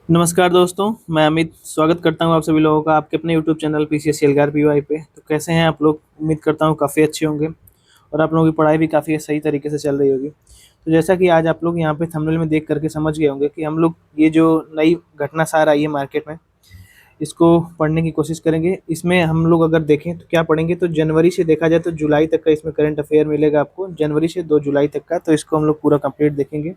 नमस्कार दोस्तों, मैं अमित स्वागत करता हूं आप सभी लोगों का आपके अपने यूट्यूब चैनल पीसीएस एल्गार पीवाई पे। तो कैसे हैं आप लोग? उम्मीद करता हूं काफ़ी अच्छे होंगे और आप लोगों की पढ़ाई भी काफ़ी सही तरीके से चल रही होगी। तो जैसा कि आज आप लोग यहाँ पे थंबनेल में देख करके समझ गए होंगे कि हम लोग ये जो नई घटना सार आई है मार्केट में, इसको पढ़ने की कोशिश करेंगे। इसमें हम लोग अगर देखें तो क्या पढ़ेंगे, तो जनवरी से देखा जाए तो जुलाई तक का इसमें करंट अफेयर मिलेगा आपको, जनवरी से 2 जुलाई तक का। तो इसको हम लोग पूरा कंप्लीट देखेंगे।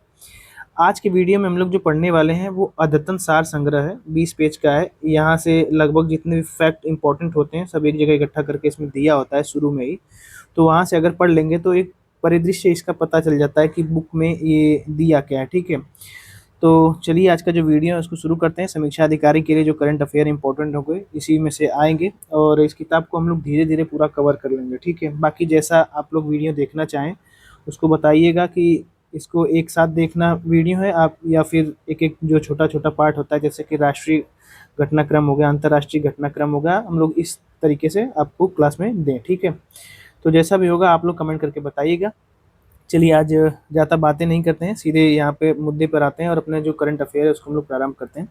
आज के वीडियो में हम लोग जो पढ़ने वाले हैं वो अद्यतन सार संग्रह है, 20 पेज का है। यहाँ से लगभग जितने भी फैक्ट इंपॉर्टेंट होते हैं सब एक जगह इकट्ठा करके इसमें दिया होता है शुरू में ही। तो वहाँ से अगर पढ़ लेंगे तो एक परिदृश्य इसका पता चल जाता है कि बुक में ये दिया क्या है। ठीक है, तो चलिए आज का जो वीडियो है उसको शुरू करते हैं। समीक्षा अधिकारी के लिए जो करंट अफेयर इंपॉर्टेंट हो गए इसी में से आएंगे और इस किताब को हम लोग धीरे धीरे पूरा कवर कर लेंगे। ठीक है, बाकी जैसा आप लोग वीडियो देखना चाहें उसको बताइएगा कि इसको एक साथ देखना वीडियो है आप, या फिर एक एक जो छोटा छोटा पार्ट होता है जैसे कि राष्ट्रीय घटनाक्रम हो गया, अंतर्राष्ट्रीय घटनाक्रम हो गया, हम लोग इस तरीके से आपको क्लास में दें। ठीक है, तो जैसा भी होगा आप लोग कमेंट करके बताइएगा। चलिए आज ज़्यादा बातें नहीं करते हैं, सीधे यहाँ पे मुद्दे पर आते हैं और अपने जो करंट अफेयर है उसको हम लोग प्रारंभ करते हैं।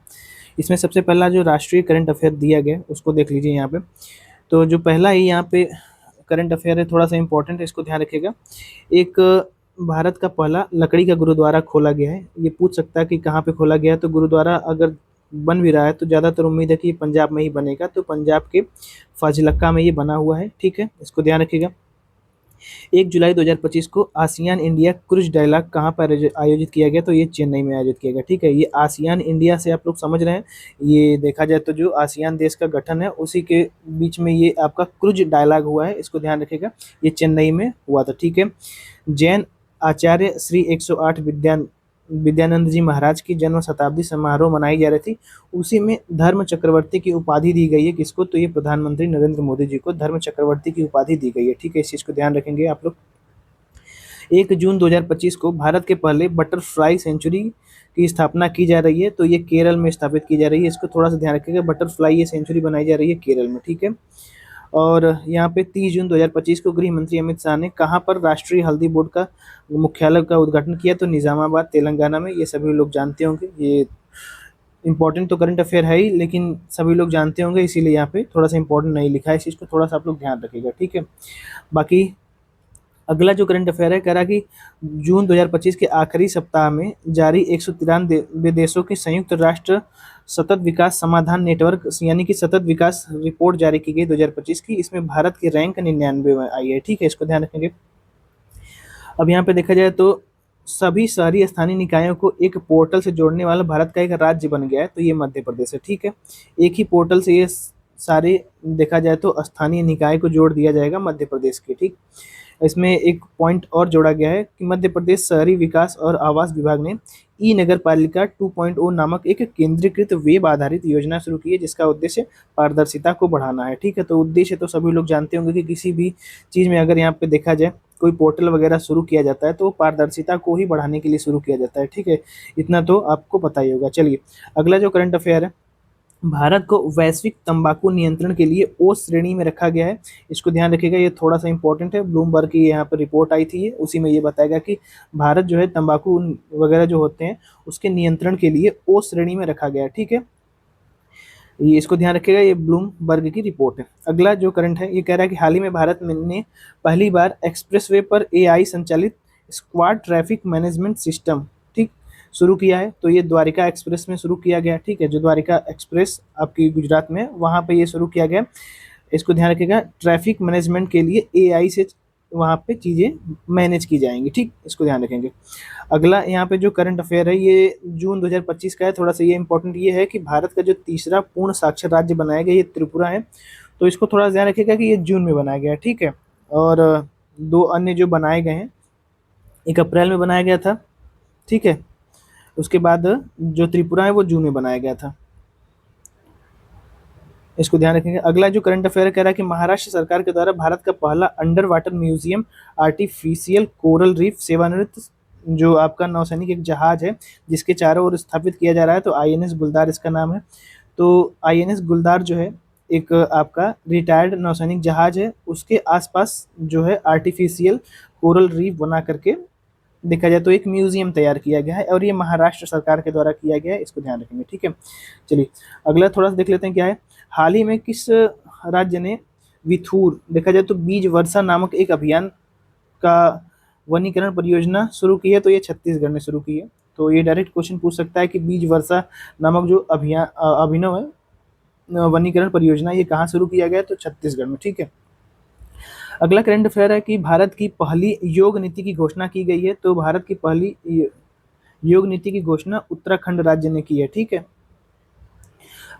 इसमें सबसे पहला जो राष्ट्रीय करंट अफेयर दिया गया है उसको देख लीजिए यहाँ पे। तो जो पहला ही यहाँ पे करंट अफेयर है थोड़ा सा इंपॉर्टेंट है, इसको ध्यान रखिएगा। एक भारत का पहला लकड़ी का गुरुद्वारा खोला गया है। ये पूछ सकता है कि कहाँ पे खोला गया है, तो गुरुद्वारा अगर बन भी रहा है तो ज़्यादातर उम्मीद है कि पंजाब में ही बनेगा, तो पंजाब के फाजिलक्का में ये बना हुआ है। ठीक है, इसको ध्यान रखिएगा। 1 जुलाई 2025 को आसियान इंडिया क्रूज डायलॉग कहाँ पर आयोजित किया गया, तो ये चेन्नई में आयोजित किया गया। ठीक है, ये आसियान इंडिया से आप लोग समझ रहे हैं, ये देखा जाए तो जो आसियान देश का गठन है उसी के बीच में ये आपका क्रूज डायलॉग हुआ है, इसको ध्यान रखिएगा। ये चेन्नई में हुआ था। ठीक है, जैन आचार्य श्री 108 विद्यानंद जी महाराज की जन्म शताब्दी समारोह मनाई जा रही थी, उसी में धर्म चक्रवर्ती की उपाधि दी गई है। किसको? तो ये प्रधानमंत्री नरेंद्र मोदी जी को धर्म चक्रवर्ती की उपाधि दी गई है। ठीक है, इस चीज़ को ध्यान रखेंगे आप लोग। 1 जून 2025 को भारत के पहले बटरफ्लाई सेंचुरी की स्थापना की जा रही है, तो ये केरल में स्थापित की जा रही है। इसको थोड़ा सा ध्यान रखिएगा, बटरफ्लाई ये सेंचुरी बनाई जा रही है केरल में। ठीक है, और यहाँ पे 30 जून 2025 को गृह मंत्री अमित शाह ने कहाँ पर राष्ट्रीय हल्दी बोर्ड का मुख्यालय का उद्घाटन किया, तो निजामाबाद तेलंगाना में। ये सभी लोग जानते होंगे, ये इंपॉर्टेंट तो करंट अफेयर है ही, लेकिन सभी लोग जानते होंगे इसीलिए यहाँ पे थोड़ा सा इंपॉर्टेंट नहीं लिखा है, इस चीज़ को थोड़ा सा आप लोग ध्यान रखिएगा। ठीक है, बाकी अगला जो करंट अफेयर है कह रहा कि जून 2025 के आखिरी सप्ताह में जारी 193 देशों के संयुक्त राष्ट्र सतत विकास समाधान नेटवर्क यानी कि सतत विकास रिपोर्ट जारी की गई 2025 की। इसमें भारत की रैंक 99 में आई है। ठीक है, इसको ध्यान रखेंगे। अब यहाँ पे देखा जाए तो सभी शहरी स्थानीय निकायों को एक पोर्टल से जोड़ने वाला भारत का एक राज्य बन गया है, तो ये मध्य प्रदेश है। ठीक है, एक ही पोर्टल से ये सारे देखा जाए तो स्थानीय निकाय को जोड़ दिया जाएगा मध्य प्रदेश के। ठीक, इसमें एक पॉइंट और जोड़ा गया है कि मध्य प्रदेश शहरी विकास और आवास विभाग ने ई नगर पालिका 2.0 नामक एक केंद्रीकृत वेब आधारित योजना शुरू की है, जिसका उद्देश्य पारदर्शिता को बढ़ाना है। ठीक है, तो उद्देश्य तो सभी लोग जानते होंगे कि किसी भी चीज़ में अगर यहाँ पे देखा जाए कोई पोर्टल वगैरह शुरू किया जाता है तो पारदर्शिता को ही बढ़ाने के लिए शुरू किया जाता है। ठीक है, इतना तो आपको पता ही होगा। चलिए अगला जो करंट अफेयर है, भारत को वैश्विक तंबाकू नियंत्रण के लिए ओ श्रेणी में रखा गया है। इसको ध्यान रखिएगा, ये थोड़ा सा इंपॉर्टेंट है। ब्लूमबर्ग की यहाँ पर रिपोर्ट आई थी, उसी में ये बताएगा कि भारत जो है तंबाकू वगैरह जो होते हैं उसके नियंत्रण के लिए ओ श्रेणी में रखा गया है। ठीक है, ये इसको ध्यान रखिएगा, ये ब्लूमबर्ग की रिपोर्ट है। अगला जो करंट है ये कह रहा है कि हाल ही में भारत ने पहली बार एक्सप्रेसवे पर एआई संचालित स्क्वाड ट्रैफिक मैनेजमेंट सिस्टम ठीक शुरू किया है, तो ये द्वारिका एक्सप्रेस में शुरू किया गया। ठीक है, जो द्वारिका एक्सप्रेस आपकी गुजरात में, वहाँ पे ये शुरू किया गया। इसको ध्यान रखिएगा, ट्रैफिक मैनेजमेंट के लिए एआई से वहाँ पे चीज़ें मैनेज की जाएंगी। ठीक, इसको ध्यान रखेंगे। अगला यहाँ पे जो करंट अफेयर है ये जून 2025 का है। थोड़ा सा ये इंपॉर्टेंट ये है कि भारत का जो तीसरा पूर्ण साक्षर राज्य बनाया गया ये त्रिपुरा है, तो इसको थोड़ा ध्यान रखिएगा कि ये जून में बनाया गया है। ठीक है, और दो अन्य जो बनाए गए हैं, एक अप्रैल में बनाया गया था। ठीक है, उसके बाद जो त्रिपुरा है वो जून में बनाया गया था, इसको ध्यान रखेंगे। अगला जो करंट अफेयर कह रहा है कि महाराष्ट्र सरकार के द्वारा भारत का पहला under water museum artificial coral reef सेवानिवृत्त जो आपका नौसैनिक एक जहाज है जिसके चारों ओर स्थापित किया जा रहा है, तो आईएनएस गुलदार इसका नाम है। तो आईएनएस गुलदार जो है एक आपका रिटायर्ड नौसैनिक जहाज है, उसके आसपास जो है आर्टिफिशियल कोरल रीफ बना करके देखा जाए तो एक म्यूजियम तैयार किया गया है और ये महाराष्ट्र सरकार के द्वारा किया गया है, इसको ध्यान रखेंगे। ठीक है, चलिए अगला थोड़ा सा देख लेते हैं क्या है। हाल ही में किस राज्य ने विथूर, देखा जाए तो बीज वर्षा नामक एक अभियान का वनीकरण परियोजना शुरू की है, तो ये छत्तीसगढ़ ने शुरू की है। तो ये डायरेक्ट क्वेश्चन पूछ सकता है कि बीज वर्षा नामक जो अभिनव है वनीकरण परियोजना, ये कहाँ शुरू किया गया है, तो छत्तीसगढ़ में। ठीक है, अगला करंट अफेयर है कि भारत की पहली योग नीति की घोषणा की गई है, तो भारत की पहली योग नीति की घोषणा उत्तराखंड राज्य ने की है। ठीक है,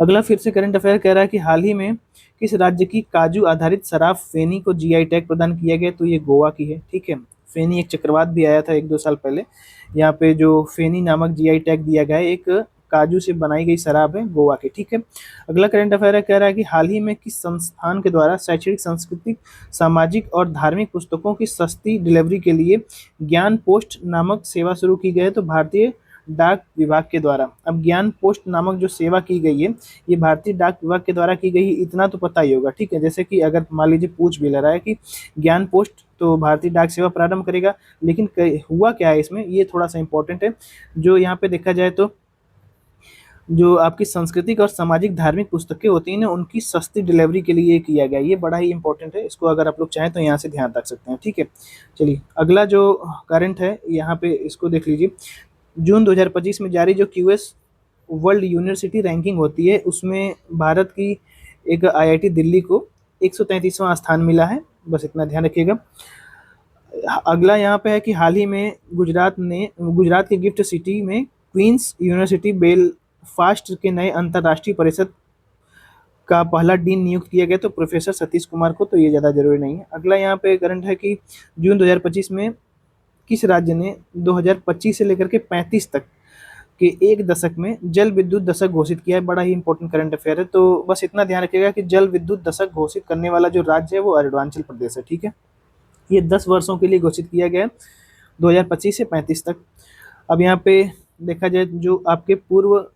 अगला फिर से करंट अफेयर कह रहा है कि हाल ही में किस राज्य की काजू आधारित शराब फेनी को जीआई टैग प्रदान किया गया, तो ये गोवा की है। ठीक है, फेनी एक चक्रवात भी आया था 1-2 साल पहले, यहाँ पे जो फेनी नामक जीआई टैग दिया गया है, एक काजू से बनाई गई शराब है गोवा के। ठीक है, अगला करंट अफेयर है कह रहा है कि हाल ही में किस संस्थान के द्वारा शैक्षणिक, सांस्कृतिक, सामाजिक और धार्मिक पुस्तकों की सस्ती डिलीवरी के लिए ज्ञान पोस्ट नामक सेवा शुरू की गई है, तो भारतीय डाक विभाग के द्वारा। अब ज्ञान पोस्ट नामक जो सेवा की गई है, ये भारतीय डाक विभाग के द्वारा की गई है, इतना तो पता ही होगा। ठीक है, जैसे कि अगर मान लीजिए पूछ भी ले रहा है कि ज्ञान पोस्ट तो भारतीय डाक सेवा प्रारंभ करेगा, लेकिन हुआ क्या है इसमें, ये थोड़ा सा इंपॉर्टेंट है। जो यहाँ पे देखा जाए तो जो आपकी सांस्कृतिक और सामाजिक धार्मिक पुस्तकें होती हैं ना, उनकी सस्ती डिलीवरी के लिए किया गया, ये बड़ा ही इंपॉर्टेंट है। इसको अगर आप लोग चाहें तो यहाँ से ध्यान रख सकते हैं। ठीक है, चलिए अगला जो करंट है यहाँ पे इसको देख लीजिए। जून 2025 में जारी जो क्यूएस वर्ल्ड यूनिवर्सिटी रैंकिंग होती है, उसमें भारत की एक आईआईटी दिल्ली को 133वां स्थान मिला है, बस इतना ध्यान रखिएगा। अगला यहाँ पे है कि हाल ही में गुजरात के गिफ्ट सिटी में क्वींस यूनिवर्सिटी बेलफास्ट के नए अंतर्राष्ट्रीय परिषद का पहला डीन नियुक्त किया गया, तो प्रोफेसर सतीश कुमार को, तो ये ज़्यादा जरूरी नहीं है। अगला यहाँ पे करंट है कि जून 2025 में किस राज्य ने 2025 से लेकर के 35 तक के एक दशक में जल विद्युत दशक घोषित किया है, बड़ा ही इंपॉर्टेंट करंट अफेयर है। तो बस इतना ध्यान रखिएगा कि जल विद्युत दशक घोषित करने वाला जो राज्य है वो अरुणाचल प्रदेश है। ठीक है, ये 10 वर्षों के लिए घोषित किया गया है, 2025 से 35 तक। अब यहाँ पे देखा जाए जो आपके पूर्व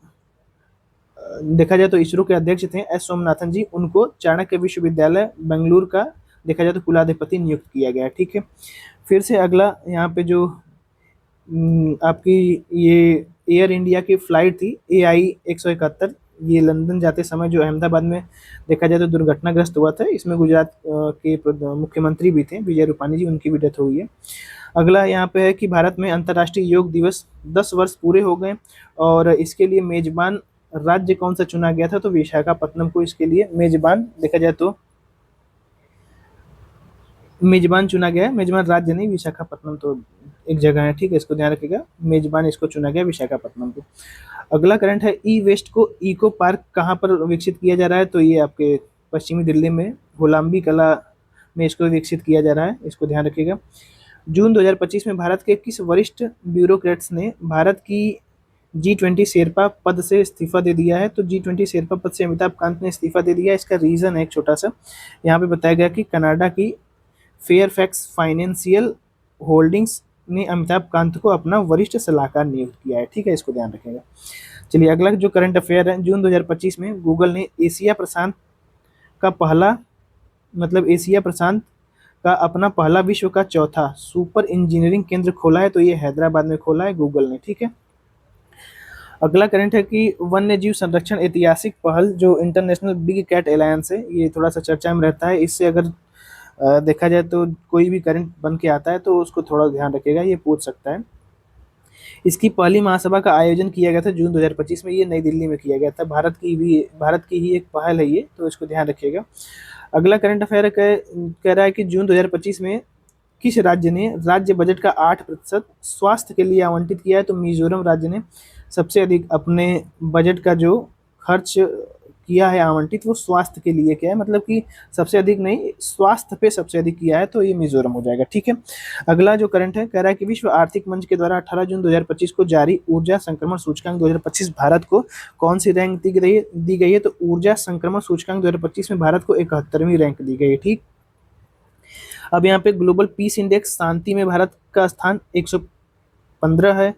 देखा जाए तो इसरो के अध्यक्ष थे एस सोमनाथन जी, उनको चाणक्य विश्वविद्यालय बेंगलुरु का देखा जाए तो कुलाधिपति नियुक्त किया गया है। ठीक है, फिर से अगला यहाँ पे जो आपकी ये एयर इंडिया की फ्लाइट थी AI 171, ये लंदन जाते समय जो अहमदाबाद में देखा जाए तो दुर्घटनाग्रस्त हुआ था, इसमें गुजरात के मुख्यमंत्री भी थे विजय रूपानी जी, उनकी भी डेथ हुई है। अगला यहाँ पे है कि भारत में अंतर्राष्ट्रीय योग दिवस 10 वर्ष पूरे हो गए और इसके लिए मेजबान राज्य कौन सा चुना गया था, तो विशाखापत्तनम को इसके लिए मेजबान देखा जाए तो मेजबान चुना गया है, मेजबान राज्य नहीं, विशाखापत्तनम तो एक जगह है। ठीक है, इसको ध्यान रखिएगा, मेजबान इसको चुना गया विशाखापत्तनम को। अगला करंट है ई वेस्ट को इको पार्क कहाँ पर विकसित किया जा रहा है, तो ये आपके पश्चिमी दिल्ली में होलाम्बी कला में इसको विकसित किया जा रहा है, इसको ध्यान रखिएगा। जून 2025 में भारत के किस वरिष्ठ ब्यूरोक्रेट्स ने भारत की G20 शेरपा पद से इस्तीफा दे दिया है, तो G20 शेरपा पद से अमिताभ कांत ने इस्तीफा दे दिया। इसका रीज़न है एक छोटा सा, यहाँ पे बताया गया कि कनाडा की फेयरफैक्स फाइनेंशियल होल्डिंग्स ने अमिताभ कांत को अपना वरिष्ठ सलाहकार नियुक्त किया है। ठीक है, इसको ध्यान रखेगा। चलिए अगला जो करंट अफेयर है, जून 2025 में गूगल ने एशिया प्रशांत का पहला एशिया प्रशांत का अपना पहला विश्व का चौथा सुपर इंजीनियरिंग केंद्र खोला है, तो ये हैदराबाद में खोला है गूगल ने। ठीक है, अगला करंट है कि वन्य जीव संरक्षण ऐतिहासिक पहल जो इंटरनेशनल बिग कैट अलायंस है, ये थोड़ा सा चर्चा में रहता है। इससे अगर देखा जाए तो कोई भी करंट बन के आता है तो उसको थोड़ा ध्यान रखिएगा, ये पूछ सकता है। इसकी पहली महासभा का आयोजन किया गया था जून 2025 में, ये नई दिल्ली में किया गया था। भारत की ही एक पहल है ये, तो इसको ध्यान रखिएगा। अगला करंट अफेयर कह रहा है कि जून 2025 में किस राज्य ने राज्य बजट का 8% स्वास्थ्य के लिए आवंटित किया है, तो मिजोरम राज्य ने सबसे अधिक अपने बजट का जो खर्च किया है आवंटित, वो स्वास्थ्य के लिए किया है, मतलब कि सबसे अधिक नहीं, स्वास्थ्य पे सबसे अधिक किया है, तो ये मिजोरम हो जाएगा। ठीक है, अगला जो करंट है कह रहा है कि विश्व आर्थिक मंच के द्वारा 18 जून 2025 को जारी ऊर्जा संक्रमण सूचकांक 2025 भारत को कौन सी रैंक दी गई है, तो ऊर्जा संक्रमण सूचकांक 2025 में भारत को 71वीं रैंक दी गई है। ठीक, अब यहाँ पे ग्लोबल पीस इंडेक्स शांति में भारत का स्थान 115 है,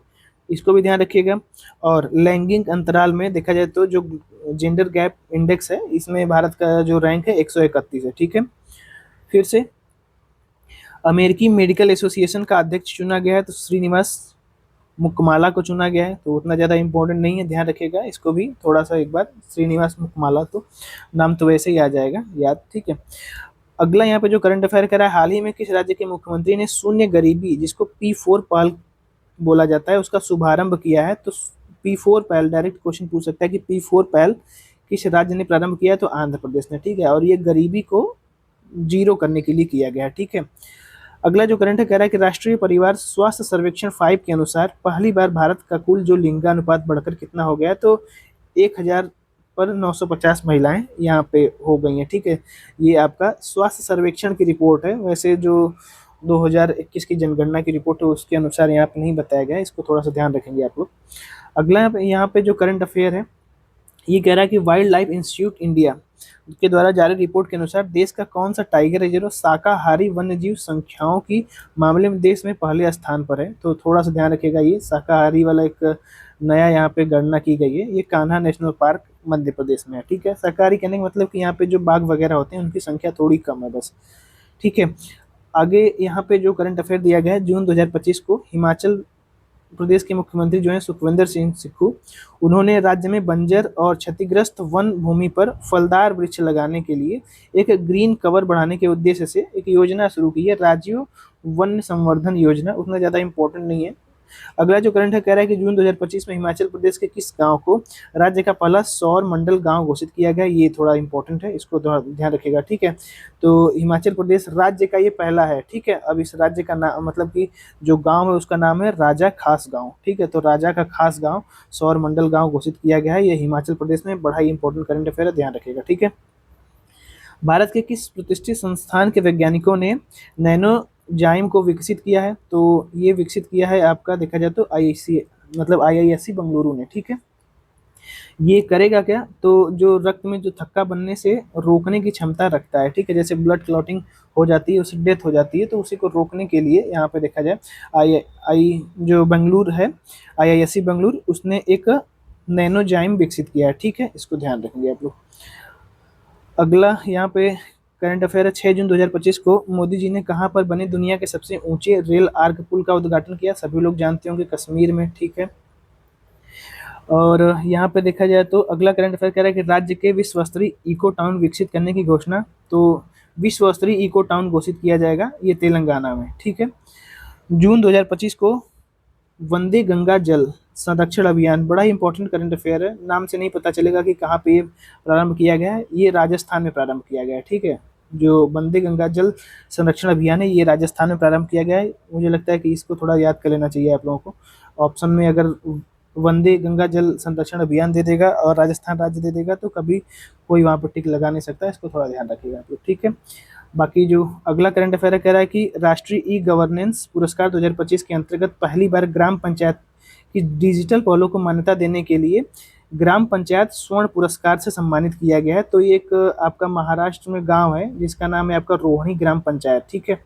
इसको भी ध्यान रखिएगा। और लैंगिक अंतराल में देखा जाए तो जो जेंडर गैप इंडेक्स है, इसमें भारत का जो रैंक है 131 है। ठीक है, फिर से अमेरिकी मेडिकल एसोसिएशन का अध्यक्ष चुना गया है तो श्रीनिवास मुक्माला को चुना गया है, तो उतना ज़्यादा इंपॉर्टेंट नहीं है, ध्यान रखिएगा इसको भी थोड़ा सा एक बार, श्रीनिवास मुक्माला, तो नाम तो वैसे ही आ जाएगा याद, ठीक है। अगला यहाँ पे जो करंट अफेयर करा है, हाल ही में किस राज्य के मुख्यमंत्री ने शून्य गरीबी, जिसको P4 पहल बोला जाता है, उसका शुभारंभ किया है? तो P4 पहल, डायरेक्ट क्वेश्चन पूछ सकता है कि P4 पहल किस राज्य ने प्रारंभ किया है? तो आंध्र प्रदेश ने, ठीक है। और ये गरीबी को जीरो करने के लिए किया गया, ठीक है। अगला जो करंट है कह रहा है कि राष्ट्रीय परिवार स्वास्थ्य सर्वेक्षण 5 के अनुसार पहली बार भारत का कुल जो लिंगानुपात बढ़कर कितना हो गया है? तो 1000 पर 950 महिलाएं यहाँ पे हो गई हैं, ठीक है। ये आपका स्वास्थ्य सर्वेक्षण की रिपोर्ट है, वैसे जो 2021 की जनगणना की रिपोर्ट है उसके अनुसार यहाँ पे नहीं बताया गया है, इसको थोड़ा सा ध्यान रखेंगे आप लोग। अगला यहाँ पे जो करंट अफेयर है ये कह रहा है कि वाइल्ड लाइफ इंस्टीट्यूट इंडिया के द्वारा जारी रिपोर्ट के अनुसार देश का कौन सा टाइगर रिजर्व शाकाहारी वन्यजीव संख्याओं की मामले में देश में पहले स्थान पर है? तो थोड़ा सा ध्यान रखिएगा, ये शाकाहारी वाला एक नया यहाँ पे गणना की गई है, ये कान्हा नेशनल पार्क मध्य प्रदेश में है, ठीक है। शाकाहारी कहने का मतलब कि यहाँ पे जो बाघ वगैरह होते हैं उनकी संख्या थोड़ी कम है बस, ठीक है। आगे यहाँ पे जो करंट अफेयर दिया गया है, जून 2025 को हिमाचल प्रदेश के मुख्यमंत्री जो हैं सुखविंदर सिंह सुक्खू, उन्होंने राज्य में बंजर और क्षतिग्रस्त वन भूमि पर फलदार वृक्ष लगाने के लिए एक ग्रीन कवर बढ़ाने के उद्देश्य से एक योजना शुरू की है, राज्य वन संवर्धन योजना। उतना ज़्यादा इंपॉर्टेंट नहीं है। अगला जो करंट है कह रहा है कि जून 2025 में हिमाचल प्रदेश के किस गांव को राज्य का पहला सौर मंडल गांव घोषित किया गया? ये थोड़ा इंपॉर्टेंट है, इसको थोड़ा ध्यान रखिएगा, ठीक है। तो हिमाचल प्रदेश राज्य का ये पहला है, ठीक है। अब इस राज्य का नाम मतलब कि जो गांव है उसका नाम है राजा खास गांव, ठीक है। तो राजा का खास गांव सौर मंडल गांव घोषित किया गया है, ये हिमाचल प्रदेश में, बड़ा ही इंपॉर्टेंट करंट अफेयर है, ध्यान रखिएगा, ठीक है। भारत के किस प्रतिष्ठित संस्थान के वैज्ञानिकों ने नैनोजाइम को विकसित किया है? तो ये विकसित किया है आपका देखा जाए तो आईआईसी मतलब आईआईएससी बेंगलुरु ने, ठीक है। ये करेगा क्या? तो जो रक्त में जो थक्का बनने से रोकने की क्षमता रखता है, ठीक है। जैसे ब्लड क्लॉटिंग हो जाती है, उससे डेथ हो जाती है, तो उसी को रोकने के लिए यहाँ पे देखा जाए आई जो बेंगलुरु है, आईआईएससी बेंगलुरु, उसने एक नैनोजाइम विकसित किया है, ठीक है। इसको ध्यान रखेंगे आप लोग। अगला यहाँ पे करंट अफेयर है, 6 जून 2025 को मोदी जी ने कहाँ पर बने दुनिया के सबसे ऊंचे रेल आर्क पुल का उद्घाटन किया? सभी लोग जानते होंगे, कश्मीर में, ठीक है। और यहाँ पे देखा जाए तो अगला करंट अफेयर कह रहा है कि राज्य के विश्व स्तरीय इको टाउन विकसित करने की घोषणा, तो विश्व स्तरीय इको टाउन घोषित किया जाएगा, ये तेलंगाना में, ठीक है। जून 2025 को वंदे गंगा जल संरक्षण अभियान, बड़ा ही इंपॉर्टेंट करंट अफेयर है, नाम से नहीं पता चलेगा कि कहाँ पे प्रारंभ किया गया है, ये राजस्थान में प्रारंभ किया गया है, ठीक है। जो वंदे गंगा जल संरक्षण अभियान है ये राजस्थान में प्रारंभ किया गया है। मुझे लगता है कि इसको थोड़ा याद कर लेना चाहिए आप लोगों को, ऑप्शन में अगर वंदे गंगा जल संरक्षण अभियान दे देगा और राजस्थान राज्य दे देगा तो कभी कोई वहाँ पर टिक लगा नहीं सकता, इसको थोड़ा ध्यान रखिएगा आप लोग, ठीक है। बाकी जो अगला करंट अफेयर कह रहा है कि राष्ट्रीय ई गवर्नेंस पुरस्कार 2025 के अंतर्गत पहली बार ग्राम पंचायत की डिजिटल पहलों को मान्यता देने के लिए ग्राम पंचायत स्वर्ण पुरस्कार से सम्मानित किया गया है। तो ये एक आपका महाराष्ट्र में गांव है जिसका नाम है आपका रोहिणी ग्राम पंचायत, ठीक है।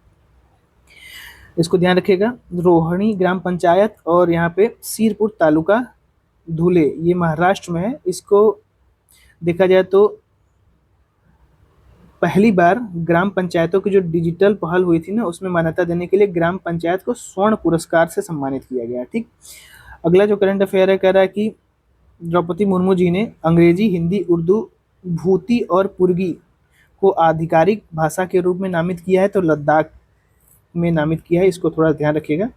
इसको ध्यान रखिएगा, रोहिणी ग्राम पंचायत, और यहाँ पे सिरपुर तालुका धुले, ये महाराष्ट्र में है। इसको देखा जाए तो पहली बार ग्राम पंचायतों की जो डिजिटल पहल हुई थी ना उसमें मान्यता देने के लिए ग्राम पंचायत को स्वर्ण पुरस्कार से सम्मानित किया गया, ठीक। अगला जो करंट अफेयर है कह रहा है कि द्रौपदी मुर्मू जी ने अंग्रेजी, हिंदी, उर्दू, भूती और पुर्गी को आधिकारिक भाषा के रूप में नामित किया है, तो लद्दाख में नामित किया है, इसको थोड़ा ध्यान रखिएगा,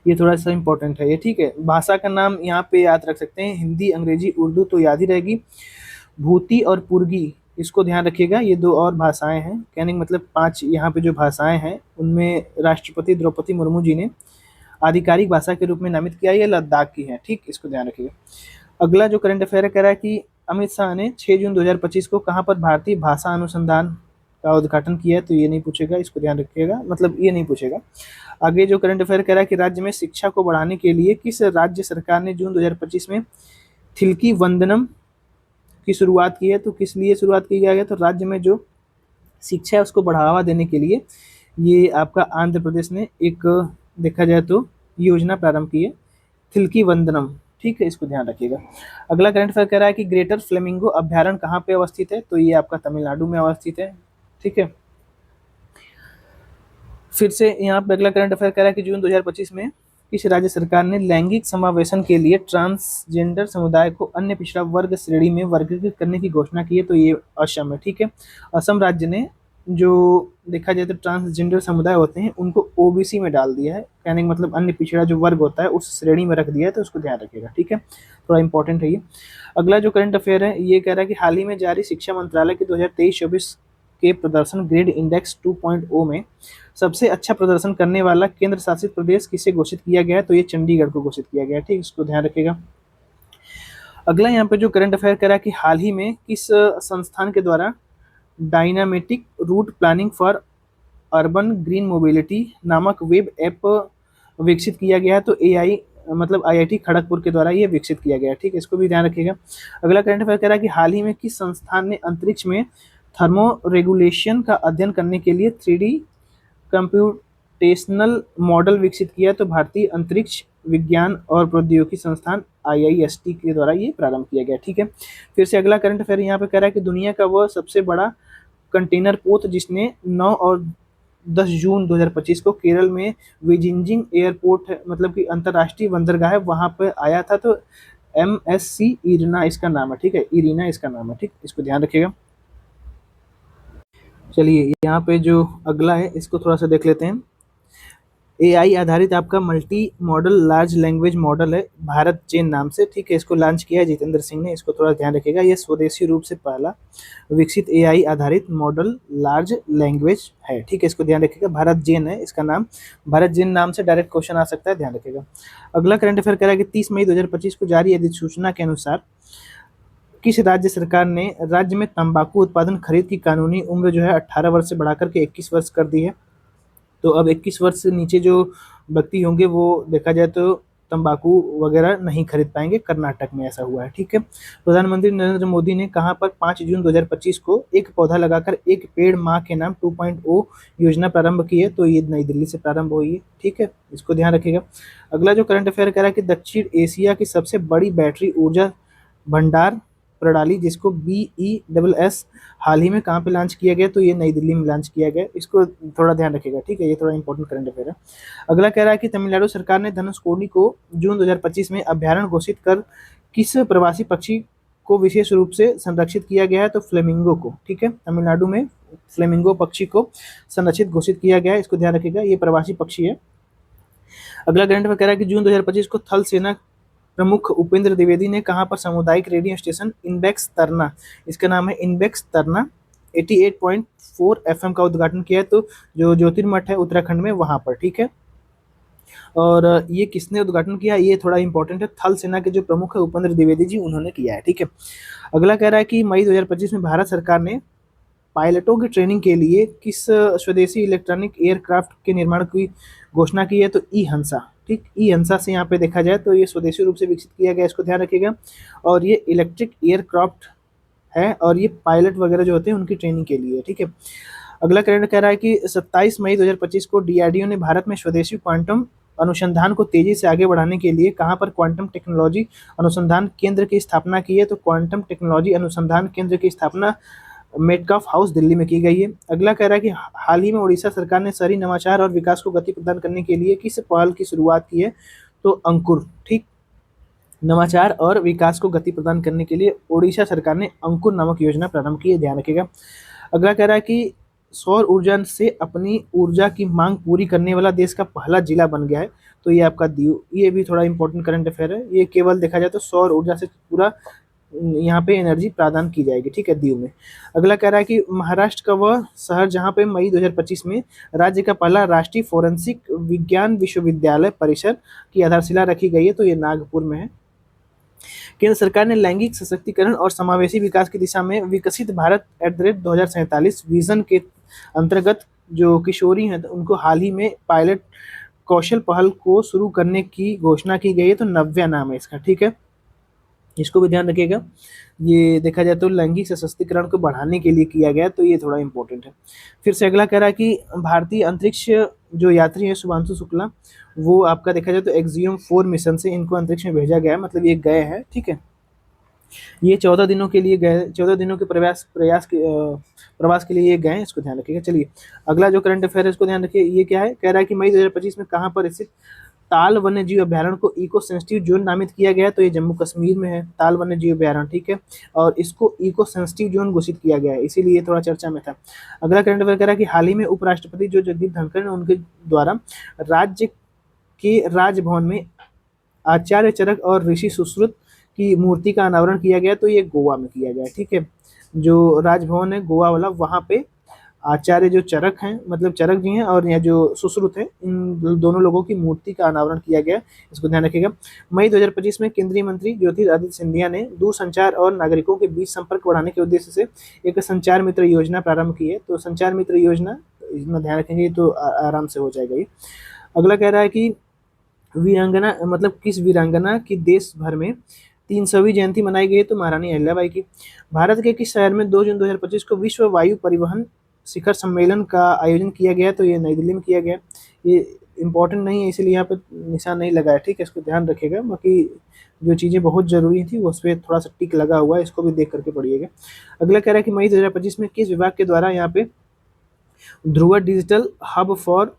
ये थोड़ा सा इंपॉर्टेंट है ये, ठीक है। भाषा का नाम यहाँ पे याद रख सकते हैं, हिंदी, अंग्रेजी, उर्दू तो याद ही रहेगी, भूती और पुर्गी इसको ध्यान रखिएगा, ये दो और भाषाएं हैं, कहने का मतलब 5 यहाँ पे जो भाषाएं हैं उनमें राष्ट्रपति द्रौपदी मुर्मू जी ने आधिकारिक भाषा के रूप में नामित किया, ये लद्दाख की है, ठीक, इसको ध्यान रखिएगा। अगला जो करंट अफेयर कह रहा है कि अमित शाह ने 6 जून 2025 को कहाँ पर भारतीय भाषा अनुसंधान का उद्घाटन किया है? तो ये नहीं पूछेगा, इसको ध्यान रखिएगा, मतलब ये नहीं पूछेगा। आगे जो करंट अफेयर कह रहा है कि राज्य में शिक्षा को बढ़ाने के लिए किस राज्य सरकार ने जून 2025 में थिल्की वंदनम की शुरुआत की है? तो किस लिए शुरुआत की गया है? तो राज्य में जो शिक्षा है उसको बढ़ावा देने के लिए ये आपका आंध्र प्रदेश ने एक देखा जाए तो योजना प्रारंभ की है, थिल्की वंदनम, ठीक है, इसको ध्यान रखिएगा। अगला करंट अफेयर कह रहा है कि ग्रेटर फ्लेमिंगो अभ्यारण्य कहाँ पे अवस्थित है? तो ये आपका तमिलनाडु में अवस्थित है, ठीक है। फिर से यहाँ पे अगला करंट अफेयर कह रहा है कि जून 2025 में किस राज्य सरकार ने लैंगिक समावेशन के लिए ट्रांसजेंडर समुदाय को अन्य पिछड़ा वर्ग श्रेणी में वर्गीकृत करने की घोषणा की है? तो ये असम है, ठीक है। असम राज्य ने जो देखा जाए तो ट्रांसजेंडर समुदाय होते हैं उनको ओबीसी में डाल दिया है, कहने का मतलब अन्य पिछड़ा जो वर्ग होता है उस श्रेणी में रख दिया है, तो उसको ध्यान रखिएगा, ठीक है। थोड़ा इंपॉर्टेंट है ये। अगला जो करंट अफेयर है ये कह रहा है कि हाल ही में जारी शिक्षा मंत्रालय के 2023-24 के प्रदर्शन ग्रेड इंडेक्स 2.0 में सबसे अच्छा प्रदर्शन करने वाला केंद्र शासित प्रदेश किसे घोषित किया गया है? तो ये चंडीगढ़ को घोषित किया गया है, ठीक, इसको ध्यान रखिएगा। अगला यहाँ पे जो करंट अफेयर कह रहा है कि हाल ही में किस संस्थान के द्वारा dynamic route planning for urban green mobility नामक वेब ऐप विकसित किया गया है? तो एआई मतलब आईआईटी खड़गपुर के द्वारा ये विकसित किया गया है, ठीक है, इसको भी ध्यान रखिएगा। अगला करंट अफेयर कह रहा है कि हाल ही में किस संस्थान ने अंतरिक्ष में थर्मो रेगुलेशन का अध्ययन करने के लिए 3D कंप्यूटेशनल मॉडल विकसित किया? तो भारतीय अंतरिक्ष विज्ञान और प्रौद्योगिकी संस्थान आईआईएसटी के द्वारा ये प्रारंभ किया गया, ठीक है। फिर से अगला करंट अफेयर यहाँ पे कह रहा है कि दुनिया का वह सबसे बड़ा कंटेनर पोत जिसने 9 और 10 जून 2025 को केरल में विजिंजिंग एयरपोर्ट है, मतलब कि अंतर्राष्ट्रीय बंदरगाह है, वहां पर आया था, तो MSC इरिना इसका नाम है, ठीक है, इरिना इसका नाम है, ठीक, इसको ध्यान रखिएगा। चलिए यहाँ पे जो अगला है इसको थोड़ा सा देख लेते हैं। एआई आधारित आपका multi modal large language model है भारत जेन नाम से, ठीक है, इसको लॉन्च किया है जितेंद्र सिंह ने, इसको थोड़ा ध्यान रखिएगा। ये स्वदेशी रूप से पहला विकसित एआई आधारित मॉडल लार्ज लैंग्वेज है, ठीक है, इसको ध्यान रखिएगा। भारत जेन है इसका नाम, भारत जेन नाम से डायरेक्ट क्वेश्चन आ सकता है, ध्यान रखिएगा। अगला करंट अफेयर कह रहा है कि 30 मई 2025 को जारी अधिसूचना के अनुसार किस राज्य सरकार ने राज्य में तंबाकू उत्पादन खरीद की कानूनी उम्र जो है 18 वर्ष से बढ़ाकर के 21 वर्ष कर दी है? तो अब 21 वर्ष से नीचे जो व्यक्ति होंगे वो देखा जाए तो तंबाकू वगैरह नहीं खरीद पाएंगे, कर्नाटक में ऐसा हुआ है, ठीक है। प्रधानमंत्री नरेंद्र मोदी ने कहां पर 5 जून 2025 को एक पौधा लगाकर एक पेड़ माँ के नाम 2.0 योजना प्रारंभ की है? तो ये नई दिल्ली से प्रारंभ हुई है, ठीक है, इसको ध्यान रखिएगा। अगला जो करंट अफेयर कह रहा है कि दक्षिण एशिया की सबसे बड़ी बैटरी ऊर्जा भंडार प्रणाली जिसको BESS हाल ही में कहाँ पे लॉन्च किया गया? तो ये नई दिल्ली में लॉन्च किया गया, इसको थोड़ा ध्यान रखिएगा, ठीक है, ये थोड़ा इंपॉर्टेंट करंट अफेयर है। अगला कह रहा है कि तमिलनाडु सरकार ने धनुषकोडी को जून 2025 में अभ्यारण्य घोषित कर किस प्रवासी पक्षी को विशेष रूप से संरक्षित किया गया है? तो फ्लेमिंगो को, ठीक है, तमिलनाडु में फ्लेमिंगो पक्षी को संरक्षित घोषित किया गया है, इसको ध्यान रखिएगा, ये प्रवासी पक्षी है। अगला करंट अफेयर कह रहा है कि जून 2025 को थल सेना प्रमुख उपेंद्र द्विवेदी ने कहां पर सामुदायिक रेडियो स्टेशन इनबेक्स तरना, इसका नाम है इनबेक्स तरना 88.4 FM का उद्घाटन किया है? तो जो ज्योतिर्मठ है उत्तराखंड में वहां पर, ठीक है। और ये किसने उद्घाटन किया ये थोड़ा इंपॉर्टेंट है, थल सेना के जो प्रमुख है उपेंद्र द्विवेदी जी उन्होंने किया है, ठीक है। अगला कह रहा है कि मई 2025 में भारत सरकार ने पायलटों की ट्रेनिंग के लिए किस स्वदेशी इलेक्ट्रॉनिक एयरक्राफ्ट के निर्माण की घोषणा की है? तो ई हंसा, ठीक, ई हंसा से यहाँ पे देखा जाए तो ये स्वदेशी रूप से विकसित किया गया, इसको ध्यान रखिएगा। और ये इलेक्ट्रिक एयरक्राफ्ट है और ये पायलट वगैरह जो होते हैं उनकी ट्रेनिंग के लिए, ठीक है। अगला करंट कह रहा है कि 27 मई 2025 को DRDO ने भारत में स्वदेशी क्वांटम अनुसंधान को तेजी से आगे बढ़ाने के लिए कहां पर क्वांटम टेक्नोलॉजी अनुसंधान केंद्र की स्थापना की है? तो क्वांटम टेक्नोलॉजी अनुसंधान केंद्र की स्थापना मेटकाफ हाउस दिल्ली में की गई है। अगला कह रहा है कि हाल ही में उड़ीसा सरकार ने शहरी नवाचार और विकास को गति प्रदान करने के लिए किस पहल की शुरुआत की है? तो अंकुर, ठीक, नवाचार और विकास को गति प्रदान करने के लिए उड़ीसा सरकार ने अंकुर नामक योजना प्रारंभ की है, ध्यान रखिएगा। अगला कह रहा है कि सौर ऊर्जा से अपनी ऊर्जा की मांग पूरी करने वाला देश का पहला जिला बन गया है? तो ये आपका दीव, ये भी थोड़ा इंपॉर्टेंट करंट अफेयर है, ये केवल देखा जाए तो सौर ऊर्जा से पूरा यहाँ पे एनर्जी प्रदान की जाएगी, ठीक है, दीव में। अगला कह रहा है कि महाराष्ट्र का वह शहर जहाँ पे मई 2025 में राज्य का पहला राष्ट्रीय फोरेंसिक विज्ञान विश्वविद्यालय परिसर की आधारशिला रखी गई है? तो ये नागपुर में है। केंद्र सरकार ने लैंगिक सशक्तिकरण और समावेशी विकास की दिशा में विकसित भारत @2047 विजन के अंतर्गत जो किशोरी हैं उनको हाल ही में पायलट कौशल पहल को शुरू करने की घोषणा की गई है? तो नव्या नाम है इसका, ठीक है, इसको भी ध्यान रखिएगा। ये देखा जाए तो लैंगिक सशक्तिकरण को बढ़ाने के लिए किया गया, तो ये थोड़ा इंपॉर्टेंट है। फिर से अगला कह रहा है कि भारतीय अंतरिक्ष जो यात्री है शुभांशु शुक्ला, वो आपका देखा जाए तो एक्सियम 4 मिशन से इनको अंतरिक्ष में भेजा गया है, मतलब ये गए हैं, ठीक है। ये 14 दिनों के लिए गए, 14 दिनों के प्रवास के लिए ये गए, इसको ध्यान रखिएगा। चलिए अगला जो करंट अफेयर है इसको ध्यान रखिए, ये क्या है, कह रहा है कि मई 2025 में कहाँ पर स्थित ताल वन्य जीव अभ्यारण्य को इको सेंसिटिव जोन नामित किया गया है, तो ये जम्मू कश्मीर में है ताल वन्य जीव अभ्यारण्य, ठीक है, और इसको इको सेंसिटिव जोन घोषित किया गया है, इसीलिए थोड़ा चर्चा में था। अगला करंट अफेयर कह रहा है कि हाल ही में उपराष्ट्रपति जो जगदीप धनखड़ है उनके द्वारा राज्य के राजभवन में आचार्य चरक और ऋषि सुश्रुत की मूर्ति का अनावरण किया गया, तो ये गोवा में किया गया, ठीक है, जो राजभवन है गोवा वाला, वहाँ पे आचार्य जो चरक हैं, मतलब चरक जी हैं, और यह जो सुश्रुत है, इन दोनों लोगों की मूर्ति का अनावरण किया गया, इसको ध्यान रखिएगा। मई 2025 में केंद्रीय मंत्री ज्योतिरादित्य सिंधिया ने दूरसंचार और नागरिकों के बीच संपर्क बढ़ाने के उद्देश्य से एक संचार मित्र योजना प्रारंभ की है, तो संचार मित्र योजना इसमें ध्यान रखेंगे तो आराम से हो जाएगा ये। अगला कह रहा है कि वीरांगना, मतलब किस वीरांगना की देश भर में 300वीं जयंती मनाई गई, तो महारानी अहिल्याबाई की। भारत के किस शहर में 2 जून 2025 को विश्व वायु परिवहन शिखर सम्मेलन का आयोजन किया गया, तो ये नई दिल्ली में किया गया। ये इंपॉर्टेंट नहीं है इसलिए यहाँ पे निशान नहीं लगा है, ठीक है, इसको ध्यान रखिएगा, बाकी जो चीज़ें बहुत ज़रूरी थी उस पर थोड़ा सा टिक लगा हुआ है, इसको भी देख करके पढ़िएगा। अगला कह रहा है कि मई 2025 में किस विभाग के द्वारा यहाँ पे Dhruv digital hub for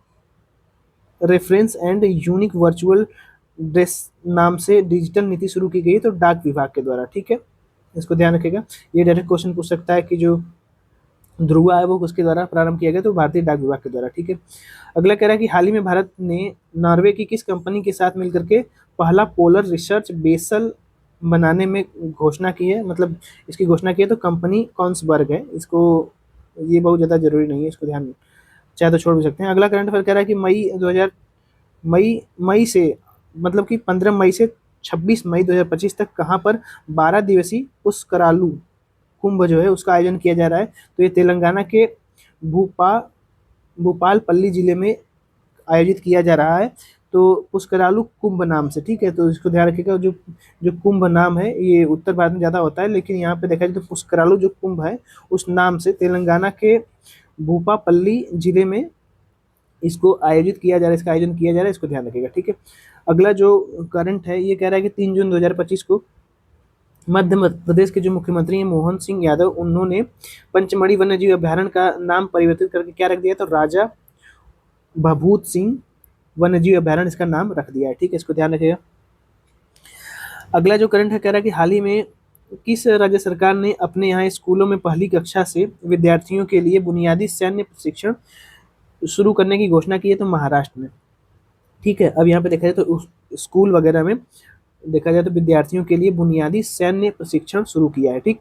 reference and unique virtual address नाम से डिजिटल नीति शुरू की गई, तो डाक विभाग के द्वारा, ठीक है, इसको ध्यान रखिएगा। ये डायरेक्ट क्वेश्चन पूछ सकता है कि जो ध्रुवा है वो किसके द्वारा प्रारंभ किया गया, तो भारतीय डाक विभाग के द्वारा, ठीक है। अगला कह रहा है कि हाल ही में भारत ने नॉर्वे की किस कंपनी के साथ मिलकर के पहला पोलर रिसर्च बेसल बनाने में घोषणा की है, मतलब इसकी घोषणा की है, तो कंपनी कॉन्सबर्ग है, इसको ये बहुत ज़्यादा जरूरी नहीं है, इसको ध्यान चाहे तो छोड़ भी सकते हैं। अगला करंट अफेयर कह रहा है कि मई से, मतलब कि 15 मई से 26 मई 2025 तक कहाँ पर 12 दिवसीय पुष्करालू कुंभ जो है उसका आयोजन किया जा रहा है, तो ये तेलंगाना के भूपा भूपालपल्ली जिले में आयोजित किया जा रहा है, तो पुष्करालू कुंभ नाम से, ठीक है, तो इसको ध्यान रखिएगा। जो जो कुंभ नाम है ये उत्तर भारत में ज़्यादा होता है, लेकिन यहाँ पे देखा जाए तो पुष्करालू जो कुंभ है उस नाम से तेलंगाना के भूपापल्ली जिले में इसको आयोजित किया जा रहा है, इसका आयोजन किया जा रहा है, इसको ध्यान रखिएगा, ठीक है। अगला जो करंट है ये कह रहा है कि 3 जून 2025 को मध्य प्रदेश के जो मुख्यमंत्री हैं मोहन सिंह यादव, उन्होंने पंचमढ़ी वन्यजीव अभ्यारण्य का नाम परिवर्तित करके क्या रख दिया, तो राजा भभूत सिंह वन्यजीव अभ्यारण्य इसका नाम रख दिया है, ठीक है, इसको ध्यान रखिएगा। अगला जो करंट है कह रहा है कि हाल ही में किस राज्य सरकार ने अपने यहाँ स्कूलों में पहली कक्षा से विद्यार्थियों के लिए बुनियादी सैन्य प्रशिक्षण शुरू करने की घोषणा की है, तो महाराष्ट्र में, ठीक है। अब यहाँ पे देखा जाए तो स्कूल वगैरह में देखा जाए तो विद्यार्थियों के लिए बुनियादी सैन्य प्रशिक्षण शुरू किया है, ठीक।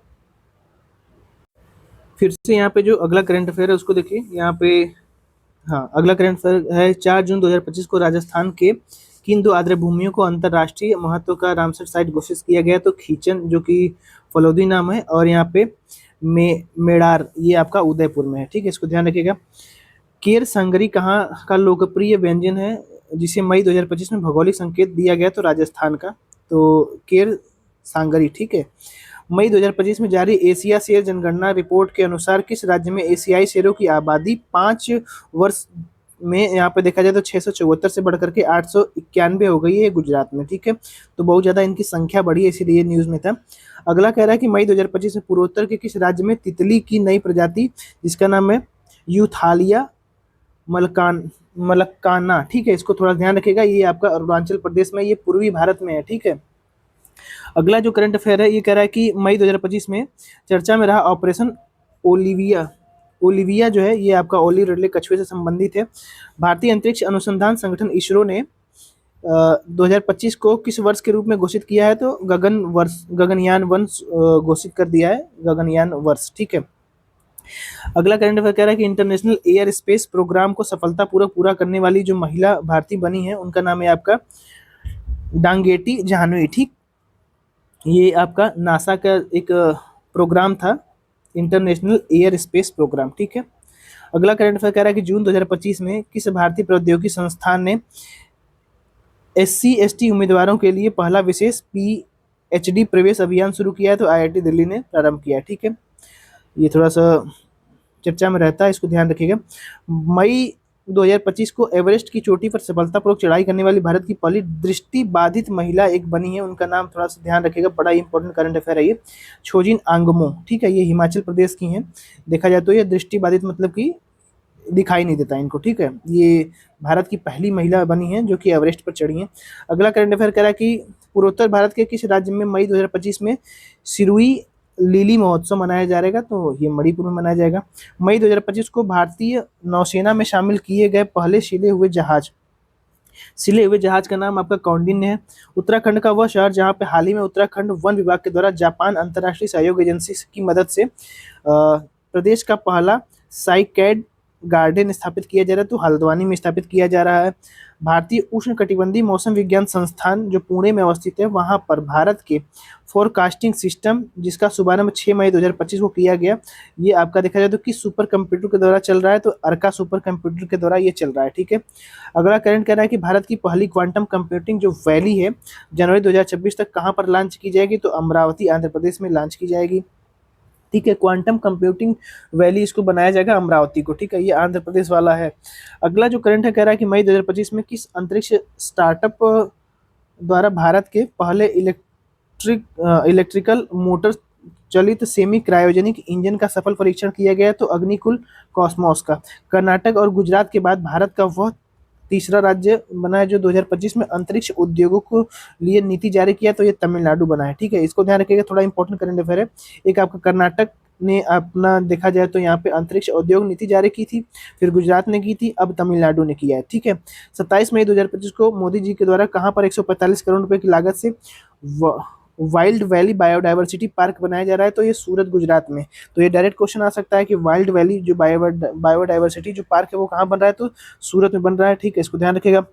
फिर से यहाँ पे जो अगला करंट अफेयर है उसको देखिए यहाँ पे, हाँ अगला करंट अफेयर है 4 जून 2025 को राजस्थान के किन दो आर्द्र भूमियों को अंतर्राष्ट्रीय महत्व का रामसर साइट घोषित किया गया, तो खीचन जो कि फलोदी नाम है, और यहाँ पे मेड़ार ये आपका उदयपुर में है, ठीक है, इसको ध्यान रखिएगा। केर सांगरी कहाँ का लोकप्रिय व्यंजन है जिसे मई 2025 में भौगोलिक संकेत दिया गया, तो राजस्थान का, तो केर सांगरी, ठीक है। मई 2025 में जारी एशिया शेर जनगणना रिपोर्ट के अनुसार किस राज्य में एशियाई शेरों की आबादी 5 वर्ष में यहाँ पे देखा जाए तो 674 से बढ़कर के 891 हो गई है, गुजरात में, ठीक है, तो बहुत ज़्यादा इनकी संख्या बढ़ी है, इसीलिए न्यूज़ में था। अगला कह रहा है कि मई 2025 में पूर्वोत्तर के किस राज्य में तितली की नई प्रजाति जिसका नाम है यूथालिया मलक्काना, ठीक है, इसको थोड़ा ध्यान रखिएगा, ये आपका अरुणाचल प्रदेश में, ये पूर्वी भारत में है, ठीक है। अगला जो करंट अफेयर है ये कह रहा है कि मई 2025 में चर्चा में रहा ऑपरेशन ओलिविया जो है ये आपका ओली रिडले कछुए से संबंधित है। भारतीय अंतरिक्ष अनुसंधान संगठन इसरो ने 2025 को किस वर्ष के रूप में घोषित किया है, तो गगनयान वर्ष घोषित कर दिया है, गगनयान वर्ष, ठीक है। अगला करंट अफेयर कह रहा है कि इंटरनेशनल एयर स्पेस प्रोग्राम को सफलतापूर्वक पूरा करने वाली जो महिला भारतीय बनी है उनका नाम है आपका डांगेटी जाह्नवी, ठीक, ये आपका नासा का एक प्रोग्राम था, इंटरनेशनल एयर स्पेस प्रोग्राम, ठीक है। अगला करंट अफेयर कह रहा है कि जून 2025 में किस भारतीय प्रौद्योगिकी संस्थान ने SC/ST उम्मीदवारों के लिए पहला विशेष PhD प्रवेश अभियान शुरू किया है, तो IIT दिल्ली ने प्रारंभ किया है, ठीक है, ये थोड़ा सा चर्चा में रहता है, इसको ध्यान रखिएगा। मई 2025 को एवरेस्ट की चोटी पर सफलतापूर्वक चढ़ाई करने वाली भारत की पहली दृष्टि बाधित महिला एक बनी है। उनका नाम थोड़ा सा ध्यान रखिएगा, बड़ा इंपॉर्टेंट करंट अफेयर है ये। छोजिन आंगमो, ठीक है, ये हिमाचल प्रदेश की हैं। देखा जाए तो ये दृष्टि बाधित मतलब कि दिखाई नहीं देता इनको, ठीक है। ये भारत की पहली महिला बनी है जो कि एवरेस्ट पर चढ़ी हैं। अगला करंट अफेयर कह रहा है कि पूर्वोत्तर भारत के किस राज्य में मई 2025 में सिरुई लिली महोत्सव मनाया जाएगा, तो ये मणिपुर में मनाया जाएगा। मई 2025 को भारतीय नौसेना में शामिल किए गए पहले सिले हुए जहाज का नाम आपका कौंडिन्य है। उत्तराखंड का वह शहर जहां पे हाल ही में उत्तराखंड वन विभाग के द्वारा जापान अंतर्राष्ट्रीय सहयोग एजेंसी की मदद से प्रदेश का पहला साइकैड गार्डन स्थापित किया जा रहा है, तो हल्द्वानी में स्थापित किया जा रहा है। भारतीय उष्णकटिबंधीय मौसम विज्ञान संस्थान जो पुणे में अवस्थित है, वहां पर भारत के फोरकास्टिंग सिस्टम जिसका शुभारंभ 6 मई 2025 को किया गया, ये आपका देखा जाए तो किस सुपर कंप्यूटर के द्वारा चल रहा है, तो अर्का सुपर कंप्यूटर के द्वारा ये चल रहा है, ठीक है। अगला करंट कह रहा है कि भारत की पहली क्वांटम कंप्यूटिंग जो वैली है जनवरी 2026 तक कहां पर लॉन्च की जाएगी, तो अमरावती आंध्र प्रदेश में लॉन्च की जाएगी, ठीक है। क्वांटम कंप्यूटिंग वैली इसको बनाया जाएगा अमरावती को, ठीक है, ये आंध्र प्रदेश वाला है। अगला जो करंट है कह रहा है कि मई 2025 में किस अंतरिक्ष स्टार्टअप द्वारा भारत के पहले इलेक्ट्रिकल मोटर चलित सेमी क्रायोजेनिक इंजन का सफल परीक्षण किया गया, तो अग्निकुल कॉस्मोस का। कर्नाटक और गुजरात के बाद भारत का वह तीसरा राज्य बना है जो 2025 में अंतरिक्ष उद्योगों को लिए नीति जारी किया, तो ये तमिलनाडु बना है, ठीक है। इसको ध्यान रखिएगा, थोड़ा इंपॉर्टेंट करंट अफेयर है। एक आपका कर्नाटक ने अपना देखा जाए तो यहाँ पे अंतरिक्ष उद्योग नीति जारी की थी, फिर गुजरात ने की थी, अब तमिलनाडु ने किया है, ठीक है। 27 मई 2025 को मोदी जी के द्वारा कहाँ पर 145 करोड़ रुपए की लागत से वाइल्ड वैली बायोडाइवर्सिटी पार्क बनाया जा रहा है, तो ये सूरत गुजरात में। तो ये डायरेक्ट क्वेश्चन आ सकता है कि वाइल्ड वैली जो बायोडाइवर्सिटी जो पार्क है वो कहाँ बन रहा है, तो सूरत में बन रहा है, ठीक है, इसको ध्यान रखिएगा।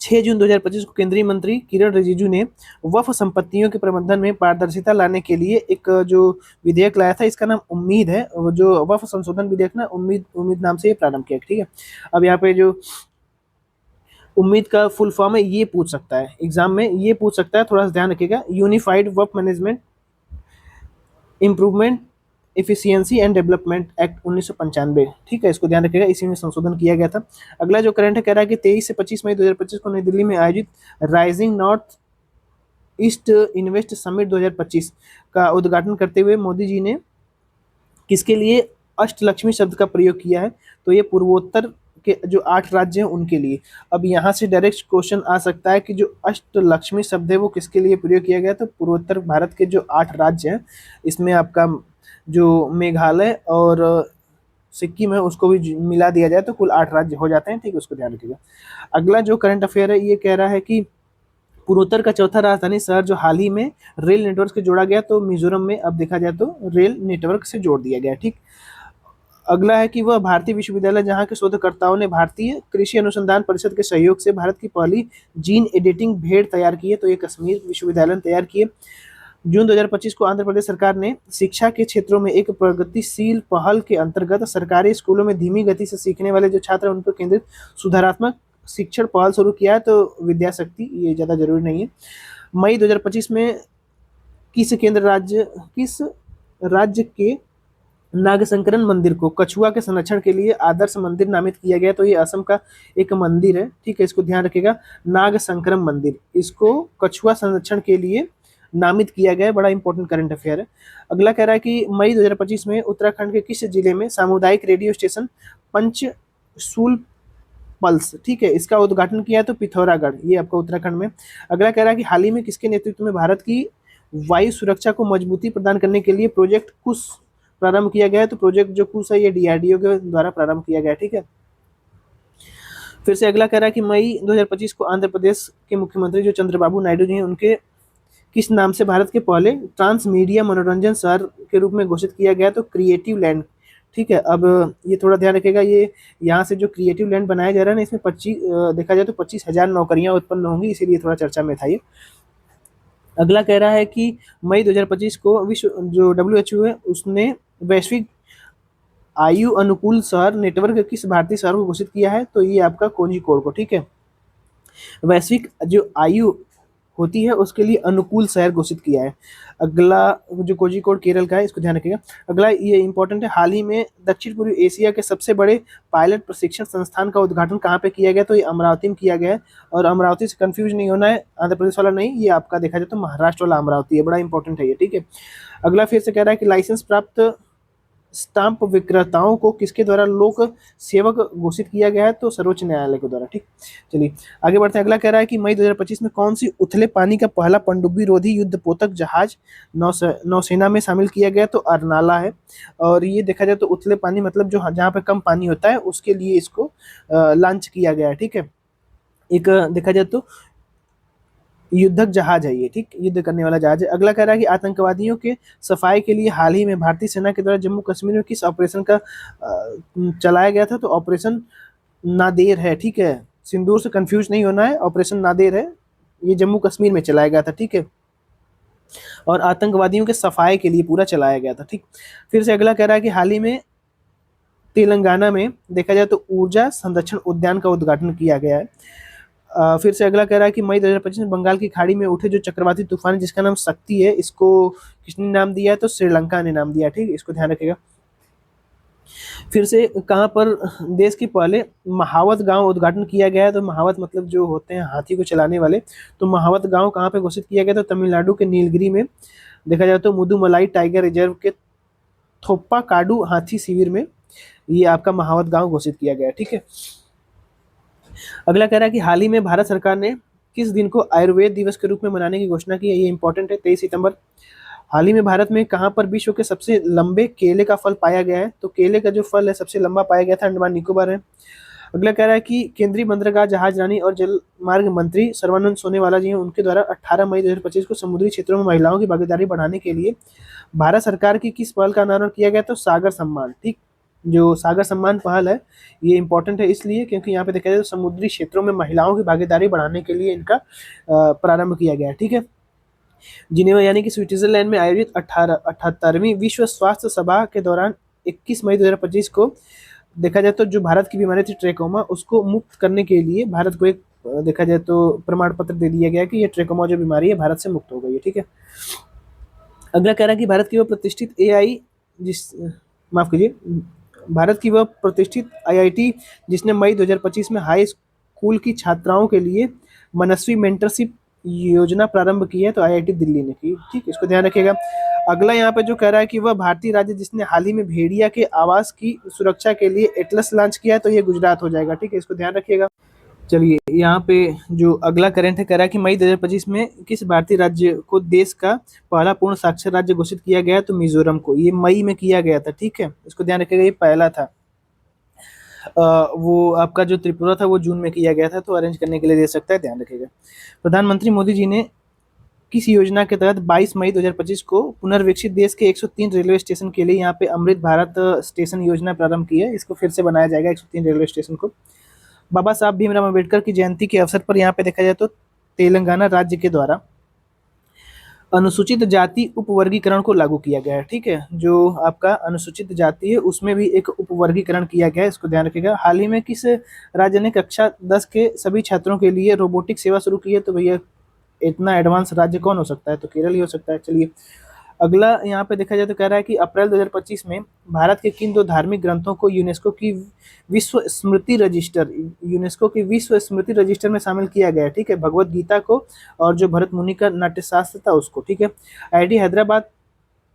6 जून 2025 को केंद्रीय मंत्री किरण रिजिजू ने वक्फ संपत्तियों के प्रबंधन में पारदर्शिता लाने के लिए एक जो विधेयक लाया था, इसका नाम उम्मीद है। जो वक्फ संशोधन विधेयक ना उम्मीद नाम से ये प्रारंभ किया, ठीक है। अब यहाँ पे जो उम्मीद का फुल फॉर्म है ये पूछ सकता है एग्जाम में, ये पूछ सकता है, थोड़ा सा ध्यान रखिएगा। Unified work management improvement efficiency and development act 1995, ठीक है, इसको ध्यान रखिएगा, इसी में संशोधन किया गया था। अगला जो करंट है कह रहा है कि 23 से 25 मई 2025 को नई दिल्ली में आयोजित rising north east invest summit 2025 का उद्घाटन करते हुए मोदी जी ने किसके लिए अष्टलक्ष्मी शब्द का प्रयोग किया है, तो ये पूर्वोत्तर के जो 8 राज्य हैं उनके लिए। अब यहाँ से डायरेक्ट क्वेश्चन आ सकता है कि जो अष्टलक्ष्मी शब्द है वो किसके लिए प्रयोग किया गया, तो पूर्वोत्तर भारत के जो 8 राज्य हैं, इसमें आपका जो मेघालय और सिक्किम है उसको भी मिला दिया जाए तो कुल 8 राज्य हो जाते हैं, ठीक है, उसको ध्यान रखिएगा। अगला जो करंट अफेयर है ये कह रहा है कि पूर्वोत्तर का चौथा राजधानी शहर जो हाल ही में रेल नेटवर्क से जोड़ा गया, तो मिजोरम में अब देखा जाए तो रेल नेटवर्क से जोड़ दिया गया, ठीक। अगला है कि वह भारतीय विश्वविद्यालय जहां के शोधकर्ताओं ने भारतीय कृषि अनुसंधान परिषद के सहयोग से भारत की पहली जीन एडिटिंग भेड़ तैयार की है, तो ये कश्मीर विश्वविद्यालय ने तैयार की है। जून 2025 को आंध्र प्रदेश सरकार ने शिक्षा के क्षेत्रों में एक प्रगतिशील पहल के अंतर्गत सरकारी स्कूलों में धीमी गति से सीखने वाले जो छात्र उन पर केंद्रित सुधारात्मक शिक्षण पहल शुरू किया है, तो विद्या शक्ति, ये ज़्यादा जरूरी नहीं है। मई 2025 में किस राज्य के नागशंकरन मंदिर को कछुआ के संरक्षण के लिए आदर्श मंदिर नामित किया गया, तो ये असम का एक मंदिर है, ठीक है, इसको ध्यान रखिएगा। नागशंकरम मंदिर, इसको कछुआ संरक्षण के लिए नामित किया गया है, बड़ा इंपॉर्टेंट करंट अफेयर है। अगला कह रहा है कि मई 2025 में उत्तराखंड के किस जिले में सामुदायिक रेडियो स्टेशन पंचसूल पल्स, ठीक है, इसका उद्घाटन किया है, तो पिथौरागढ़, ये आपका उत्तराखंड में। अगला कह रहा है कि हाल ही में किसके नेतृत्व में भारत की वायु सुरक्षा को मजबूती प्रदान करने के लिए प्रोजेक्ट कुश प्रारंभ किया गया है, तो प्रोजेक्ट जो कुश है ये डीआरडीओ के द्वारा प्रारंभ किया गया है, ठीक है। फिर से अगला कह रहा है कि मई 2025 को आंध्र प्रदेश के मुख्यमंत्री जो चंद्रबाबू नायडू जी हैं उनके किस नाम से भारत के पहले ट्रांस मीडिया मनोरंजन शहर के रूप में घोषित किया गया, तो क्रिएटिव लैंड, ठीक है। अब ये थोड़ा ध्यान रखिएगा, ये यहाँ से जो क्रिएटिव लैंड बनाया जा रहा है ना, इसमें 25 देखा जाए तो 25,000 नौकरियां उत्पन्न होंगी, इसीलिए थोड़ा चर्चा में था ये। अगला कह रहा है कि मई 2025 को विश्व जो WHO है उसने वैश्विक आयु अनुकूल शहर नेटवर्क किस भारतीय शहर को घोषित किया है, तो ये आपका कोझिकोड को, ठीक है। वैश्विक जो आयु होती है उसके लिए अनुकूल शहर घोषित किया है। अगला जो कोझिकोड केरल का है, इसको ध्यान रखिएगा। अगला ये इंपॉर्टेंट है, हाल ही में दक्षिण पूर्वी एशिया के सबसे बड़े पायलट प्रशिक्षण संस्थान का उद्घाटन कहाँ पे किया गया? तो ये अमरावती में किया गया है। और अमरावती से कंफ्यूज नहीं होना है, आंध्र प्रदेश वाला नहीं, ये आपका देखा जाए तो महाराष्ट्र वाला अमरावती है, बड़ा इंपॉर्टेंट है ये, ठीक है। अगला फिर से कह रहा है कि लाइसेंस प्राप्त स्टाम्प विक्रेताओं को किसके द्वारा लोक सेवक घोषित किया गया है? तो सर्वोच्च न्यायालय के द्वारा, ठीक। चलिए आगे बढ़ते हैं। अगला कह रहा है कि मई 2025 में कौन सी उथले पानी का पहला पनडुब्बी रोधी युद्धपोतक जहाज नौसेना में शामिल किया गया? तो अरनाला है। और ये देखा जाए तो उथले पानी मतलब जो जहाँ पे कम पानी होता है उसके लिए इसको लॉन्च किया गया है, ठीक है। एक देखा जाए तो युद्धक जहाज है ये, ठीक, युद्ध करने वाला जहाज है। अगला कह रहा है कि आतंकवादियों के सफाई के लिए हाल ही में भारतीय सेना के द्वारा जम्मू कश्मीर में किस ऑपरेशन का चलाया गया था? तो ऑपरेशन नादेर है, ठीक है। सिंदूर से कंफ्यूज नहीं होना है, ऑपरेशन नादेर है, ये जम्मू कश्मीर में चलाया गया था, ठीक है। और आतंकवादियों के सफाई के लिए पूरा चलाया गया था, ठीक। फिर से अगला कह रहा है कि हाल ही में तेलंगाना में देखा जाए तो ऊर्जा संरक्षण उद्यान का उद्घाटन किया गया है। फिर से अगला कह रहा है कि मई 2025 में बंगाल की खाड़ी में उठे जो चक्रवाती तूफान है जिसका नाम शक्ति है, इसको किसने नाम दिया है? तो श्रीलंका ने नाम दिया, ठीक, इसको ध्यान रखिएगा। फिर से कहाँ पर देश के पहले महावत गांव उद्घाटन किया गया है? तो महावत मतलब जो होते हैं हाथी को चलाने वाले, तो महावत गांव कहाँ पे घोषित किया गया? तो तमिलनाडु के नीलगिरी में। देखा जाए तो मुदुमलाई टाइगर रिजर्व के थोप्पा काडू हाथी शिविर में ये आपका महावत गांव घोषित किया गया है, ठीक है। अगला कह रहा है कि हाल ही में भारत सरकार ने किस दिन को आयुर्वेद दिवस के रूप में मनाने की घोषणा की है? ये इंपॉर्टेंट है, 23 सितंबर। हाल ही में भारत में कहाँ पर विश्व के सबसे लंबे केले का फल पाया गया है? तो केले का जो फल है सबसे लंबा पाया गया था अंडमान निकोबार है। अगला कह रहा है कि केंद्रीय बंदरगाह जहाजरानी और जल मार्ग मंत्री सर्बानंद सोनोवाला जी हैं, उनके द्वारा 18 मई 2025 को समुद्री क्षेत्रों में महिलाओं की भागीदारी बढ़ाने के लिए भारत सरकार की किस पहल का अनावरण किया गया? तो सागर सम्मान, ठीक। जो सागर सम्मान पहल है ये इंपॉर्टेंट है इसलिए क्योंकि यहाँ पे देखा जाए तो समुद्री क्षेत्रों में महिलाओं की भागीदारी बढ़ाने के लिए इनका प्रारंभ किया गया है, ठीक है। जिनेवा यानी कि स्विट्जरलैंड में आयोजित 78वीं विश्व स्वास्थ्य सभा के दौरान 21 मई 2025 को देखा जाए तो जो भारत की बीमारी थी ट्रेकोमा, उसको मुक्त करने के लिए भारत को एक देखा जाए तो प्रमाण पत्र दे दिया गया कि ये ट्रेकोमा जो बीमारी है भारत से मुक्त हो गई है, ठीक है। अगला कह रहा है कि भारत की वह प्रतिष्ठित एआई जिस माफ कीजिए भारत की वह प्रतिष्ठित आईआईटी जिसने मई 2025 में हाई स्कूल की छात्राओं के लिए मनस्वी मेंटरशिप योजना प्रारंभ की है, तो आईआईटी दिल्ली ने की, ठीक, इसको ध्यान रखिएगा। अगला यहाँ पे जो कह रहा है कि वह भारतीय राज्य जिसने हाल ही में भेड़िया के आवास की सुरक्षा के लिए एटलस लॉन्च किया है, तो ये गुजरात हो जाएगा, ठीक है, इसको ध्यान रखिएगा। चलिए यहाँ पे जो अगला करंट है कह रहा है कि मई 2025 में किस भारतीय राज्य को देश का पहला पूर्ण साक्षर राज्य घोषित किया गया? तो मिजोरम को, ये मई में किया गया था, ठीक है, इसको ध्यान रखिएगा, ये पहला था। वो आपका जो त्रिपुरा था वो जून में किया गया था, तो अरेंज करने के लिए दे सकता है, ध्यान रखिएगा। प्रधानमंत्री मोदी जी ने किस योजना के तहत 22 मई 2025 को पुनर्विकसित देश के 103 रेलवे स्टेशन के लिए यहाँ पे अमृत भारत स्टेशन योजना प्रारंभ की है? इसको फिर से बनाया जाएगा 103 रेलवे स्टेशन को। बाबा साहब भीमराव अम्बेडकर की जयंती के अवसर पर यहाँ पे देखा जाए तो तेलंगाना राज्य के द्वारा अनुसूचित जाति उपवर्गीकरण को लागू किया गया है, ठीक है। जो आपका अनुसूचित जाति है उसमें भी एक उपवर्गीकरण किया गया है, इसको ध्यान रखिएगा। हाल ही में किस राज्य ने कक्षा 10 के सभी छात्रों के लिए रोबोटिक सेवा शुरू की है? तो भैया इतना एडवांस राज्य कौन हो सकता है? तो केरल ही हो सकता है। चलिए अगला यहाँ पे देखा जाए तो कह रहा है कि अप्रैल 2025 में भारत के किन दो धार्मिक ग्रंथों को यूनेस्को की विश्व स्मृति रजिस्टर में शामिल किया गया है, ठीक है, भगवत गीता को और जो भरत मुनि का नाट्यशास्त्र था उसको, ठीक है। आईआईटी हैदराबाद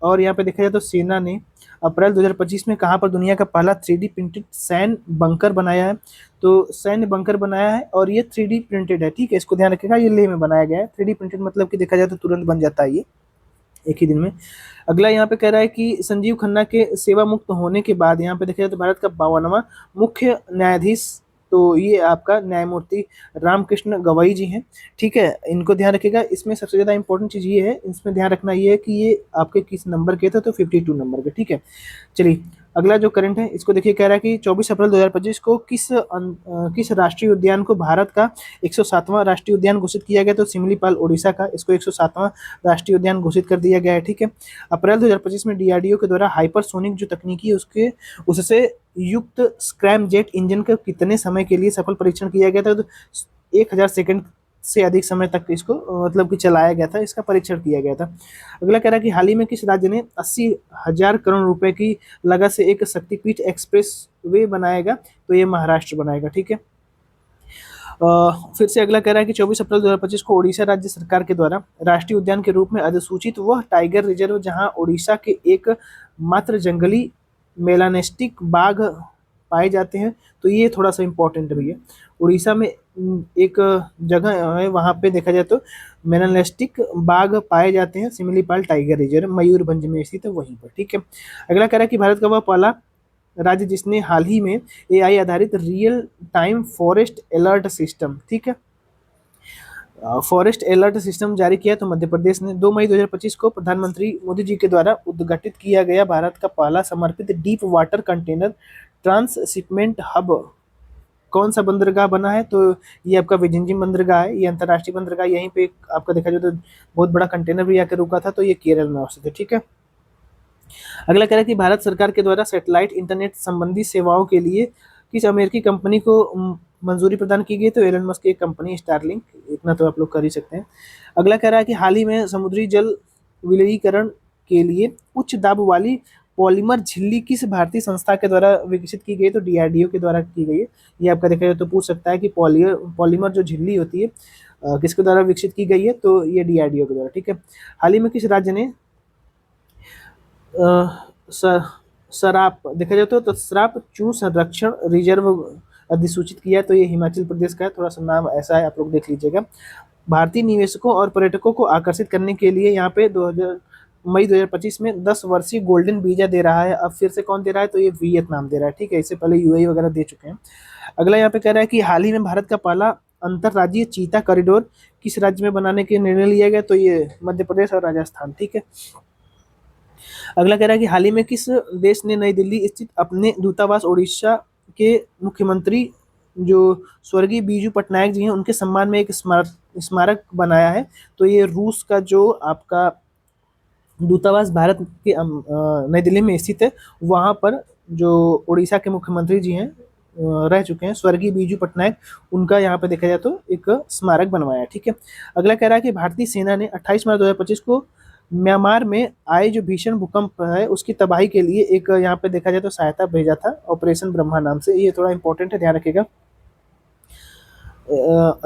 और यहाँ पे देखा जाए तो सेना ने अप्रैल 2025 में कहाँ पर दुनिया का पहला 3D प्रिंटेड सैन्य बंकर बनाया है? तो सैन्य बंकर बनाया है और ये 3D प्रिंटेड है, ठीक है, इसको ध्यान रखिएगा, ये लेह में बनाया गया है। 3D प्रिंटेड मतलब कि देखा जाए तो तुरंत बन जाता है ये एक ही दिन में। अगला यहाँ पे कह रहा है कि संजीव खन्ना के सेवा मुक्त होने के बाद यहाँ पे देखा जाए तो भारत का 52वां मुख्य न्यायाधीश, तो ये आपका न्यायमूर्ति रामकृष्ण गवई जी हैं, ठीक है, इनको ध्यान रखिएगा। इसमें सबसे ज़्यादा इंपॉर्टेंट चीज़ ये है, इसमें ध्यान रखना ये है कि ये आपके किस नंबर के थे? तो 52 नंबर के, ठीक है। चलिए अगला जो करंट है इसको देखिए, कह रहा है कि 24 अप्रैल 2025 को किस राष्ट्रीय उद्यान को भारत का 107वां राष्ट्रीय उद्यान घोषित किया गया? तो सिमलीपाल ओडिशा का, इसको 107वां राष्ट्रीय उद्यान घोषित कर दिया गया है, ठीक है। अप्रैल 2025 में डीआरडीओ के द्वारा हाइपरसोनिक जो तकनीकी है उससे युक्त स्क्रैम जेट इंजन का कितने समय के लिए सफल परीक्षण किया गया था? तो 1000 सेकंड से अधिक समय तक इसको मतलब कि चलाया गया था, इसका परीक्षण किया गया था। अगला कह रहा है कि हाल ही में किस राज्य ने 80,000 करोड़ रुपए की लागत से एक शक्तिपीठ एक्सप्रेस वे बनाएगा? तो ये महाराष्ट्र बनाएगा। ठीक है। फिर से अगला कह रहा है कि 24 अप्रैल 2025 को ओडिशा राज्य सरकार के द्वारा राष्ट्रीय उद्यान के रूप में अधिसूचित वह टाइगर रिजर्व जहां ओडिशा के एक मात्र जंगली मेलानेस्टिक बाघ पाए जाते हैं। तो ये थोड़ा सा इम्पोर्टेंट भी है। उड़ीसा में एक जगह है, वहां पे देखा जाए तो मेलानेस्टिक बाघ पाए जाते हैं। सिमिलीपाल टाइगर रिजर्व मयूरभंज में स्थित है, वहीं पर। ठीक है। अगला कह रहा है कि भारत का वह पहला राज्य जिसने हाल ही में एआई आधारित real time forest alert system, ठीक है, फॉरेस्ट अलर्ट सिस्टम जारी किया, तो मध्य प्रदेश ने 2 मई 2025 को प्रधानमंत्री मोदी जी के द्वारा उद्घाटित किया गया भारत का पहला समर्पित deep water container transshipment hub कौन सा बंदरगाह बना है? तो ये आपका विजिंजी बंदरगाह है। ये अंतर्राष्ट्रीय बंदरगाह, यहीं पे आपका देखा जाए तो बहुत बड़ा कंटेनर भी आकर रुका था, तो ये केरल में अवस्थित है। ठीक है। अगला कह रहा है कि भारत सरकार के द्वारा सैटेलाइट इंटरनेट संबंधी सेवाओं के लिए किस अमेरिकी कंपनी को मंजूरी प्रदान की गई? तो एलन मस्क की एक कंपनी स्टारलिंक, इतना तो आप लोग कर ही सकते हैं। अगला कह रहा है कि हाल ही में समुद्री जल विलयीकरण के लिए उच्च दाब वाली पॉलीमर झिल्ली किस भारतीय संस्था के द्वारा विकसित की गई? तो डीआरडीओ के द्वारा की गई है। ये आपका देखा जाए तो पूछ सकता है कि पॉलीमर जो झिल्ली होती है किसके द्वारा विकसित की गई है? तो ये डीआरडीओ के द्वारा। ठीक है। हाल ही में किस राज्य ने शराब देखा जाए तो शराब चून संरक्षण रिजर्व अधिसूचित किया है? तो ये हिमाचल प्रदेश का है। थोड़ा सा नाम ऐसा है, आप लोग देख लीजिएगा। भारतीय निवेशकों और पर्यटकों को आकर्षित करने के लिए यहाँ पे मई 2025 में 10 वर्षीय गोल्डन वीजा दे रहा है। अब फिर से कौन दे रहा है? तो ये वियतनाम दे रहा है। ठीक है। इससे पहले यूएई वगैरह दे चुके हैं। अगला यहाँ पे कह रहा है कि हाल ही में भारत का पहला अंतरराज्यीय चीता कॉरिडोर किस राज्य में बनाने के निर्णय लिया गया? तो ये मध्य प्रदेश और राजस्थान। ठीक है। अगला कह रहा है कि हाल ही में किस देश ने नई दिल्ली स्थित अपने दूतावास ओडिशा के मुख्यमंत्री जो स्वर्गीय बीजू पटनायक जी हैं उनके सम्मान में एक स्मारक बनाया है? तो ये रूस का जो आपका दूतावास भारत के नई दिल्ली में स्थित है, वहाँ पर जो उड़ीसा के मुख्यमंत्री जी हैं रह चुके हैं स्वर्गीय बीजू पटनायक, उनका यहाँ पे देखा जाए तो एक स्मारक बनवाया है। ठीक है। अगला कह रहा है कि भारतीय सेना ने 28 मार्च 2025 को म्यांमार में आए जो भीषण भूकंप है उसकी तबाही के लिए एक यहाँ पे देखा जाए तो सहायता भेजा था, ऑपरेशन ब्रह्मा नाम से। ये थोड़ा इंपॉर्टेंट है, ध्यान रखिएगा।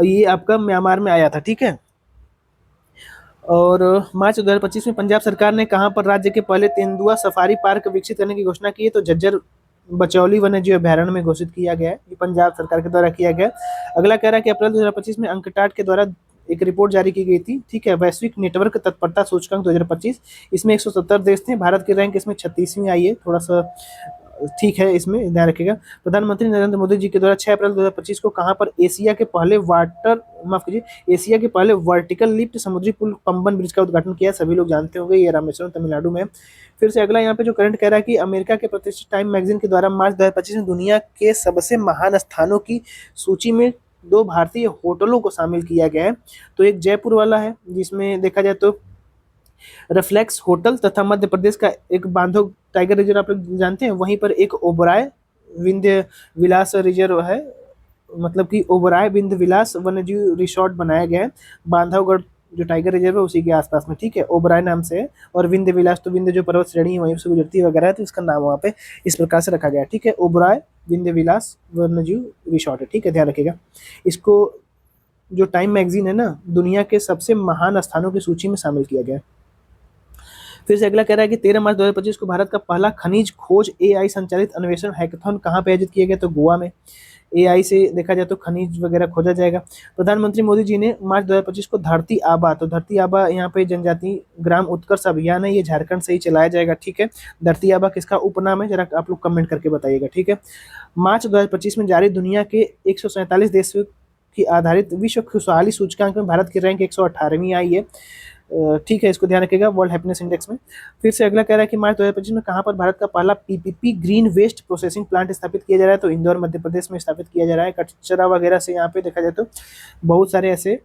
ये आपका म्यांमार में आया था। ठीक है। और मार्च 2025 में पंजाब सरकार ने कहां पर राज्य के पहले तेंदुआ सफारी पार्क विकसित करने की घोषणा की है? तो झज्जर बचौली वन्यजीव अभ्यारण्य में घोषित किया गया है। ये पंजाब सरकार के द्वारा किया गया। अगला कह रहा है कि अप्रैल 2025 में अंकटाड के द्वारा एक रिपोर्ट जारी की गई थी। ठीक है। वैश्विक नेटवर्क तत्परता सूचकांक 2025, इसमें 170 देश थे। भारत की रैंक इसमें 36वीं आई है। थोड़ा सा ठीक है, इसमें ध्यान रखिएगा। प्रधानमंत्री नरेंद्र मोदी जी के द्वारा 6 अप्रैल 2025 को कहां पर एशिया के पहले एशिया के पहले वर्टिकल लिफ्ट समुद्री पुल पंबन ब्रिज का उद्घाटन किया? सभी लोग जानते होंगे, ये रामेश्वरम तमिलनाडु में। फिर से अगला यहाँ पे जो करंट कह रहा है कि अमेरिका के प्रतिष्ठित टाइम मैगजीन के द्वारा मार्च 2025 में दुनिया के सबसे महान स्थानों की सूची में 2 भारतीय होटलों को शामिल किया गया है। तो एक जयपुर वाला है जिसमें देखा जाए तो रिफ्लेक्स होटल, तथा मध्य प्रदेश का एक बांधव टाइगर रिजर्व आप लोग जानते हैं, वहीं पर एक ओबराय विंध्य विलास रिजर्व है, मतलब कि ओबराय विंध्य विलास वन्यजीव रिसोर्ट बनाया गया है बांधवगढ़ जो टाइगर रिजर्व है उसी के आसपास में। ठीक है। ओबराय नाम से है। और विंध्य विलास तो विंध्य जो पर्वत श्रेणी है वहीं से गुजरती वगैरह है, तो इसका नाम वहाँ पे इस प्रकार से रखा गया है। ठीक है। ओबराय विंध्य विलास वन्यजीव रिसोर्ट है। ठीक है, ध्यान रखिएगा। इसको जो टाइम मैगजीन है ना, दुनिया के सबसे महान स्थानों की सूची में शामिल किया गया है। फिर से अगला कह रहा है कि 13 मार्च 2025 को भारत का पहला खनिज खोज एआई संचालित अन्वेषण हैकाथन कहाँ पे आयोजित किया गया? तो गोवा में। एआई से देखा जाए तो खनिज वगैरह खोजा जाएगा। प्रधानमंत्री मोदी जी ने मार्च 2025 को धरती आबा, तो धरती आबा यहाँ पे जनजाति ग्राम उत्कर्ष अभियान है, ये झारखंड से ही चलाया जाएगा। ठीक है। धरती आबा किसका उपनाम है, जरा आप लोग कमेंट करके बताइएगा। ठीक है। मार्च 2025 में जारी दुनिया के 147 देशों की आधारित विश्व खुशहाली सूचकांक में भारत की रैंक 118वीं आई है। ठीक है, इसको ध्यान रखिएगा, वर्ल्ड हैप्पीनेस इंडेक्स में। फिर से अगला कह रहा है कि मार्च 2025 में कहां पर भारत का पहला PPP green waste processing plant स्थापित किया जा रहा है? तो इंदौर मध्य प्रदेश में स्थापित किया जा रहा है। कचरा वगैरह से यहाँ पे देखा जाए तो बहुत सारे ऐसे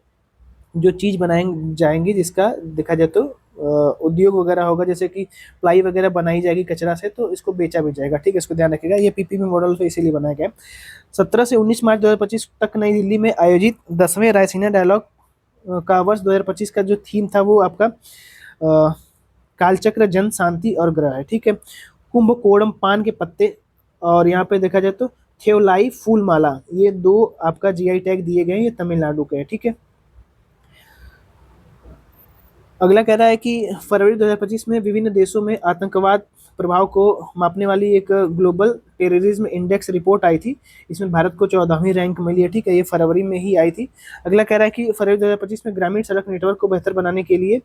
जो चीज़ बनाए जाएंगी जिसका देखा जाए तो उद्योग वगैरह होगा, जैसे कि प्लाई वगैरह बनाई जाएगी कचरा से, तो इसको बेचा भी जाएगा। ठीक है, इसको ध्यान रखिएगा। ये पीपीपी मॉडल तो इसीलिए बनाया गया है। 17 से 19 मार्च 2025 तक नई दिल्ली में आयोजित 10वें रायसीना डायलॉग का वर्ष 2025 का जो थीम था वो आपका कालचक्र, जन, शांति और ग्रह है। ठीक है। कुंभकोणम पान के पत्ते, और यहाँ पे देखा जाए तो थेओलाई फूल माला, ये दो आपका जीआई टैग दिए गए हैं, ये तमिलनाडु के हैं। ठीक है। अगला कह रहा है कि फरवरी 2025 में विभिन्न देशों में आतंकवाद प्रभाव को मापने वाली एक ग्लोबल टेररिज्म इंडेक्स रिपोर्ट आई थी। इसमें भारत को 14वीं रैंक मिली है। ठीक है, ये फरवरी में ही आई थी। अगला कह रहा है कि फरवरी 2025 में ग्रामीण सड़क नेटवर्क को बेहतर बनाने के लिए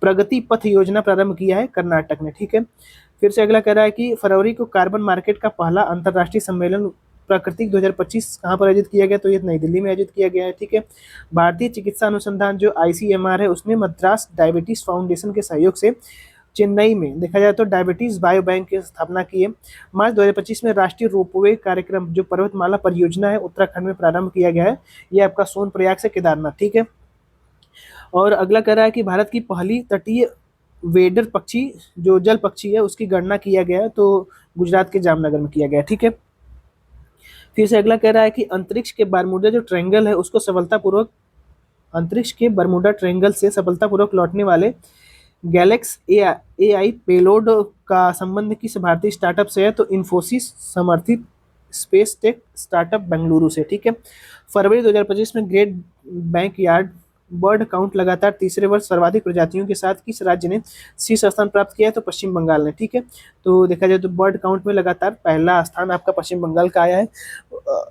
प्रगति पथ योजना प्रारंभ किया है कर्नाटक ने। ठीक है। फिर से अगला कह रहा है कि फरवरी को कार्बन मार्केट का पहला अंतर्राष्ट्रीय सम्मेलन प्राकृतिक 2025 कहाँ पर आयोजित किया गया, तो ये नई दिल्ली में आयोजित किया गया है। ठीक है। भारतीय चिकित्सा अनुसंधान जो आईसीएमआर है, उसने मद्रास डायबिटीज फाउंडेशन के सहयोग से चेन्नई में देखा जाए तो डायबिटीज बायो बैंक की स्थापना की है। मार्च 2025 में राष्ट्रीय रोपवे कार्यक्रम जो पर्वतमाला परियोजना है उत्तराखंड में प्रारंभ किया गया है। ये आपका सोनप्रयाग से केदारनाथ। ठीक है। और अगला कह रहा है कि भारत की पहली तटीय वेडर पक्षी जो जल पक्षी है उसकी गणना किया गया है, तो गुजरात के जामनगर में किया गया। ठीक है। फिर से अगला कह रहा है कि अंतरिक्ष के बरमूडा जो ट्रायंगल है उसको सफलतापूर्वक अंतरिक्ष के बरमूडा ट्रायंगल से सफलतापूर्वक लौटने वाले गैलेक्स एआई पेलोड का संबंध किस भारतीय स्टार्टअप से है, तो इन्फोसिस समर्थित स्पेस टेक स्टार्टअप बेंगलुरु से। ठीक है। फरवरी 2025 में ग्रेट बैकयार्ड बर्ड काउंट लगातार तीसरे वर्ष सर्वाधिक प्रजातियों के साथ किस राज्य ने शीर्ष स्थान प्राप्त किया है, तो पश्चिम बंगाल ने। ठीक है। तो देखा जाए तो बर्ड काउंट में लगातार पहला स्थान आपका पश्चिम बंगाल का आया है।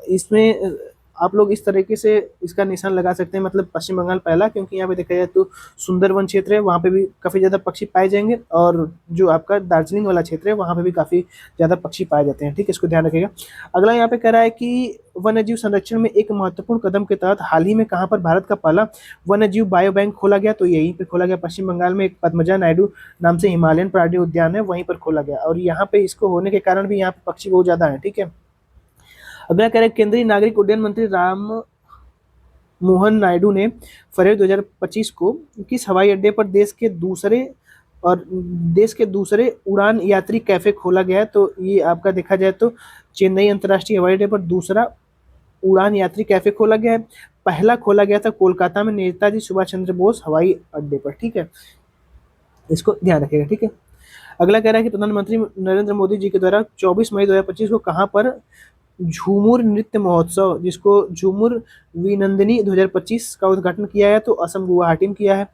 इसमें आप लोग इस तरीके से इसका निशान लगा सकते हैं, मतलब पश्चिम बंगाल पहला, क्योंकि यहाँ पे देखा जाए तो सुंदरवन क्षेत्र है, वहाँ पे भी काफ़ी ज़्यादा पक्षी पाए जाएंगे, और जो आपका दार्जिलिंग वाला क्षेत्र है वहाँ पे भी काफ़ी ज़्यादा पक्षी पाए जाते हैं। ठीक है, इसको ध्यान रखिएगा। अगला यहाँ पे कह रहा है कि वन्यजीव संरक्षण में एक महत्वपूर्ण कदम के तहत हाल ही में कहाँ पर भारत का पहला वन्यजीव बायो बैंक खोला गया, तो यहीं पे खोला गया पश्चिम बंगाल में। एक पद्मजा नायडू नाम से हिमालयन प्राणी उद्यान है, वहीं पर खोला गया, और यहाँ पे इसको होने के कारण भी यहाँ पे पक्षी बहुत ज़्यादा है। ठीक है। अगला कह रहे हैं केंद्रीय नागरिक उड्डयन मंत्री राम मोहन नायडू ने फरवरी 2025 को किस हवाई अड्डे पर देश के दूसरे उड़ान यात्री कैफे खोला गया है, तो ये आपका देखा जाए तो चेन्नई अंतर्राष्ट्रीय हवाई अड्डे पर दूसरा उड़ान यात्री कैफे खोला गया है। पहला खोला गया था कोलकाता में नेताजी सुभाष चंद्र बोस हवाई अड्डे पर। ठीक है, इसको ध्यान रखिएगा। ठीक है। अगला कह रहा है कि प्रधानमंत्री नरेंद्र मोदी जी के द्वारा 24 मई 2025 को कहाँ पर झूमुर नृत्य महोत्सव, जिसको झूमुर विनंदनी 2025 का उद्घाटन किया है, तो असम गुवाहाटी में किया है।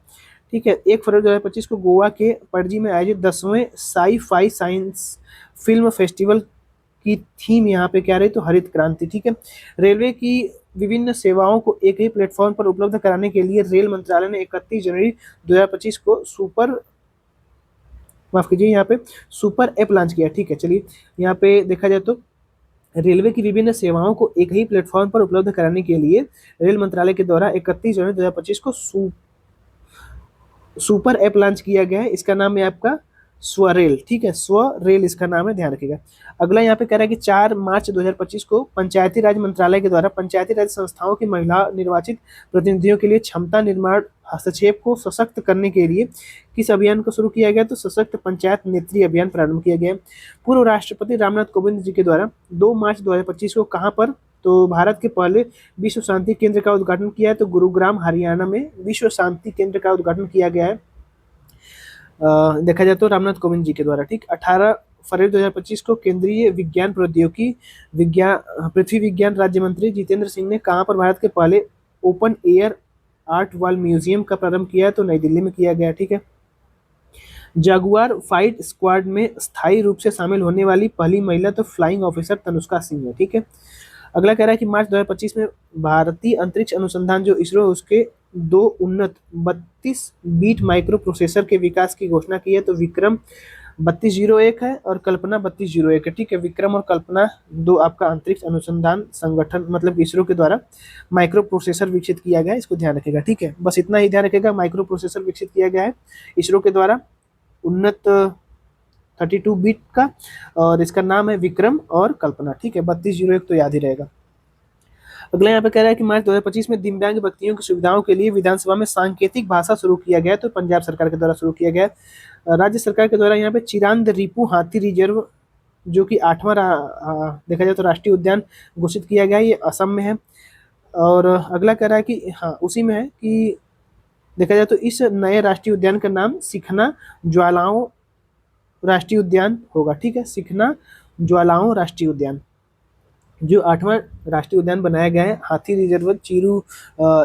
ठीक है। 1 फरवरी 2025 को गोवा के पणजी में आयोजित 10वें sci fi science film festival की थीम यहाँ पे क्या रही, तो हरित क्रांति। ठीक है। रेलवे की विभिन्न सेवाओं को एक ही प्लेटफॉर्म पर उपलब्ध कराने के लिए रेल मंत्रालय ने 31 जनवरी 2025 को यहाँ पे सुपर ऐप लॉन्च किया। ठीक है। चलिए, यहाँ पे देखा जाए तो रेलवे की विभिन्न सेवाओं को एक ही प्लेटफॉर्म पर उपलब्ध कराने के लिए रेल मंत्रालय के द्वारा 31 जनवरी 2025 को सुपर ऐप लॉन्च किया गया है। इसका नाम है आपका स्वरेल। ठीक है, स्वरेल इसका नाम है, ध्यान रखिएगा। अगला यहाँ पे कह रहा है कि 4 मार्च 2025 को पंचायती राज मंत्रालय के द्वारा पंचायती राज संस्थाओं की महिला निर्वाचित प्रतिनिधियों के लिए क्षमता निर्माण हस्तक्षेप को सशक्त करने के लिए किस अभियान को शुरू किया गया, तो सशक्त पंचायत नेत्री अभियान प्रारंभ किया गया। पूर्व राष्ट्रपति रामनाथ कोविंद जी के द्वारा 2 मार्च 2025 को कहाँ पर, तो भारत के पहले विश्व शांति केंद्र का उद्घाटन किया है, तो गुरुग्राम हरियाणा में विश्व शांति केंद्र का उद्घाटन किया गया है, देखा जाए तो रामनाथ कोविंद जी के द्वारा। ठीक। 18 फरवरी 2025 को केंद्रीय विज्ञान प्रौद्योगिकी पृथ्वी विज्ञान राज्य मंत्री जितेंद्र सिंह ने कहाँ पर भारत के पहले open air art wall museum का प्रारंभ किया है, तो नई दिल्ली में किया गया। ठीक है। जागुआर फाइट स्क्वाड में स्थायी रूप से शामिल होने वाली पहली महिला तो फ्लाइंग ऑफिसर तनुष्का सिंह है। ठीक है। अगला कह रहा है कि मार्च 2025 में भारतीय अंतरिक्ष अनुसंधान जो इसरो उसके 2 उन्नत 32 बीट माइक्रो प्रोसेसर के विकास की घोषणा की है, तो विक्रम 3201 है और कल्पना 3201 है। ठीक है। विक्रम और कल्पना 2 आपका अंतरिक्ष अनुसंधान संगठन मतलब इसरो के द्वारा माइक्रो प्रोसेसर विकसित किया गया है, इसको ध्यान रखेगा। ठीक है, बस इतना ही ध्यान रखेगा, माइक्रो प्रोसेसर विकसित किया गया है इसरो के द्वारा उन्नत 32 बीट का, और इसका नाम है विक्रम और कल्पना। ठीक है, 3201 तो याद ही रहेगा। अगला यहाँ पे कह रहा है कि मार्च 2025 में दिव्यांग व्यक्तियों की सुविधाओं के लिए विधानसभा में सांकेतिक भाषा शुरू किया गया, तो पंजाब सरकार के द्वारा शुरू किया गया। राज्य सरकार के द्वारा यहाँ पे चिरांद रिपू हाथी रिजर्व जो कि 8वां देखा जाए तो राष्ट्रीय उद्यान घोषित किया गया है, ये असम में है। और अगला कह रहा है कि हाँ उसी में है कि देखा जाए तो इस नए राष्ट्रीय उद्यान का नाम सिखना ज्वालाओं राष्ट्रीय उद्यान होगा। ठीक है, सिखना ज्वालाओं राष्ट्रीय उद्यान जो 8वां राष्ट्रीय उद्यान बनाया गया है। हाथी रिजर्व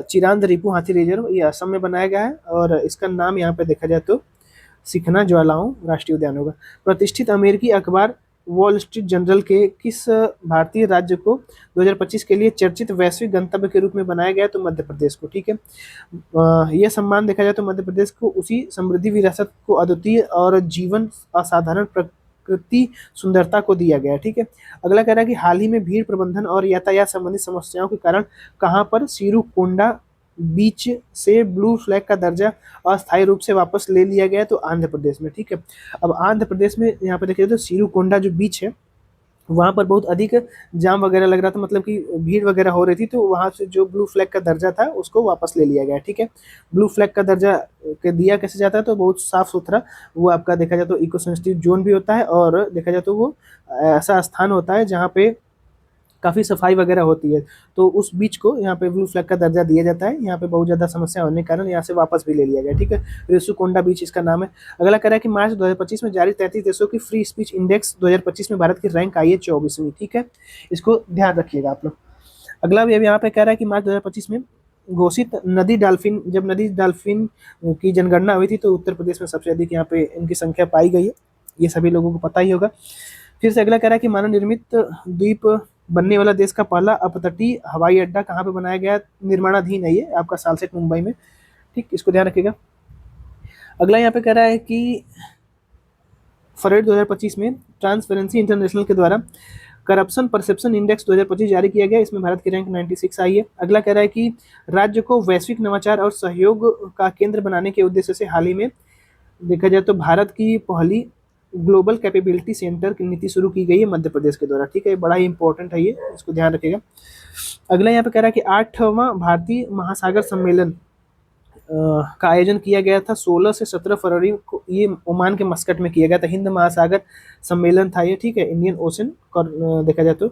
चिरांद रिपु हाथी रिजर्व ये असम में बनाया गया है और इसका नाम यहाँ पे देखा जाए तो सिखना ज्वालाओं राष्ट्रीय उद्यान होगा। प्रतिष्ठित अमेरिकी अखबार वॉल स्ट्रीट जर्नल के किस भारतीय राज्य को 2025 के लिए चर्चित वैश्विक गंतव्य के रूप में बनाया गया? तो मध्य प्रदेश को। ठीक है, यह सम्मान देखा जाए तो मध्य प्रदेश को उसी समृद्धि विरासत को अद्वितीय और जीवन असाधारण प्रकृति सुंदरता को दिया गया। ठीक है, अगला कह रहा है कि हाल ही में भीड़ प्रबंधन और यातायात संबंधी समस्याओं के कारण कहाँ पर सिरुकोंडा बीच से ब्लू फ्लैग का दर्जा अस्थायी रूप से वापस ले लिया गया? तो आंध्र प्रदेश में। ठीक है, अब आंध्र प्रदेश में यहाँ पे देखिए तो सिरुकोंडा जो बीच है वहाँ पर बहुत अधिक जाम वगैरह लग रहा था, मतलब कि भीड़ वगैरह हो रही थी, तो वहाँ से जो ब्लू फ्लैग का दर्जा था उसको वापस ले लिया गया। ठीक है, ब्लू फ्लैग का दर्जा के दिया कैसे जाता है? तो बहुत साफ सुथरा वो आपका देखा जाए तो इको सेंसिटिव जोन भी होता है और देखा जाए तो वो ऐसा स्थान होता है जहाँ पे काफ़ी सफाई वगैरह होती है, तो उस बीच को यहाँ पे ब्लू फ्लैग का दर्जा दिया जाता है। यहाँ पे बहुत ज़्यादा समस्या होने के कारण यहाँ से वापस भी ले लिया गया। ठीक है, रेसुकोंडा बीच इसका नाम है। अगला कह रहा है कि मार्च 2025 में जारी 33 देशों की फ्री स्पीच इंडेक्स 2025 में भारत की रैंक आई है 24वीं। ठीक है, इसको ध्यान रखिएगा आप लोग। अगला भी अब यहाँ पे कह रहा है कि मार्च 2025 में घोषित नदी डॉल्फिन की जनगणना हुई थी तो उत्तर प्रदेश में सबसे अधिक यहाँ पे इनकी संख्या पाई गई है, ये सभी लोगों को पता ही होगा। फिर से अगला कह रहा है कि मानव निर्मित द्वीप बनने वाला देश का पहला अपतटीय हवाई अड्डा कहाँ पे बनाया गया? निर्माणाधीन है ये आपका सालसेट मुंबई में। ठीक, इसको ध्यान रखिएगा। अगला यहाँ पे कह रहा है कि फरवरी 2025 में ट्रांसपेरेंसी इंटरनेशनल के द्वारा करप्शन परसेप्शन इंडेक्स 2025 जारी किया गया, इसमें भारत की रैंक 96 आई है। अगला कह रहा है कि राज्य को वैश्विक नवाचार और सहयोग का केंद्र बनाने के उद्देश्य से हाल ही में देखा जाए तो भारत की पहली ग्लोबल कैपेबिलिटी सेंटर की नीति शुरू की गई है मध्य प्रदेश के द्वारा। ठीक है, बड़ा ही इंपॉर्टेंट है ये, इसको ध्यान रखिएगा। अगला यहाँ पे कह रहा है कि 8वां भारतीय महासागर सम्मेलन का आयोजन किया गया था 16 से 17 फरवरी को, ये ओमान के मस्कट में किया गया था। हिंद महासागर सम्मेलन था ये। ठीक है, इंडियन ओशन देखा जाए तो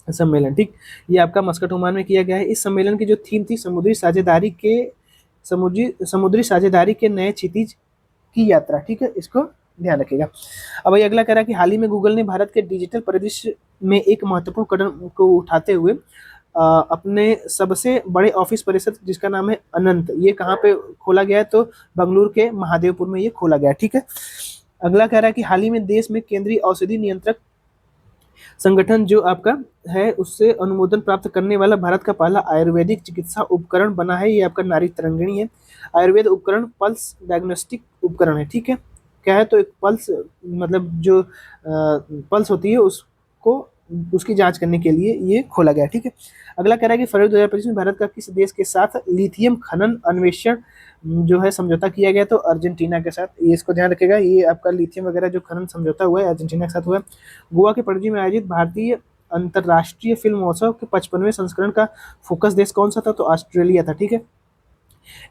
सम्मेलन। ठीक, ये आपका मस्कट ओमान में किया गया है। इस सम्मेलन की जो थीम थी समुद्री साझेदारी के नए क्षितिज की यात्रा। ठीक है, इसको ध्यान रखिएगा। अब ये अगला कह रहा है कि हाल ही में गूगल ने भारत के डिजिटल परिदृश्य में एक महत्वपूर्ण कदम को उठाते हुए अपने सबसे बड़े ऑफिस परिसर जिसका नाम है अनंत, ये कहाँ पे खोला गया है? तो बेंगलुरु के महादेवपुर में ये खोला गया। ठीक है, अगला कह रहा है कि हाल ही में देश में केंद्रीय औषधि नियंत्रक संगठन जो आपका है उससे अनुमोदन प्राप्त करने वाला भारत का पहला आयुर्वेदिक चिकित्सा उपकरण बना है, ये आपका नारी तरंगिणी है। आयुर्वेद उपकरण पल्स डायग्नोस्टिक उपकरण है। ठीक है, क्या है? तो एक पल्स मतलब जो पल्स होती है उसको उसकी जांच करने के लिए ये खोला गया। ठीक है, अगला कह रहा है कि फरवरी 2025 में भारत का किस देश के साथ लिथियम खनन अन्वेषण जो है समझौता किया गया? तो अर्जेंटीना के साथ, ये इसको ध्यान रखेगा। ये आपका लिथियम वगैरह जो खनन समझौता हुआ है अर्जेंटीना के साथ हुआ है। गोवा के पणजी में आयोजित भारतीय अंतर्राष्ट्रीय फिल्म महोत्सव के 55वें संस्करण का फोकस देश कौन सा था? तो ऑस्ट्रेलिया था। ठीक है,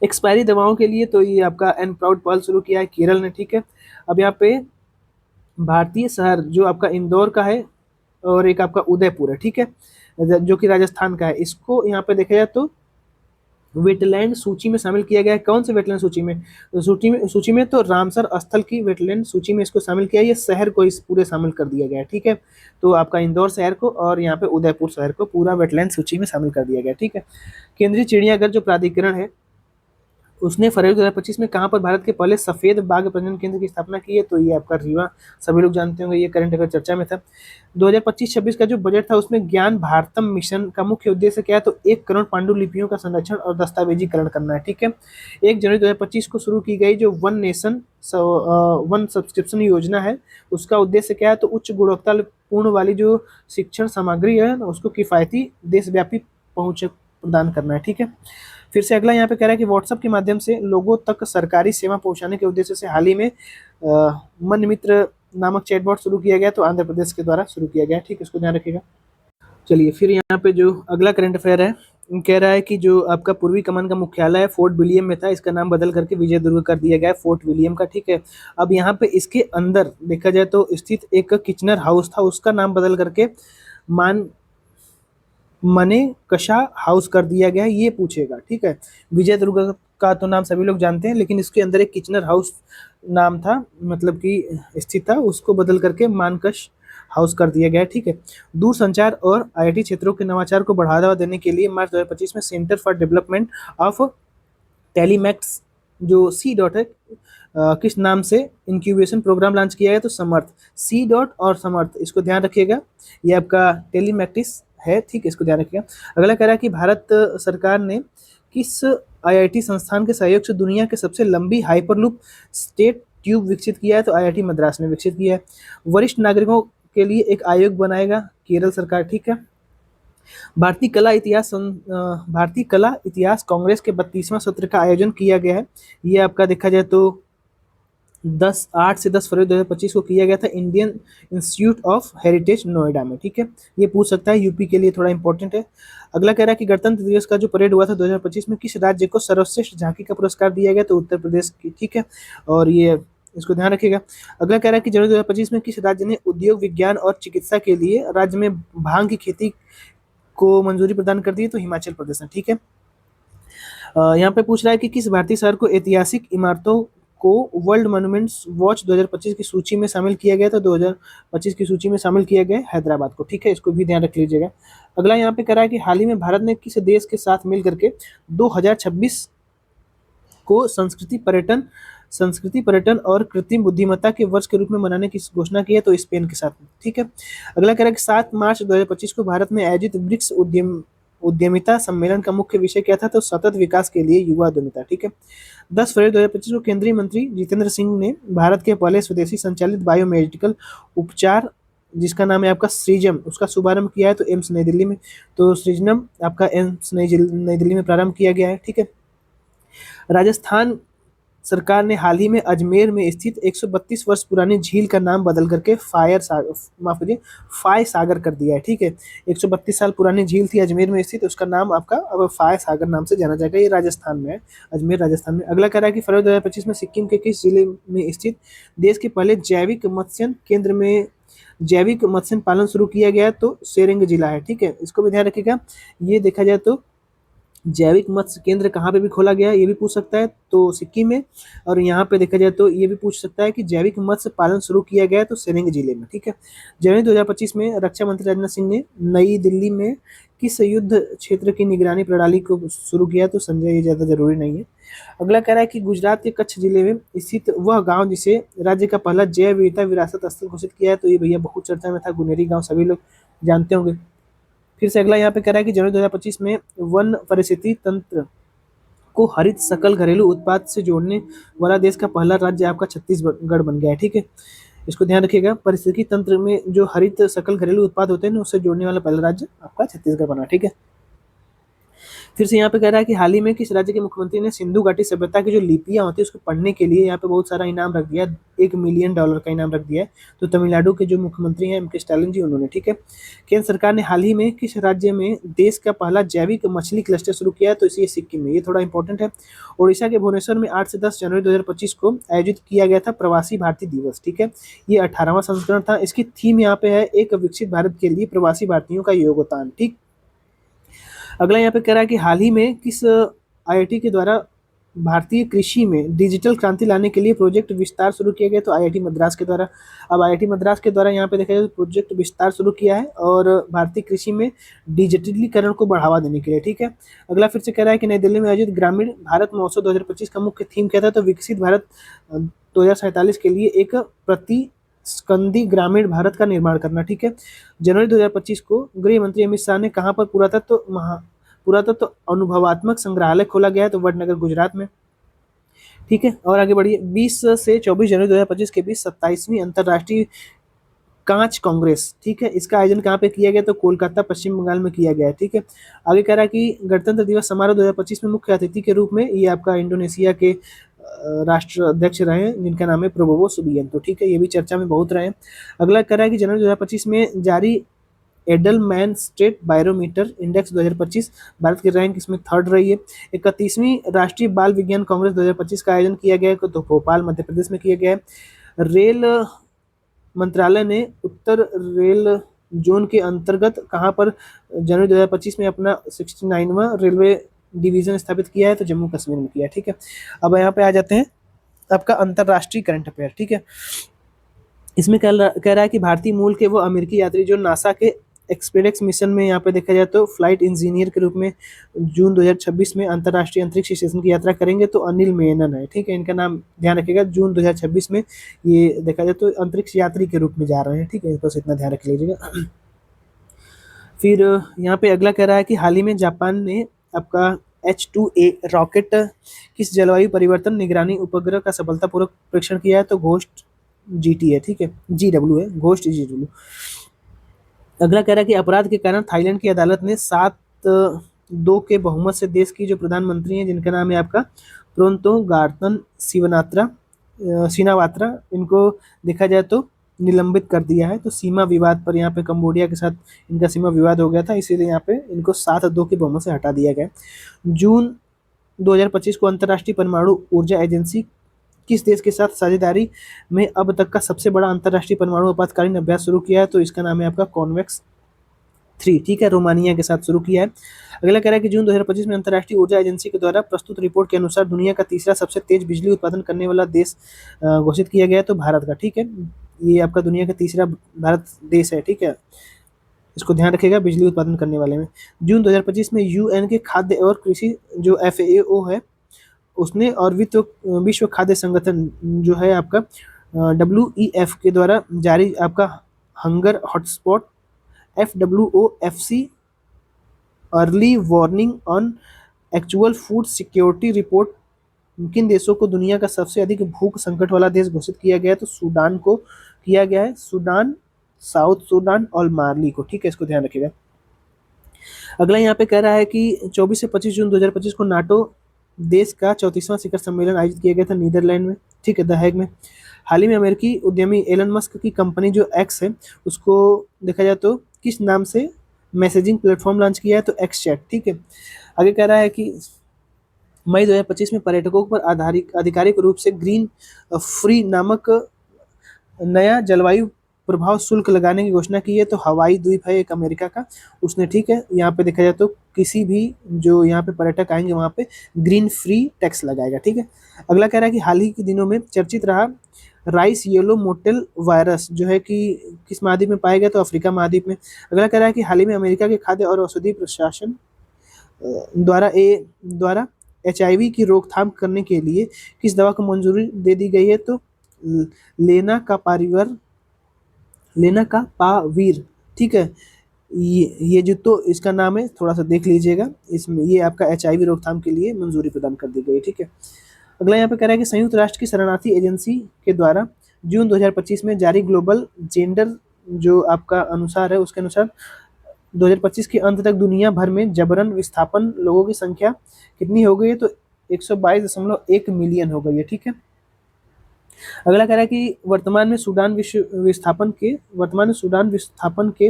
एक्सपायरी दवाओं के लिए तो ये आपका एन प्राउड पहल शुरू किया है केरल ने। ठीक है, अब यहाँ पे भारतीय शहर जो आपका इंदौर का है और एक आपका उदयपुर है। ठीक है, जो कि राजस्थान का है, इसको यहाँ पे देखा जाए तो वेटलैंड सूची में शामिल किया गया है। कौन से वेटलैंड सूची में? तो सूची में तो रामसर स्थल की वेटलैंड सूची में इसको शामिल किया है। ये शहर को इस पूरे शामिल कर दिया गया है। ठीक है, तो आपका इंदौर शहर को और यहाँ पे उदयपुर शहर को पूरा वेटलैंड सूची में शामिल कर दिया गया। ठीक है, केंद्रीय चिड़ियाघर जो प्राधिकरण है उसने फरवरी 2025 में कहाँ पर भारत के पहले सफेद बाघ प्रजनन केंद्र की स्थापना की है? तो ये आपका रीवा, सभी लोग जानते होंगे, ये करंट अफेयर चर्चा में था। 2025-26 का जो बजट था उसमें ज्ञान भारतम मिशन का मुख्य उद्देश्य क्या है? तो 1 करोड़ पांडुलिपियों का संरक्षण और दस्तावेजीकरण करना है। ठीक है, 1 जनवरी 2025 को शुरू की गई जो वन नेशन वन सब्सक्रिप्शन योजना है उसका उद्देश्य क्या है? तो उच्च गुणवत्तापूर्ण वाली जो शिक्षण सामग्री है उसको किफायती देशव्यापी पहुंच प्रदान करना है। ठीक है, फिर से अगला यहाँ पे कह रहा है कि व्हाट्सएप के माध्यम से लोगों तक सरकारी सेवा पहुंचाने के उद्देश्य से हाल ही में मन मित्र नामक चैटबॉट शुरू किया गया, तो आंध्र प्रदेश के द्वारा शुरू किया गया। ठीक है, इसको ध्यान रखिएगा। चलिए फिर यहाँ पे जो अगला करंट अफेयर है कह रहा है कि जो आपका पूर्वी कमान का मुख्यालय है फोर्ट विलियम में था, इसका नाम बदल करके विजय दुर्ग कर दिया गया है फोर्ट विलियम का। ठीक है, अब यहाँ पे इसके अंदर देखा जाए तो स्थित एक किचनर हाउस था, उसका नाम बदल करके मान मने कशा हाउस कर दिया गया है, ये पूछेगा। ठीक है, विजय दुर्ग का तो नाम सभी लोग जानते हैं, लेकिन इसके अंदर एक किचनर हाउस नाम था, मतलब कि स्थित था, उसको बदल करके मानकश हाउस कर दिया गया है। ठीक है, दूरसंचार और आईटी क्षेत्रों के नवाचार को बढ़ावा देने के लिए मार्च 2025 में सेंटर फॉर डेवलपमेंट ऑफ टेलीमैक्स जो सी डॉट है किस नाम से इंक्यूबेशन प्रोग्राम लॉन्च किया गया, तो समर्थ, सी डॉट और समर्थ, इसको ध्यान रखिएगा, ये आपका टेलीमैक्टिस है। ठीक है, इसको ध्यान रखिएगा। अगला कह रहा है कि भारत सरकार ने किस आईआईटी संस्थान के सहयोग से दुनिया के सबसे लंबी हाइपरलूप स्टेट ट्यूब विकसित किया है, तो आईआईटी मद्रास ने विकसित किया है। वरिष्ठ नागरिकों के लिए एक आयोग बनाएगा केरल सरकार। ठीक है, भारतीय कला इतिहास कांग्रेस के 32वां सत्र का आयोजन किया गया है। ये आपका देखा जाए तो 8 से 10 फरवरी 2025 को किया गया था Indian institute of heritage Noida में। ठीक है, ये पूछ सकता है, यूपी के लिए थोड़ा इंपॉर्टेंट है। अगला कह रहा है कि गणतंत्र दिवस का जो परेड हुआ था 2025 में किस राज्य को सर्वश्रेष्ठ झांकी का पुरस्कार दिया गया, तो उत्तर प्रदेश की। ठीक है, और ये इसको ध्यान रखिएगा। अगला कह रहा है कि जनवरी 2025 में किस राज्य ने उद्योग विज्ञान और चिकित्सा के लिए राज्य में भांग की खेती को मंजूरी प्रदान कर दी है, तो हिमाचल प्रदेश ने। ठीक है, यहाँ पे पूछ रहा है कि किस भारतीय शहर को ऐतिहासिक इमारतों को वर्ल्ड मॉन्यूमेंट्स वॉच 2025 की सूची में शामिल किया गया, तो 2025 की सूची में शामिल किया गया हैदराबाद को। ठीक है, इसको भी ध्यान रख लीजिएगा। अगला यहाँ पे कह रहा है कि हाल ही में भारत ने किस देश के साथ मिल करके 2026 को संस्कृति पर्यटन और कृत्रिम बुद्धिमत्ता के वर्ष के रूप में मनाने की घोषणा की है, तो स्पेन के साथ। ठीक है, अगला कह रहा है कि 7 मार्च 2025 को भारत में आयोजित ब्रिक्स उद्यमिता सम्मेलन का मुख्य विषय क्या था, तो सतत विकास के लिए युवा उद्यमिता। ठीक है, 10 फरवरी 2025 को केंद्रीय मंत्री जितेंद्र सिंह ने भारत के पहले स्वदेशी संचालित बायोमेडिकल उपचार जिसका नाम है आपका सृजम, उसका शुभारंभ किया है, तो एम्स नई दिल्ली में। तो सृजनम आपका एम्स नई दिल्ली में प्रारंभ किया गया है। ठीक है, राजस्थान सरकार ने हाल ही में अजमेर में स्थित 132 वर्ष पुरानी झील का नाम बदल करके फाय सागर कर दिया है। ठीक है, 132 साल पुरानी झील थी अजमेर में स्थित, उसका नाम आपका अब फाय सागर नाम से जाना जाएगा। ये राजस्थान में है, अजमेर राजस्थान में। अगला कह रहा है कि फरवरी 2025 में सिक्किम के किस जिले में स्थित देश के पहले जैविक मत्स्य केंद्र में जैविक मत्स्य पालन शुरू किया गया, तो सेरेंग जिला है। ठीक है, इसको भी ध्यान रखिएगा। ये देखा जाए तो जैविक मत्स्य केंद्र कहाँ पे भी खोला गया है, ये भी पूछ सकता है, तो सिक्किम में। और यहाँ पे देखा जाए तो ये भी पूछ सकता है कि जैविक मत्स्य पालन शुरू किया गया है, तो सेरेंग जिले में। ठीक है, जनवरी 2025 में रक्षा मंत्री राजनाथ सिंह ने नई दिल्ली में किस युद्ध क्षेत्र की निगरानी प्रणाली को शुरू किया, तो संजय ये ज़्यादा जरूरी नहीं है। अगला कह रहा है कि गुजरात के कच्छ जिले में स्थित वह गाँव जिसे राज्य का पहला जैव विविधता विरासत स्थल घोषित किया है, तो ये भैया बहुत चर्चा में था, गुनेरी गाँव सभी लोग जानते होंगे। फिर से अगला यहाँ पे कह रहा है कि जनवरी 2025 में वन परिस्थिति तंत्र को हरित सकल घरेलू उत्पाद से जोड़ने वाला देश का पहला राज्य आपका छत्तीसगढ़ बन गया है। ठीक है, इसको ध्यान रखिएगा, परिस्थिति तंत्र में जो हरित सकल घरेलू उत्पाद होते हैं ना, उससे जोड़ने वाला पहला राज्य आपका छत्तीसगढ़ बना। ठीक है, फिर से यहाँ पे कह रहा है कि हाल ही में किस राज्य के मुख्यमंत्री ने सिंधु घाटी सभ्यता की जो लिपियां होती है उसको पढ़ने के लिए यहाँ पे बहुत सारा इनाम रख दिया है, $1 मिलियन का इनाम रख दिया है, तो तमिलनाडु के जो मुख्यमंत्री हैं एम.के. स्टालिन जी, उन्होंने। ठीक है, केंद्र सरकार ने हाल ही में किस राज्य में देश का पहला जैविक मछली क्लस्टर शुरू किया है, तो इसी सिक्किम में, ये थोड़ा इंपॉर्टेंट है। उड़ीसा के भुवनेश्वर में 8 से 10 जनवरी 2025 को आयोजित किया गया था प्रवासी भारतीय दिवस। ठीक है, ये 18वां संस्करण था। इसकी थीम यहाँ पे है एक विकसित भारत के लिए प्रवासी भारतीयों का योगदान। ठीक, अगला यहाँ पे कह रहा है कि हाल ही में किस आईआईटी के द्वारा भारतीय कृषि में डिजिटल क्रांति लाने के लिए प्रोजेक्ट विस्तार शुरू किया गया, तो आईआईटी मद्रास के द्वारा। अब आईआईटी मद्रास के द्वारा यहाँ पे देखा जाए तो प्रोजेक्ट विस्तार शुरू किया है और भारतीय कृषि में डिजिटलीकरण को बढ़ावा देने के लिए। ठीक है, अगला फिर से कह रहा है कि नई दिल्ली में आयोजित ग्रामीण भारत महोत्सव 2025 का मुख्य थीम क्या था, तो विकसित भारत 2047 के लिए एक प्रतिस्पंदी ग्रामीण भारत का निर्माण करना। ठीक है, जनवरी 2025 को गृह मंत्री अमित शाह ने कहाँ पर पुरातत्व अनुभवात्मक संग्रहालय खोला गया है, तो वडनगर गुजरात में। ठीक है, और आगे बढ़िए। 20 से 24 जनवरी 2025 के बीच 27वीं अंतर्राष्ट्रीय कांच कांग्रेस, ठीक है, इसका आयोजन कहाँ पे किया गया, तो कोलकाता पश्चिम बंगाल में किया गया है। ठीक है, आगे कह रहा है कि गणतंत्र दिवस समारोह 2025 में मुख्य अतिथि के रूप में ये आपका इंडोनेशिया के राष्ट्र अध्यक्ष रहे हैं जिनका नाम है प्रोबोवो सुबियांतो। ठीक है, ये भी चर्चा में बहुत रहे हैं। अगला कह रहा है कि जनवरी 2025 में जारी एडलमैन स्टेट बायोमीटर इंडेक्स 2025 भारत की रैंक इसमें थर्ड रही है। 31वीं राष्ट्रीय बाल विज्ञान कांग्रेस 2025 का आयोजन किया गया है, तो भोपाल मध्य प्रदेश में किया गया है। रेल मंत्रालय ने उत्तर रेल जोन के अंतर्गत कहाँ पर जनवरी 2025 में अपना 69वां रेलवे डिवीजन स्थापित किया है, तो जम्मू कश्मीर में किया है। ठीक है, अब यहाँ पे आ जाते हैं आपका अंतरराष्ट्रीय करंट अफेयर। ठीक है, इसमें कह रहा है कि भारतीय मूल के वो अमेरिकी यात्री जो नासा के एक्सपेडेक्स मिशन में यहाँ पे देखा जाए तो फ्लाइट इंजीनियर के रूप में जून 2026 में अंतर्राष्ट्रीय अंतरिक्ष स्टेशन की यात्रा करेंगे, तो अनिल मेनन है। ठीक है, इनका नाम ध्यान रखिएगा, जून 2026 में ये देखा जाए तो अंतरिक्ष यात्री के रूप में जा रहे हैं। ठीक है, बस इतना ध्यान रख लीजिएगा। फिर यहाँ पे अगला कह रहा है कि हाल ही में जापान ने आपका H2A रॉकेट किस जलवायु परिवर्तन निगरानी उपग्रह का सफलतापूर्वक परीक्षण किया है, तो घोस्ट GT है। ठीक है, GW है, घोस्ट GW। अगला कह रहा है कि अपराध के कारण थाईलैंड की अदालत ने 7-2 के बहुमत से देश की जो प्रधानमंत्री हैं, जिनका नाम है आपका प्रोन्तो गार्तन सिनावात्रा, इनको देखा जाए तो निलंबित कर दिया है। तो सीमा विवाद पर यहाँ पे कंबोडिया के साथ इनका सीमा विवाद हो गया था, इसीलिए यहाँ पे इनको 7-2 के बहुमत से हटा दिया गया। जून 2025 को अंतर्राष्ट्रीय परमाणु ऊर्जा एजेंसी किस देश के साथ साझेदारी में अब तक का सबसे बड़ा अंतर्राष्ट्रीय परमाणु आपातकालीन अभ्यास शुरू किया है, तो इसका नाम है आपका कॉन्वेक्स 3। ठीक है, रोमानिया के साथ शुरू किया है। अगला कह रहा है कि जून 2025 में अंतर्राष्ट्रीय ऊर्जा एजेंसी के द्वारा प्रस्तुत रिपोर्ट के अनुसार दुनिया का तीसरा सबसे तेज बिजली उत्पादन करने वाला देश घोषित किया गया है, तो भारत का। ठीक है, ये आपका दुनिया का तीसरा भारत देश है। ठीक है, इसको ध्यान रखिएगा बिजली उत्पादन करने वाले में। जून 2025 में UN के खाद्य और कृषि जो FAO है उसने, और विश्व खाद्य संगठन जो है आपका WEF के द्वारा जारी आपका hunger hotspot FWOFC early warning on actual food security report किन देशों को दुनिया का सबसे अधिक भूख संकट वाला देश घोषित किया गया है, तो सूडान को किया गया है, सूडान, साउथ सूडान और माली को। ठीक है, इसको ध्यान रखिएगा। अगला यहाँ पे कह रहा है कि 24 से 25 जून 2025 को नाटो देश का 34वां शिखर सम्मेलन आयोजित किया गया था नीदरलैंड में। ठीक है, द हेग में। हाल ही में अमेरिकी उद्यमी एलन मस्क की कंपनी जो एक्स है, उसको देखा जाए तो किस नाम से मैसेजिंग प्लेटफॉर्म लॉन्च किया है, तो एक्स चैट। ठीक है, आगे कह रहा है कि मई 2025 में पर्यटकों पर आधिकारिक रूप से ग्रीन फ्री नामक नया जलवायु प्रभाव शुल्क लगाने की घोषणा की है, तो हवाई द्वीप है एक अमेरिका का, उसने। ठीक है, यहाँ पे देखा जाए तो किसी भी जो यहाँ पे पर्यटक आएंगे वहाँ पे ग्रीन फ्री टैक्स लगाएगा। ठीक है, अगला कह रहा है कि हाल ही के दिनों में चर्चित रहा राइस येलो मोटेल वायरस जो है कि किस महाद्वीप में पाया गया, तो अफ्रीका महाद्वीप में। अगला कह रहा है कि हाल ही में अमेरिका के खाद्य और औषधि प्रशासन द्वारा HIV की रोकथाम करने के लिए किस दवा को मंजूरी दे दी गई है, तो लेना का पावीर। ठीक है, ये जो तो इसका नाम है, थोड़ा सा देख लीजिएगा, इसमें ये आपका HIV रोकथाम के लिए मंजूरी प्रदान कर दी गई। ठीक है, अगला यहाँ पे कह रहा है कि संयुक्त राष्ट्र की शरणार्थी एजेंसी के द्वारा जून 2025 में जारी ग्लोबल जेंडर जो आपका अनुसार है, उसके अनुसार 2025 के अंत तक दुनिया भर में जबरन विस्थापन लोगों की संख्या कितनी हो गई है, तो 122.1 मिलियन हो गई है। ठीक है, अगला कह रहा है कि वर्तमान में सूडान विस्थापन के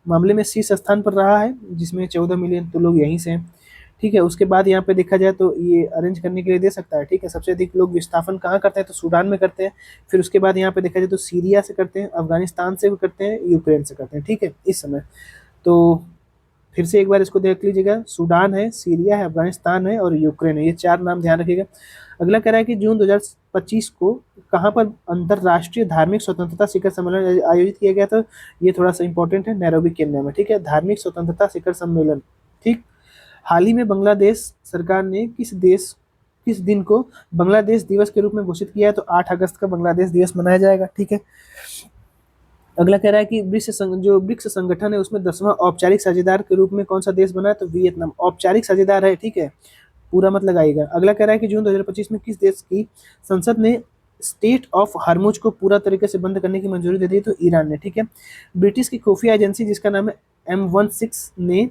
मामले में शीर्ष स्थान पर रहा है, जिसमें 14 मिलियन तो लोग यहीं से हैं। ठीक है, उसके बाद यहाँ पे देखा जाए तो ये अरेंज करने के लिए दे सकता है। ठीक है, सबसे अधिक लोग विस्थापन कहाँ करते हैं, तो सूडान में करते हैं। फिर उसके बाद यहाँ पे देखा जाए तो सीरिया से करते हैं, अफगानिस्तान से भी करते हैं, यूक्रेन से करते हैं। ठीक है, इस समय तो फिर से एक बार इसको देख लीजिएगा, सूडान है, सीरिया है, अफगानिस्तान है और यूक्रेन है, ये 4 नाम ध्यान रखिएगा। अगला कह रहा है कि जून 2025 को कहाँ पर अंतर्राष्ट्रीय धार्मिक स्वतंत्रता शिखर सम्मेलन आयोजित किया गया था, ये थोड़ा सा इंपॉर्टेंट है, नैरोबी केन्या में। ठीक है, धार्मिक स्वतंत्रता शिखर सम्मेलन। ठीक, हाल ही में बांग्लादेश सरकार ने किस दिन को बांग्लादेश दिवस के रूप में घोषित किया है, तो 8 अगस्त का बांग्लादेश दिवस मनाया जाएगा। ठीक है, अगला कह रहा है कि ब्रिक्स संगठन है उसमें 10वां औपचारिक साझेदार के रूप में कौन सा देश बना है, तो वियतनाम औपचारिक साझेदार है। ठीक है, पूरा मत लगाइएगा। अगला कह रहा है कि जून 2025 में किस देश की संसद ने स्टेट ऑफ हॉर्मुज को पूरा तरीके से बंद करने की मंजूरी दे दी, तो ईरान ने। ठीक है, ब्रिटिश की खुफिया एजेंसी जिसका नाम है M16 ने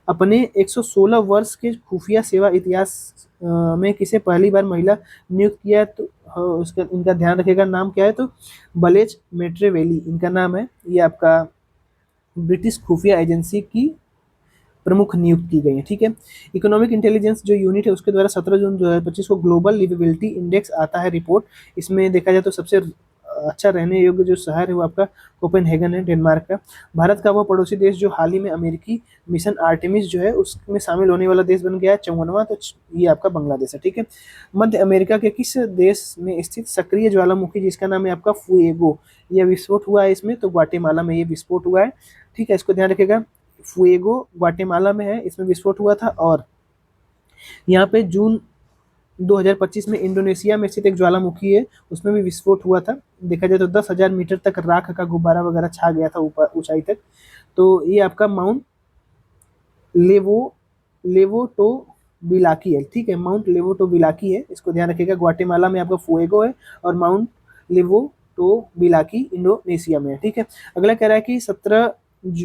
अपने 116 वर्ष के खुफिया सेवा इतिहास में किसे पहली बार महिला नियुक्त किया है, तो उसका इनका ध्यान रखिएगा, नाम क्या है, तो बलेज मेट्रेवेली इनका नाम है। ये आपका ब्रिटिश खुफिया एजेंसी की प्रमुख नियुक्त की गई है। ठीक है, इकोनॉमिक इंटेलिजेंस जो यूनिट है उसके द्वारा 17 जून 2025 को ग्लोबल लिवेबिलिटी इंडेक्स आता है रिपोर्ट। इसमें देखा जाए तो सबसे अच्छा रहने योग्य जो शहर है वो आपका कोपेनहेगन है, डेनमार्क का। भारत का वो पड़ोसी देश जो हाल ही में अमेरिकी मिशन आर्टेमिस जो है उसमें शामिल होने वाला देश बन गया है 54वां, तो ये आपका बांग्लादेश है, ठीक है। मध्य अमेरिका के किस देश में स्थित सक्रिय ज्वालामुखी जिसका नाम है आपका फुएगो, यह विस्फोट हुआ है इसमें, तो ग्वाटेमाला में ये विस्फोट हुआ है, ठीक है, इसको ध्यान रखिएगा। फुएगो ग्वाटेमाला में है, इसमें विस्फोट हुआ था। और यहाँ पे जून 2025 में इंडोनेशिया में स्थित एक ज्वालामुखी है, उसमें भी विस्फोट हुआ था। देखा जाए तो 10,000 मीटर तक राख का गुब्बारा वगैरह छा गया था ऊपर ऊंचाई तक। तो ये आपका माउंट लेवो लेवोटो बिलाकी है, ठीक है, माउंट लेवोटो बिलाकी है, इसको ध्यान रखिएगा। ग्वाटेमाला में आपका फुएगो है और माउंट लेवोटो बिलाकी इंडोनेशिया में है, ठीक है। अगला कह रहा है कि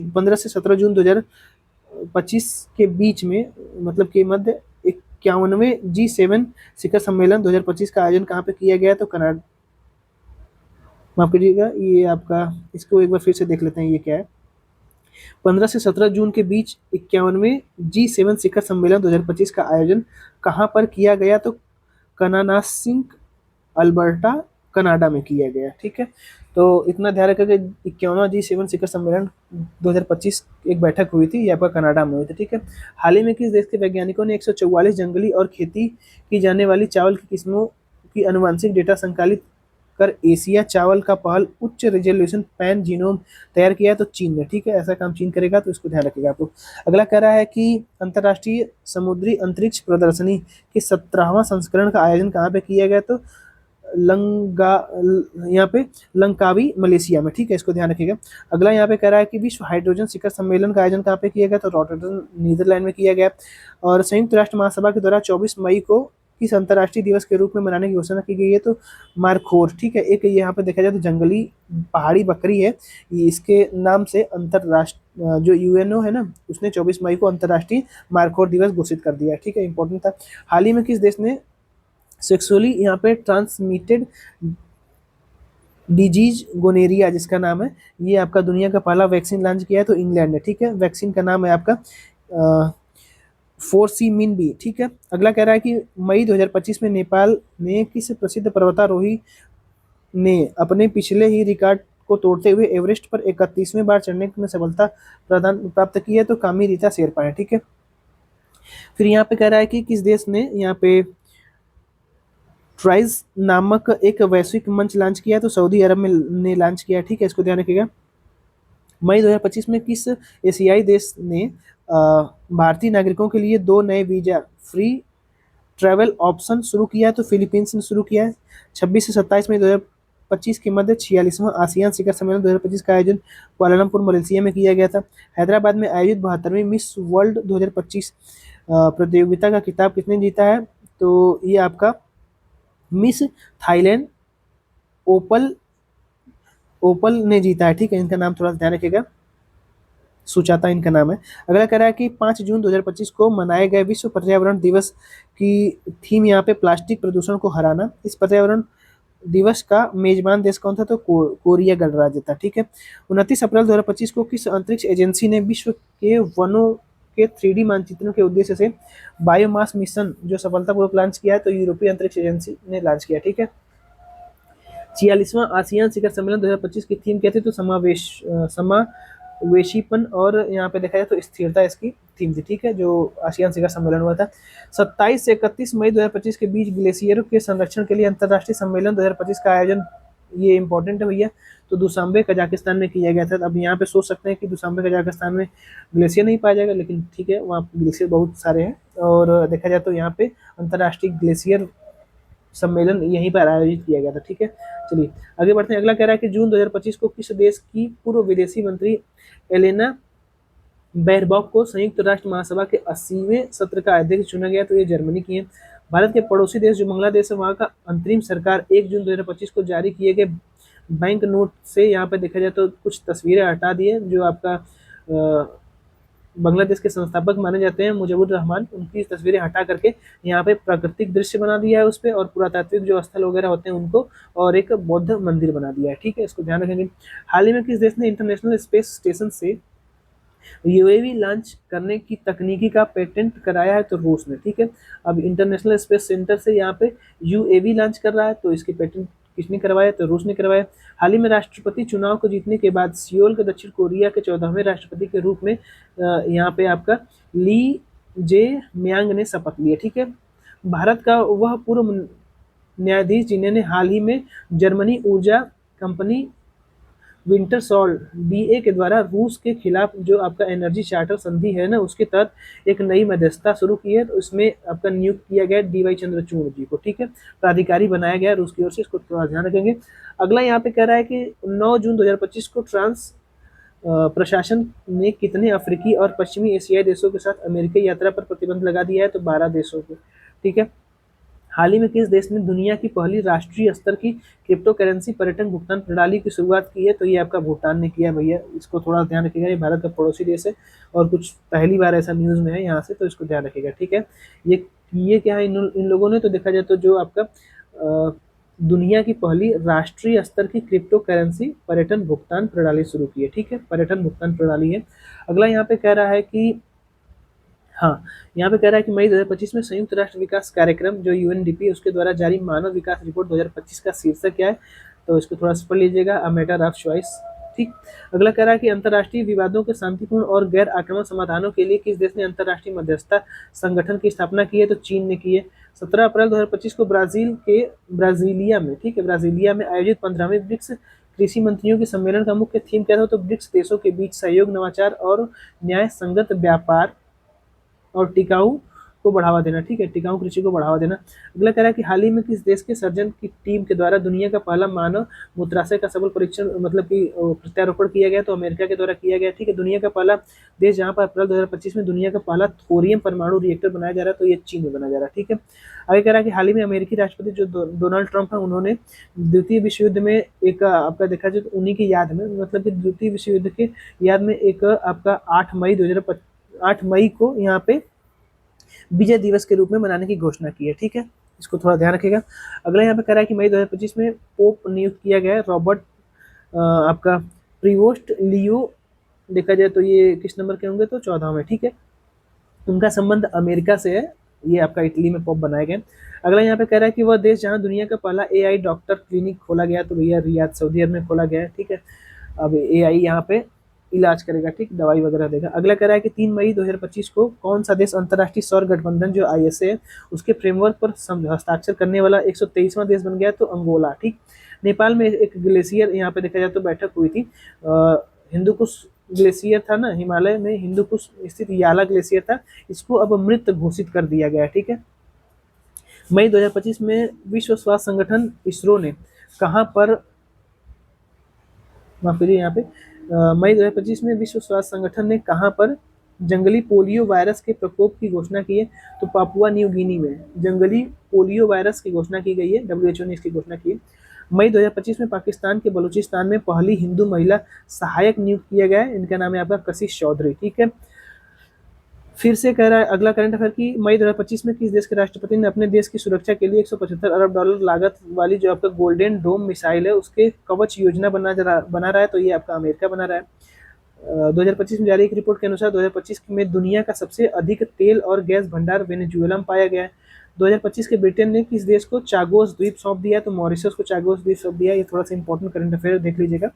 15 से 17 जून 2025 के बीच में, मतलब के मध्य 51वें G7 शिखर सम्मेलन 2025 का आयोजन कहाँ पे किया गया, तो कनाडा, माफ करिएगा, ये आपका, इसको एक बार फिर से देख लेते हैं ये क्या है। 15 से 17 जून के बीच 51वें G7 शिखर सम्मेलन 2025 का आयोजन कहाँ पर किया गया, तो कनानासिंक अल्बर्टा कनाडा में किया गया, ठीक है। तो इतना ध्यान रखिएगा, 51वां G7 शिखर सम्मेलन 2025 एक बैठक हुई थी, ये आपका कनाडा में हुई थी, ठीक है। हाल ही में किस देश के वैज्ञानिकों ने 144 जंगली और खेती की जाने वाली चावल की किस्मों की आनुवंशिक डेटा संकलित कर एशिया चावल का पहल उच्च रेजोल्यूशन पैन जीनोम तैयार किया है, तो चीन ने, ठीक है, ऐसा काम चीन करेगा, तो इसको ध्यान रखिएगा आप लोग। अगला कह रहा है कि अंतर्राष्ट्रीय समुद्री अंतरिक्ष प्रदर्शनी के 17वां संस्करण का आयोजन कहाँ पे किया गया, तो लंगा यहाँ पे लंकावी मलेशिया में, ठीक है, इसको ध्यान रखिएगा। अगला यहाँ पे कह रहा है कि विश्व हाइड्रोजन शिखर सम्मेलन का आयोजन कहाँ पे किया गया, तो रॉटरडम नीदरलैंड में किया गया। और संयुक्त राष्ट्र महासभा के द्वारा 24 मई को किस अंतर्राष्ट्रीय दिवस के रूप में मनाने की घोषणा की गई है, तो मारखोर, ठीक है। एक यहाँ पे देखा जाए तो जंगली पहाड़ी बकरी है, ये इसके नाम से अंतर्राष्ट्रीय जो यूएनओ है ना, उसने 24 मई को अंतर्राष्ट्रीय मारखोर दिवस घोषित कर दिया है, ठीक है, इंपॉर्टेंट था। हाल ही में किस देश ने सेक्सुअली यहाँ पे ट्रांसमिटेड डिजीज गोनेरिया जिसका नाम है, ये आपका दुनिया का पहला वैक्सीन लॉन्च किया है, तो इंग्लैंड ने, ठीक है। वैक्सीन का नाम है आपका फोर्सीमिन बी, ठीक है। अगला कह रहा है कि मई 2025 में नेपाल ने किस प्रसिद्ध पर्वतारोही ने अपने पिछले ही रिकॉर्ड को तोड़ते हुए एवरेस्ट पर 31वें बार चढ़ने में सफलता प्रदान प्राप्त की है, तो कामी रीता शेरपा है, ठीक है। फिर यहाँ पे कह रहा है कि किस देश ने यहाँ पे ट्राइज नामक एक वैश्विक मंच लॉन्च किया, तो सऊदी अरब में ने लॉन्च किया, ठीक है, इसको ध्यान रखिएगा। मई 2025 में किस एशियाई देश ने भारतीय नागरिकों के लिए 2 नए वीजा फ्री ट्रैवल ऑप्शन शुरू किया, तो फिलीपींस ने शुरू किया है। 26 से 27 मई 2025 के मध्य 46वां आसियान शिखर सम्मेलन 2025 का आयोजन कुआलालंपुर मलेशिया में किया गया था। हैदराबाद में आयोजित 72वीं मिस वर्ल्ड 2025 प्रतियोगिता का खिताब किसने जीता है, तो ये आपका मिस थाईलैंड ओपल ओपल ने जीता है, ठीक है। इनका नाम थोड़ा सा ध्यान रखिएगा, सुचाता इनका नाम है। अगला कह रहा है कि 5 जून 2025 को मनाए गए विश्व पर्यावरण दिवस की थीम यहाँ पे प्लास्टिक प्रदूषण को हराना। इस पर्यावरण दिवस का मेजबान देश कौन था, तो कोरिया गणराज्य था, ठीक है। 29 अप्रैल 2025 को किस अंतरिक्ष एजेंसी ने विश्व के वनों के 3D मानचित्रण के उद्देश्य से बायोमास मिशन जो सफलतापूर्वक लॉन्च किया है, तो यूरोपीय अंतरिक्ष एजेंसी ने लॉन्च किया, ठीक है। 46वां आसियान शिखर सम्मेलन 2025 की थीम क्या थी, तो समावेशीपन और यहाँ पे देखा जाए तो स्थिरता इसकी थीम थी, ठीक है, जो आसियान शिखर सम्मेलन हुआ था। 27 से 31 मई 2025 के बीच ग्लेशियरों के संरक्षण के लिए अंतर्राष्ट्रीय सम्मेलन 2025 का आयोजन, ये इंपॉर्टेंट है भैया, तो दुशांबे कजाकिस्तान में किया गया था। अब यहाँ पे सोच सकते हैं कि दुशांबे कजाकिस्तान में ग्लेशियर नहीं पाया जाएगा, लेकिन ठीक है, वहाँ ग्लेशियर बहुत सारे हैं, और देखा जाए तो यहाँ पे अंतर्राष्ट्रीय ग्लेशियर सम्मेलन यहीं पर आयोजित किया गया था, ठीक है। चलिए आगे बढ़ते हैं। अगला कह रहा है कि जून 2025 को किस देश की पूर्व विदेशी मंत्री एलेना बेरबॉक को संयुक्त राष्ट्र महासभा के 80वें सत्र का अध्यक्ष चुना गया, तो ये जर्मनी की है। भारत के पड़ोसी देश जो बांग्लादेश है, वहाँ का अंतरिम सरकार 1 जून 2025 को जारी किए गए बैंक नोट से यहाँ पे देखा जाए तो कुछ तस्वीरें हटा दी है, जो आपका बांग्लादेश के संस्थापक माने जाते हैं मुजीबुर रहमान, उनकी तस्वीरें हटा करके यहाँ पे प्राकृतिक दृश्य बना दिया है उस पर, और पुरातात्विक जो स्थल वगैरह होते हैं उनको, और एक बौद्ध मंदिर बना दिया है, ठीक है, इसको ध्यान रखेंगे। हाल ही में किस देश ने इंटरनेशनल स्पेस स्टेशन से यूएवी लॉन्च करने की तकनीकी का पेटेंट कराया है, तो रूस ने, ठीक है। अब इंटरनेशनल स्पेस सेंटर से यहाँ पे यूएवी लॉन्च कर रहा है, तो इसके पेटेंट किसने करवाया? तो रूस ने करवाया। हाल ही में राष्ट्रपति चुनाव को जीतने के बाद सियोल के दक्षिण कोरिया के 14वें राष्ट्रपति के रूप में यहाँ पे आपका ली जे म्यांग ने शपथ ली है। ठीक है, भारत का वह पूर्व न्यायाधीश जिन्होंने हाल ही में जर्मनी ऊर्जा कंपनी विंटरसॉल डीए के द्वारा रूस के खिलाफ जो आपका एनर्जी चार्टर संधि है ना, उसके तहत एक नई मध्यस्थता शुरू की है। तो उसमें आपका नियुक्त किया गया डीवाई चंद्रचूड़ जी को, ठीक है, प्राधिकारी बनाया गया रूस की ओर से, इसको थोड़ा ध्यान रखेंगे। अगला यहाँ पे कह रहा है कि 9 जून 2025 को फ्रांस प्रशासन ने कितने अफ्रीकी और पश्चिमी एशियाई देशों के साथ अमेरिकी यात्रा पर प्रतिबंध लगा दिया है? तो 12 देशों को। ठीक है, हाल ही में किस देश ने दुनिया की पहली राष्ट्रीय स्तर की क्रिप्टो करेंसी पर्यटन भुगतान प्रणाली की शुरुआत की है? तो ये आपका भूटान ने किया भैया, इसको थोड़ा ध्यान रखिएगा, ये भारत का पड़ोसी देश है और कुछ पहली बार ऐसा न्यूज़ में है यहाँ से, तो इसको ध्यान रखिएगा। ठीक है, ये क्या है, इन लोगों ने तो देखा जाए तो जो आपका दुनिया की पहली राष्ट्रीय स्तर की क्रिप्टो करेंसी पर्यटन भुगतान प्रणाली शुरू की है। ठीक है, पर्यटन भुगतान प्रणाली है। अगला यहाँ पे कह रहा है कि हाँ, यहाँ पे कह रहा है कि मई 2025 में संयुक्त राष्ट्र विकास कार्यक्रम जो यूएनडीपी उसके द्वारा जारी मानव विकास रिपोर्ट 2025 का शीर्षक क्या है? तो इसको थोड़ा सा पढ़ लीजिएगा, अ मैटर ऑफ चॉइस। ठीक, अगला कह रहा है कि अंतर्राष्ट्रीय विवादों के शांतिपूर्ण और गैर आक्रामक समाधानों के लिए किस देश ने अंतर्राष्ट्रीय मध्यस्थता संगठन की स्थापना की है? तो चीन ने की है। 17 अप्रैल 2025 को ब्राजीलिया में, ठीक है, ब्राजीलिया में आयोजित 15वें ब्रिक्स कृषि मंत्रियों के सम्मेलन का मुख्य थीम क्या था? तो ब्रिक्स देशों के बीच सहयोग, नवाचार और न्याय संगत व्यापार और टिकाऊ को बढ़ावा देना। ठीक है, टिकाऊ कृषि को बढ़ावा देना। अगला कह रहा है कि हाल ही में किस देश के सर्जन की टीम के द्वारा दुनिया का पहला मानव मूत्राशय का सफल परीक्षण मतलब कि प्रत्यारोपण किया गया? तो अमेरिका के द्वारा किया गया। ठीक है, दुनिया का पहला देश जहां पर अप्रैल 2025 में दुनिया का पहला थोरियम परमाणु रिएक्टर बनाया जा रहा है, तो ये चीन में बनाया जा रहा है। ठीक है, आगे कह रहा है कि हाल ही में अमेरिकी राष्ट्रपति जो डोनाल्ड ट्रंप है, उन्होंने द्वितीय विश्व युद्ध में एक आपका देखा जाए तो उन्हीं की याद में, मतलब कि द्वितीय विश्व युद्ध के याद में एक आपका 8 मई को यहाँ पे विजय दिवस के रूप में मनाने की घोषणा की है। ठीक है, इसको थोड़ा ध्यान रखिएगा। अगला यहाँ पे कह रहा है कि मई 2025 में पोप नियुक्त किया गया है रॉबर्ट आपका प्रीवोस्ट लियो, देखा जाए तो ये किस नंबर के होंगे? तो 14 में। ठीक है, उनका संबंध अमेरिका से है, ये आपका इटली में पोप बनाए गए। अगला यहाँ पे कह रहा है कि वह देश जहाँ दुनिया का पहला एआई डॉक्टर क्लिनिक खोला गया, तो भैया रियाद सऊदी अरब में खोला गया है। ठीक है, अब एआई यहाँ पे इलाज करेगा, ठीक, दवाई वगैरह देगा। अगला कह रहा है कि 3 मई 2025 को कौन सा देश अंतर्राष्ट्रीय सौर गठबंधन जो आईएसए है उसके फ्रेमवर्क पर हस्ताक्षर करने वाला 123वां देश बन गया? तो अंगोला। ठीक, नेपाल में एक ग्लेशियर यहाँ पे देखा जाए तो बैठक हुई थी, हिंदुकुश ग्लेशियर था ना, हिमालय में हिंदुकुश स्थित याला ग्लेशियर था, इसको अब मृत घोषित कर दिया गया है। ठीक है, मई 2025 में विश्व स्वास्थ्य संगठन इसरो ने कहाँ पर, माफ कीजिए, यहाँ पे मई 2025 में विश्व स्वास्थ्य संगठन ने कहाँ पर जंगली पोलियो वायरस के प्रकोप की घोषणा की है? तो पापुआ न्यू गिनी में जंगली पोलियो वायरस की घोषणा की गई है, डब्ल्यूएचओ ने इसकी घोषणा की है। मई 2025 में पाकिस्तान के बलूचिस्तान में पहली हिंदू महिला सहायक नियुक्त किया गया है, इनका नाम है आपका कशिश चौधरी। ठीक है, फिर से कह रहा है अगला करंट अफेयर की मई 2025 में किस देश के राष्ट्रपति ने अपने देश की सुरक्षा के लिए 175 अरब डॉलर लागत वाली जो आपका गोल्डन डोम मिसाइल है उसके कवच योजना बना रहा है? तो ये आपका अमेरिका बना रहा है। 2025 में जारी एक रिपोर्ट के अनुसार 2025 में दुनिया का सबसे अधिक तेल और गैस भंडार वेनेजुएला में पाया गया है। 2025 के ब्रिटेन ने किस देश को चागोस द्वीप सौंप दिया? तो मॉरिशस को चागोस द्वीप सौंप दिया। ये थोड़ा सा इंपॉर्टेंट करंट अफेयर देख लीजिएगा।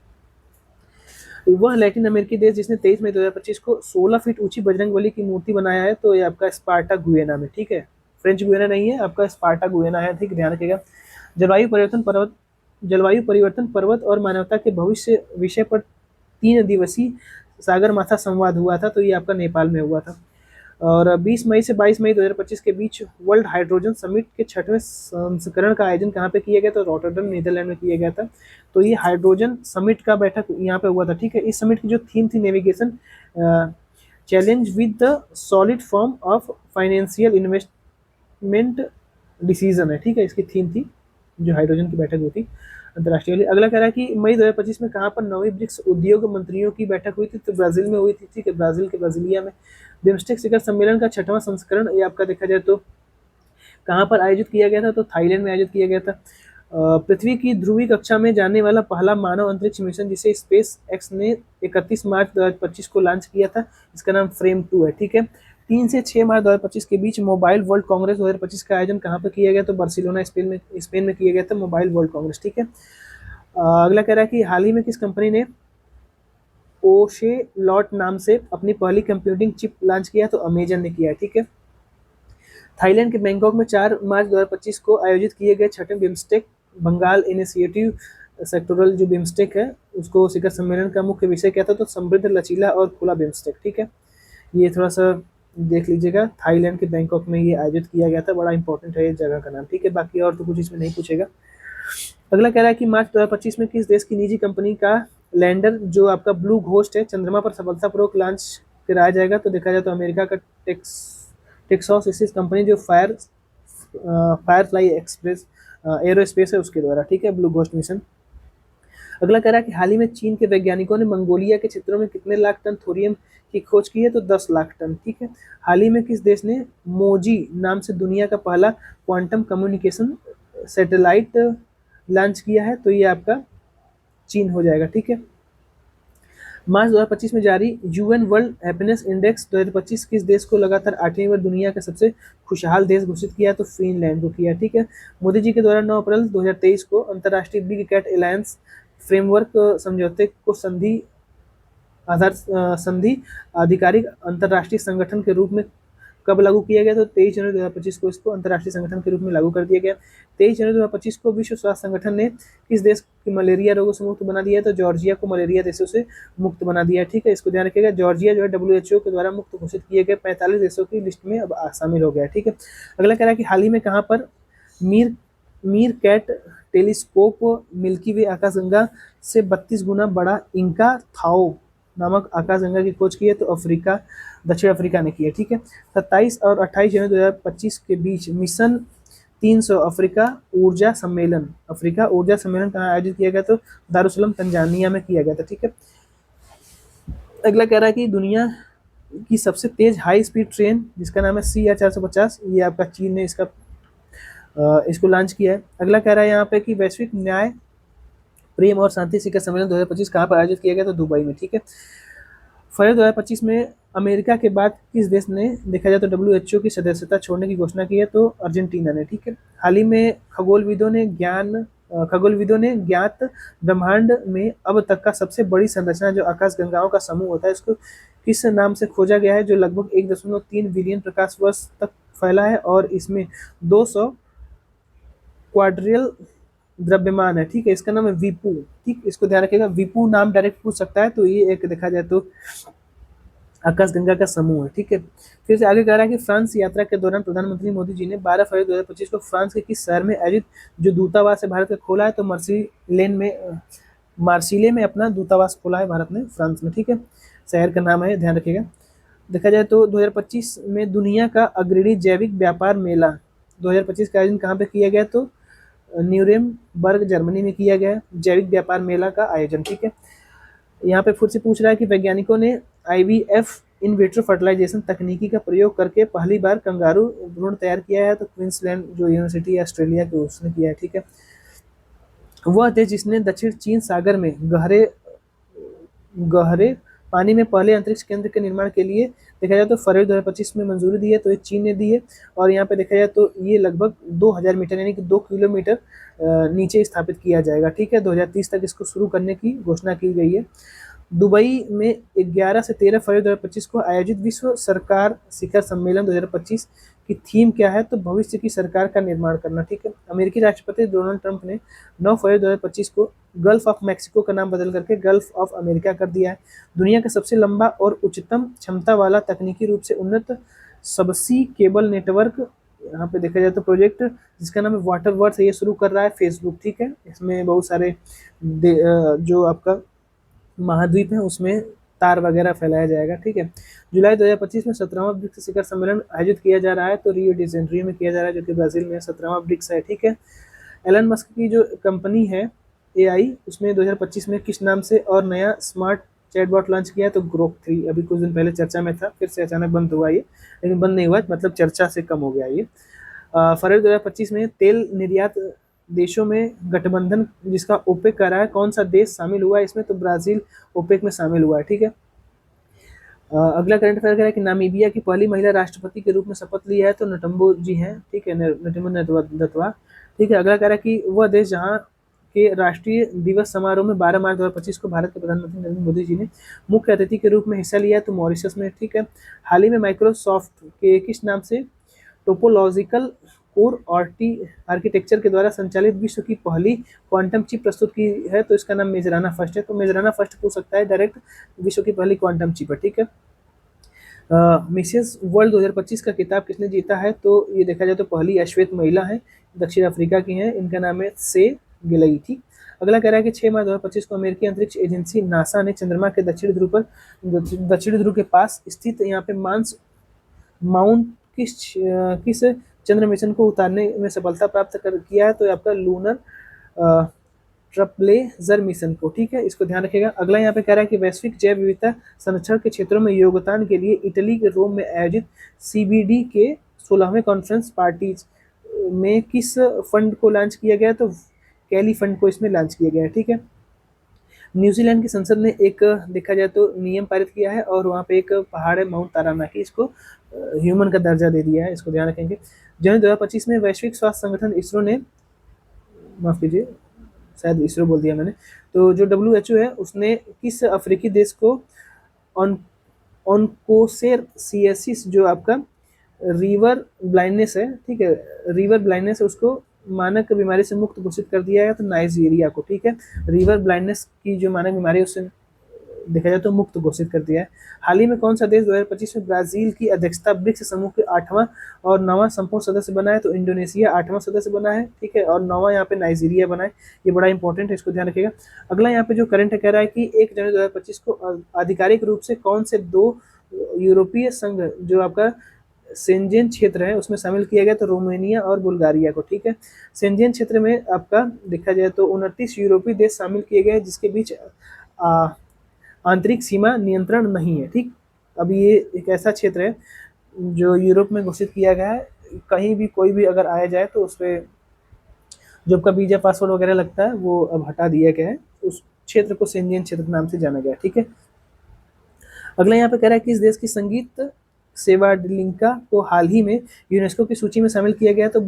वह लैटिन अमेरिकी देश जिसने 23 मई 2025 को 16 फीट ऊंची बजरंगबली की मूर्ति बनाया है, तो ये आपका स्पार्टा गुयेना में। ठीक है, फ्रेंच गुयेना नहीं है, आपका स्पार्टा गुयेना है। ठीक, ध्यान रखिएगा। जलवायु परिवर्तन पर्वत और मानवता के भविष्य विषय पर 3 दिवसीय सागरमाथा संवाद हुआ था, तो ये आपका नेपाल में हुआ था। और 20 मई से 22 मई 2025 के बीच वर्ल्ड हाइड्रोजन समिट के 6वें संस्करण का आयोजन कहाँ पे किया गया? तो रॉटरडम नीदरलैंड में किया गया था। तो ये हाइड्रोजन समिट का बैठक यहाँ पे हुआ था। ठीक है, इस समिट की जो थीम थी navigation challenge with the solid form of financial investment decision है। ठीक है, इसकी थीम थी जो हाइड्रोजन की बैठक हुई थी अंतर्राष्ट्रीय वाली। अगला कह रहा है कि मई 2025 में कहाँ पर 9वीं ब्रिक्स उद्योग मंत्रियों की बैठक हुई थी? तो ब्राजील में हुई थी। ठीक है, ब्राजील के ब्राजीलिया में। बिम्स्टेक शिखर सम्मेलन का 6वां संस्करण ये आपका देखा जाए तो कहाँ पर आयोजित किया गया था? तो थाईलैंड में आयोजित किया गया था। पृथ्वी की ध्रुवीय कक्षा में जाने वाला पहला मानव अंतरिक्ष मिशन जिसे स्पेस एक्स ने 31 मार्च 2025 को लॉन्च किया था, इसका नाम फ्रेम 2 है। ठीक है, 3 से 6 मार्च 2025 के बीच मोबाइल वर्ल्ड कांग्रेस 2025 का आयोजन कहाँ पर किया गया? तो बार्सिलोना स्पेन में किया गया था मोबाइल वर्ल्ड कांग्रेस, ठीक है। अगला कह रहा है कि हाल ही में किस कंपनी ने ओशेलॉट नाम से अपनी पहली कंप्यूटिंग चिप लॉन्च किया? तो अमेजन ने किया है, ठीक है। थाईलैंड के बैंकॉक में 4 मार्च 2025 को आयोजित किए गए छठे बिम्स्टेक बंगाल इनिशिएटिव सेक्टोरल जो बिम्स्टेक है उसको शिखर सम्मेलन का मुख्य विषय क्या था? तो समृद्ध, लचीला और खुला बिम्स्टेक, ठीक है। ये थोड़ा सा देख लीजिएगा, थाईलैंड के बैंकॉक में ये आयोजित किया गया था, बड़ा इंपॉर्टेंट है ये जगह का नाम, ठीक है। बाकी और तो कुछ इसमें नहीं पूछेगा। अगला कह रहा है कि मार्च 2025 में किस देश की निजी कंपनी का लैंडर जो आपका ब्लू घोस्ट है चंद्रमा पर सफलतापूर्वक लॉन्च कराया जाएगा? तो देखा जाए तो अमेरिका का टेक्सास स्थित कंपनी जो फायरफ्लाई एक्सप्रेस एरोस्पेस है उसके द्वारा, ठीक है, ब्लू घोस्ट मिशन। अगला कह रहा है कि हाल ही में चीन के वैज्ञानिकों ने मंगोलिया के क्षेत्रों में कितने लाख टन थोरियम की खोज की है? तो 10 लाख टन, ठीक है। हाल ही में किस देश ने मोजी नाम से दुनिया का पहला क्वांटम कम्युनिकेशन सैटेलाइट लॉन्च किया है? तो ये आपका चीन हो जाएगा, ठीक है। मार्च 2025 में जारी यूएन वर्ल्ड हैप्पीनेस इंडेक्स 2025 किस देश को लगातार 8वीं बार दुनिया का सबसे खुशहाल देश घोषित किया? तो फिनलैंड को किया, ठीक है। मोदी जी के द्वारा 9 अप्रैल 2023 को अंतर्राष्ट्रीय बिग कैट अलायंस फ्रेमवर्क समझौते को संधि आधिकारिक अंतर्राष्ट्रीय संगठन के रूप में कब लागू किया गया? तो 23 जनवरी 2025 को इसको अंतर्राष्ट्रीय संगठन के रूप में लागू कर दिया गया। 23 जनवरी 2025 को विश्व स्वास्थ्य संगठन ने किस देश की मलेरिया रोगों से मुक्त बना दिया है? तो जॉर्जिया को मलेरिया देशों से मुक्त बना दिया है, ठीक है। इसको ध्यान रखिएगा, जॉर्जिया जो है WHO के द्वारा मुक्त घोषित किए गए 45 देशों की लिस्ट में अब शामिल हो गया है, ठीक है। अगला कह रहा है कि हाल ही में कहाँ पर मीर कैट टेलीस्कोप मिल्की वे आकाशगंगा से 32 गुना बड़ा इंका थाओ नामक आकाशगंगा की खोज की है? तो दक्षिण अफ्रीका ने की है, ठीक है। 27 और 28 जनवरी 2025 के बीच मिशन 300 अफ्रीका ऊर्जा सम्मेलन कहाँ आयोजित किया गया? तो दारुसलम तंजानिया में किया गया था, ठीक है। अगला कह रहा है कि दुनिया की सबसे तेज हाई स्पीड ट्रेन जिसका नाम है CR450, ये आपका चीन ने इसको लॉन्च किया है। अगला कह रहा है यहाँ पे कि वैश्विक न्याय, प्रेम और शांति शिखर सम्मेलन 2025 कहाँ पर आयोजित किया गया? तो दुबई में, ठीक है। फरवरी 2025 में अमेरिका के बाद किस देश ने देखा जाए तो WHO की सदस्यता छोड़ने की घोषणा की है? तो अर्जेंटीना ने, ठीक है। हाल ही में खगोलविदों ने ज्ञात ब्रह्मांड में अब तक का सबसे बड़ी संरचना जो आकाशगंगाओं का समूह होता है इसको किस नाम से खोजा गया है? जो लगभग 1.3 बिलियन प्रकाश वर्ष तक फैला है और इसमें 200 क्वाड्रियल द्रव्यमान है, ठीक है। इसका नाम है विपू, ठीक, इसको ध्यान रखिएगा, विपू नाम डायरेक्ट पूछ सकता है। तो ये एक देखा जाए तो आकाशगंगा का समूह है, ठीक है। फिर से आगे कह रहा है कि फ्रांस यात्रा के दौरान प्रधानमंत्री मोदी जी ने 12 फरवरी 2025 को फ्रांस के किस शहर में आयोजित जो दूतावास है भारत का खोला है? तो मार्सिले में अपना दूतावास खोला है भारत ने फ्रांस में, ठीक है। शहर का नाम है, ध्यान रखिएगा। देखा जाए तो 2025 में दुनिया का अग्रणी जैविक व्यापार मेला 2025 का आयोजन कहाँ पे किया गया? तो न्यूरेमबर्ग जर्मनी में किया गया जैविक व्यापार मेला का आयोजन, ठीक है। यहाँ पे फिर से पूछ रहा है कि वैज्ञानिकों ने IVF इन विट्रो फर्टिलाइजेशन तकनीकी का प्रयोग करके पहली बार कंगारू भ्रूण तैयार किया है? तो क्वींसलैंड जो यूनिवर्सिटी है ऑस्ट्रेलिया की उसने किया है, ठीक है। वह देश जिसने दक्षिण चीन सागर में गहरे पानी में पहले अंतरिक्ष केंद्र के निर्माण के लिए देखा जाए तो फरवरी 2025 में मंजूरी दी है, तो ये चीन ने दी है। और यहाँ पे देखा जाए तो ये लगभग 2000 मीटर यानी कि 2 किलोमीटर नीचे स्थापित किया जाएगा, ठीक है। 2030 तक इसको शुरू करने की घोषणा की गई है। दुबई में 11 से 13 फरवरी 2025 को आयोजित विश्व सरकार शिखर सम्मेलन 2025 की थीम क्या है? तो भविष्य की सरकार का निर्माण करना, ठीक है। अमेरिकी राष्ट्रपति डोनाल्ड ट्रंप ने 9 फरवरी 2025 को गल्फ ऑफ मैक्सिको का नाम बदल करके गल्फ ऑफ अमेरिका कर दिया है। दुनिया का सबसे लंबा और उच्चतम क्षमता वाला तकनीकी रूप से उन्नत सबसी केबल नेटवर्क यहाँ पे देखा जाए तो प्रोजेक्ट जिसका नाम है वाटर वर्थ ये शुरू कर रहा है फेसबुक, ठीक है। इसमें बहुत सारे जो आपका महाद्वीप है उसमें तार वगैरह फैलाया जाएगा, ठीक है। जुलाई 2025 में 17वां ब्रिक्स शिखर सम्मेलन आयोजित किया जा रहा है, तो रियो डी जेनेरियो में किया जा रहा है जो कि ब्राजील में 17वां ब्रिक्स है, ठीक है। एलन मस्क की जो कंपनी है AI उसमें 2025 में किस नाम से और नया स्मार्ट चैटबॉट लॉन्च किया है? तो ग्रोक 3 अभी कुछ दिन पहले चर्चा में था, फिर से अचानक बंद हुआ ये, लेकिन बंद नहीं हुआ मतलब चर्चा से कम हो गया ये। फरवरी 2025 में तेल निर्यात देशों में गठबंधन जिसका ओपेक कर रहा है कौन सा देश शामिल हुआ है इसमें? तो ब्राजील ओपेक में शामिल हुआ है, ठीक है। अगला करंट अफेयर है कि नामीबिया की पहली महिला राष्ट्रपति के रूप में शपथ लिया है तो नटम्बो जी हैं, ठीक है, नटम्बो दत्वा। ठीक है, अगला कह रहा है कि वह देश जहाँ के राष्ट्रीय दिवस समारोह में 12 मार्च 2025 को भारत के प्रधानमंत्री नरेंद्र मोदी जी ने मुख्य अतिथि के रूप में हिस्सा लिया है तो मॉरिशस में, ठीक है। हाल ही में माइक्रोसॉफ्ट के किस नाम से टोपोलॉजिकल कोर आर्किटेक्चर के द्वारा संचालित विश्व की पहली क्वांटम चिप प्रस्तुत की है तो इसका नाम मेजराना फर्स्ट है। तो मेजराना फर्स्ट पूछ सकता है डायरेक्ट, विश्व की पहली क्वांटम चिप है, ठीक है। मिसेस वर्ल्ड 2025 का खिताब किसने जीता है तो ये देखा जाए तो पहली अश्वेत महिला है, दक्षिण अफ्रीका की हैं, इनका नाम है से गिलई, ठीक। अगला कह रहा है कि 6 मार्च 2025 को अमेरिकी अंतरिक्ष एजेंसी नासा ने चंद्रमा के दक्षिणी ध्रुव के पास स्थित यहाँ पे माउंट किस चंद्र मिशन को उतारने में सफलता प्राप्त किया है तो आपका लूनर ट्रपलेजर मिशन को, ठीक है, इसको ध्यान रखिएगा। अगला यहाँ पे कह रहा है कि वैश्विक जैव विविधता संरक्षण के क्षेत्रों में योगदान के लिए इटली के रोम में आयोजित सीबीडी के 16वें कॉन्फ्रेंस पार्टीज में किस फंड को लॉन्च किया गया तो कैली फंड को इसमें लॉन्च किया गया है, ठीक है। न्यूजीलैंड की संसद ने एक देखा जाए तो नियम पारित किया है और वहाँ पे एक पहाड़ है माउंट तारानाकी, इसको ह्यूमन का दर्जा दे दिया है, इसको ध्यान रखेंगे। जनवरी 2025 में वैश्विक स्वास्थ्य संगठन इसरो ने, माफ कीजिए शायद इसरो बोल दिया मैंने, तो जो WHO है उसने किस अफ्रीकी देश को ऑनकोसेरसियासिस जो आपका रिवर ब्लाइंडनेस है, ठीक है, रिवर ब्लाइंडनेस है उसको मानक बीमारी से मुक्त घोषित कर दिया है तो नाइजीरिया को, ठीक है। रिवर ब्लाइंडनेस की जो मानक बीमारी है उससे देखा जाए तो मुक्त घोषित कर दिया है। हाल ही में कौन सा देश 2025 में ब्राजील की अध्यक्षता ब्रिक्स समूह के 8वां और 9वां संपूर्ण सदस्य बना है तो इंडोनेशिया 8वां सदस्य बना है, ठीक है, और 9वां यहाँ पे नाइजीरिया बना है, ये बड़ा इंपॉर्टेंट है, इसको ध्यान रखिएगा। अगला यहाँ पे जो करंट कह रहा है कि 1 जनवरी 2025 को आधिकारिक रूप से कौन से 2 यूरोपीय संघ जो आपका सेंजेन क्षेत्र है उसमें शामिल किया गया तो रोमानिया और बुल्गारिया को, ठीक है। सेंजेन क्षेत्र में आपका देखा जाए तो 29 यूरोपीय देश शामिल किए गए जिसके बीच आंतरिक सीमा नियंत्रण नहीं है, ठीक। अब ये एक ऐसा क्षेत्र है जो यूरोप में घोषित किया गया है, कहीं भी कोई भी अगर आया जाए तो उस पर जो आपका वीजा पासवर्ड वगैरह लगता है वो अब हटा दिया गया है, उस क्षेत्र को सेंजियन क्षेत्र के नाम से जाना गया, ठीक है। अगला यहाँ पे कह रहा है कि इस देश की संगीत सेवाडिलिंका को हाल ही में यूनेस्को की सूची में शामिल किया गया तो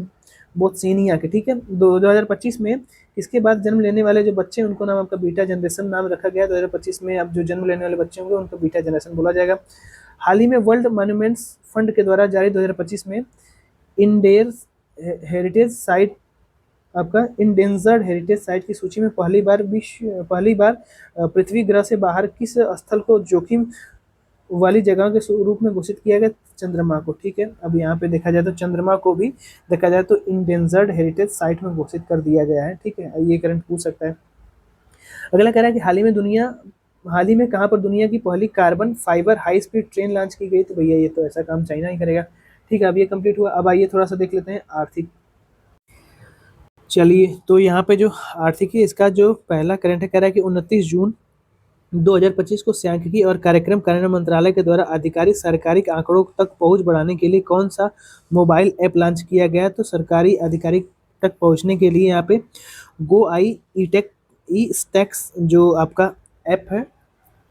बोत्सवाना के, ठीक है। 2025 में इसके बाद जन्म लेने वाले जो बच्चे उनको नाम आपका बीटा जनरेशन नाम रखा गया। 2025 में अब जो जन्म लेने वाले बच्चे होंगे उनको बीटा जनरेशन बोला जाएगा। हाल ही में वर्ल्ड मॉन्यूमेंट्स फंड के द्वारा जारी 2025 में इंडेंजर्ड हेरिटेज साइट आपका इंडेंजर्ड हेरिटेज साइट की सूची में पहली बार पृथ्वी ग्रह से बाहर किस स्थल को जोखिम वाली जगह के रूप में घोषित किया गया चंद्रमा को, ठीक है। अब यहाँ पे देखा जाए तो चंद्रमा को भी देखा जाए तो इंडेंजर्ड हेरिटेज साइट में घोषित कर दिया गया है, ठीक है, ये करंट पूछ सकता है। अगला कह रहा है कि हाल ही में कहाँ पर दुनिया की पहली carbon fibre high speed train launch की गई तो भैया ये तो ऐसा काम चाइना ही करेगा, ठीक है। अब ये कंप्लीट हुआ, अब आइए थोड़ा सा देख लेते हैं आर्थिक। चलिए तो यहाँ पे जो आर्थिक है इसका जो पहला करंट है कह रहा है कि 29 जून 2025 को सांख्यिकी और कार्यक्रम कार्यान्वयन मंत्रालय के द्वारा आधिकारिक सरकारी आंकड़ों तक पहुंच बढ़ाने के लिए कौन सा मोबाइल ऐप लॉन्च किया गया तो सरकारी आधिकारिक तक पहुंचने के लिए यहाँ पे गो आई ई स्टैक्स जो आपका ऐप है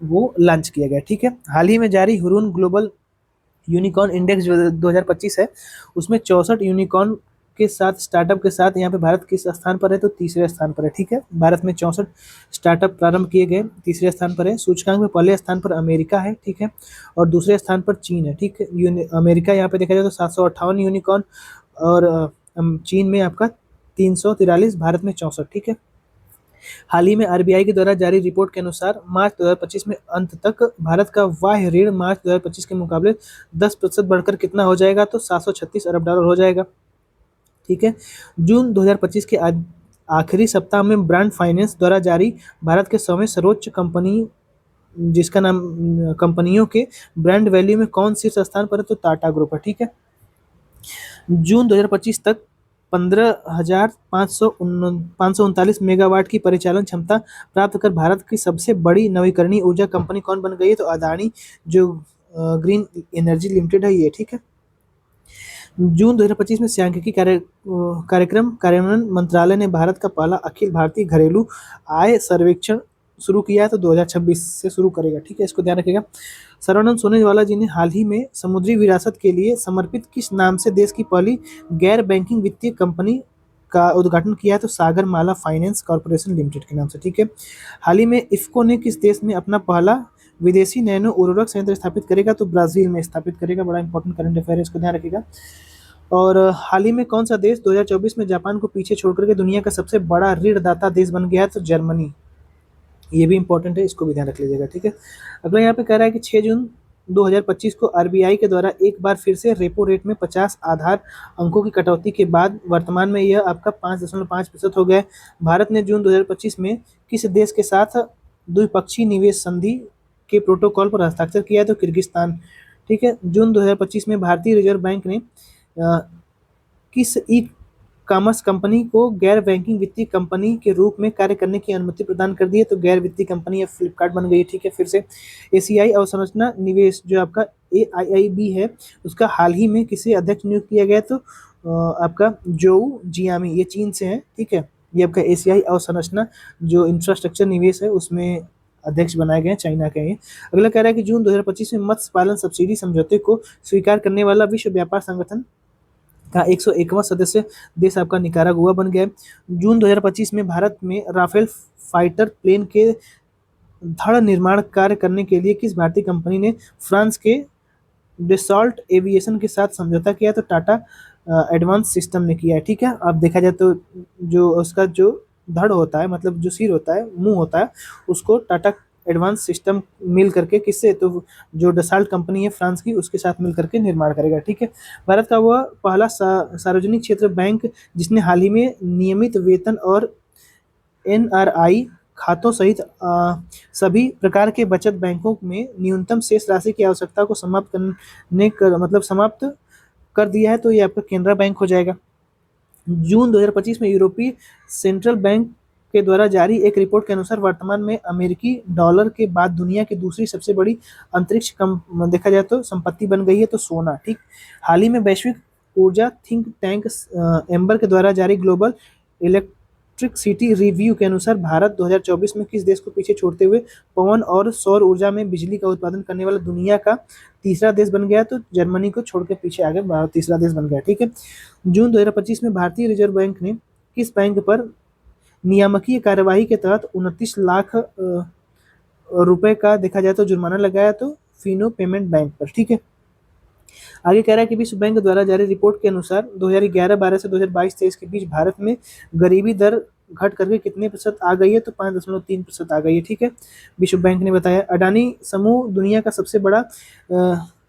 वो लॉन्च किया गया, ठीक है। हाल ही में जारी हुरून ग्लोबल यूनिकॉर्न इंडेक्स जो 2025 है उसमें 64 यूनिकॉर्न के साथ स्टार्टअप के साथ यहाँ पे भारत किस स्थान पर है तो तीसरे स्थान पर है, ठीक है। भारत में 64 स्टार्टअप प्रारंभ किए गए, तीसरे स्थान पर है। सूचकांक में पहले स्थान पर अमेरिका है, ठीक है, और दूसरे स्थान पर चीन है, ठीक है। अमेरिका यहाँ पे देखा जाए तो 758 यूनिकॉर्न और चीन में आपका 343, भारत में 64, ठीक है। हाल ही में आरबीआई के द्वारा जारी रिपोर्ट के अनुसार मार्च 2025 में अंत तक भारत का बाह्य ऋण मार्च 2025 के मुकाबले 10% बढ़कर कितना हो जाएगा तो $736 अरब हो जाएगा, ठीक है। जून 2025 के आखिरी सप्ताह में ब्रांड फाइनेंस द्वारा जारी भारत के 100वें सर्वोच्च कंपनी जिसका नाम कंपनियों के ब्रांड वैल्यू में कौन शीर्ष स्थान पर है तो टाटा ग्रुप है, ठीक है। जून 2025 तक 15,539 मेगावाट की परिचालन क्षमता प्राप्त कर भारत की सबसे बड़ी नवीकरणीय ऊर्जा कंपनी कौन बन गई है तो अदानी जो ग्रीन एनर्जी लिमिटेड है ये, ठीक है। जून 2025 में सांख्यिकी कार्यक्रम कार्यान्वयन मंत्रालय ने भारत का पहला अखिल भारतीय घरेलू आय सर्वेक्षण शुरू किया है तो 2026 से शुरू करेगा, ठीक है, इसको ध्यान रखिएगा। सर्बानंद सोनोवाला जी ने हाल ही में समुद्री विरासत के लिए समर्पित किस नाम से देश की पहली गैर बैंकिंग वित्तीय कंपनी का उद्घाटन किया है? तो सागरमाला फाइनेंस कॉर्पोरेशन लिमिटेड के नाम से, ठीक है। हाल ही में इफ्को ने किस देश में अपना पहला विदेशी नैनो उर्वरक संयंत्र स्थापित करेगा? तो ब्राजील में स्थापित करेगा। बड़ा इंपॉर्टेंट करंट अफेयर है, इसको ध्यान रखिएगा। और हाल ही में कौन सा देश 2024 में जापान को पीछे छोड़कर के दुनिया का सबसे बड़ा ऋणदाता देश बन गया है? तो जर्मनी। ये भी इंपॉर्टेंट है, इसको भी ध्यान रख लीजिएगा, ठीक है। अगला यहाँ पे कह रहा है कि 6 जून 2025 को आरबीआई के द्वारा एक बार फिर से रेपो रेट में 50 आधार अंकों की कटौती के बाद वर्तमान में यह आपका 5.5% हो गया है। भारत ने जून 2025 में किस देश के साथ द्विपक्षीय निवेश संधि के प्रोटोकॉल पर हस्ताक्षर किया है? तो किर्गिस्तान, ठीक है। जून 2025 में भारतीय रिजर्व बैंक ने किस ई कॉमर्स कंपनी को गैर बैंकिंग वित्तीय कंपनी के रूप में कार्य करने की अनुमति प्रदान कर दी है? तो गैर वित्तीय कंपनी अब फ्लिपकार्ट बन गई है, ठीक है। फिर से एशियाई अवसंरचना निवेश जो आपका AIIB है, उसका हाल ही में किसे अध्यक्ष नियुक्त किया गया? तो आपका जोऊ जियामी, ये चीन से है, ठीक है। ये आपका एशियाई अवसंरचना जो इंफ्रास्ट्रक्चर निवेश है उसमें अध्यक्ष बनाए गए हैं, चाइना के हैं। अगला कह रहा है कि जून 2025 में मत्स्य पालन सब्सिडी समझौते को स्वीकार करने वाला विश्व व्यापार संगठन का 101वां सदस्य देश आपका निकारागुआ बन गया है। जून 2025 में भारत में राफेल फाइटर प्लेन के धड़ निर्माण कार्य करने के लिए किस भारतीय कंपनी ने फ्रांस के डेसॉल्ट एविएशन के साथ समझौता किया? तो टाटा एडवांस सिस्टम ने किया है, ठीक है। अब देखा जाए तो जो उसका जो धड़ होता है, मतलब जो सिर होता है, मुंह होता है, उसको टाटा एडवांस सिस्टम मिल करके किससे? तो जो डसाल्ट कंपनी है फ्रांस की, उसके साथ मिल करके निर्माण करेगा, ठीक है। भारत का वह पहला सार्वजनिक क्षेत्र बैंक जिसने हाल ही में नियमित वेतन और NRI खातों सहित सभी प्रकार के बचत बैंकों में न्यूनतम शेष राशि की आवश्यकता को समाप्त कर दिया है, तो ये आपका केनरा बैंक हो जाएगा। जून 2025 में यूरोपीय सेंट्रल बैंक के द्वारा जारी एक रिपोर्ट के अनुसार वर्तमान में अमेरिकी डॉलर के बाद दुनिया की दूसरी सबसे बड़ी अंतरिक्ष देखा जाए तो संपत्ति बन गई है, तो सोना, ठीक। हाल ही में वैश्विक ऊर्जा थिंक टैंक एम्बर के द्वारा जारी ग्लोबल इलेक्ट्रिसिटी रिव्यू के अनुसार भारत 2024 में किस देश को पीछे छोड़ते हुए पवन और सौर ऊर्जा में बिजली का उत्पादन करने वाला दुनिया का तीसरा देश बन गया? तो जर्मनी को छोड़ के पीछे आगे भारत तीसरा देश बन गया, ठीक है। जून 2025 में भारतीय रिजर्व बैंक ने किस बैंक पर नियामकीय कार्यवाही के तहत 29 लाख रुपए का देखा जाए तो जुर्माना लगाया? तो फिनो पेमेंट बैंक पर, ठीक है। आगे कह रहा है कि विश्व बैंक द्वारा जारी रिपोर्ट के अनुसार 2011-12 से 2022-23 के बीच भारत में गरीबी दर घट करके कितने प्रतिशत आ गई है? तो 5.3% आ गई है, ठीक है। विश्व बैंक ने बताया। अडानी समूह दुनिया का सबसे बड़ा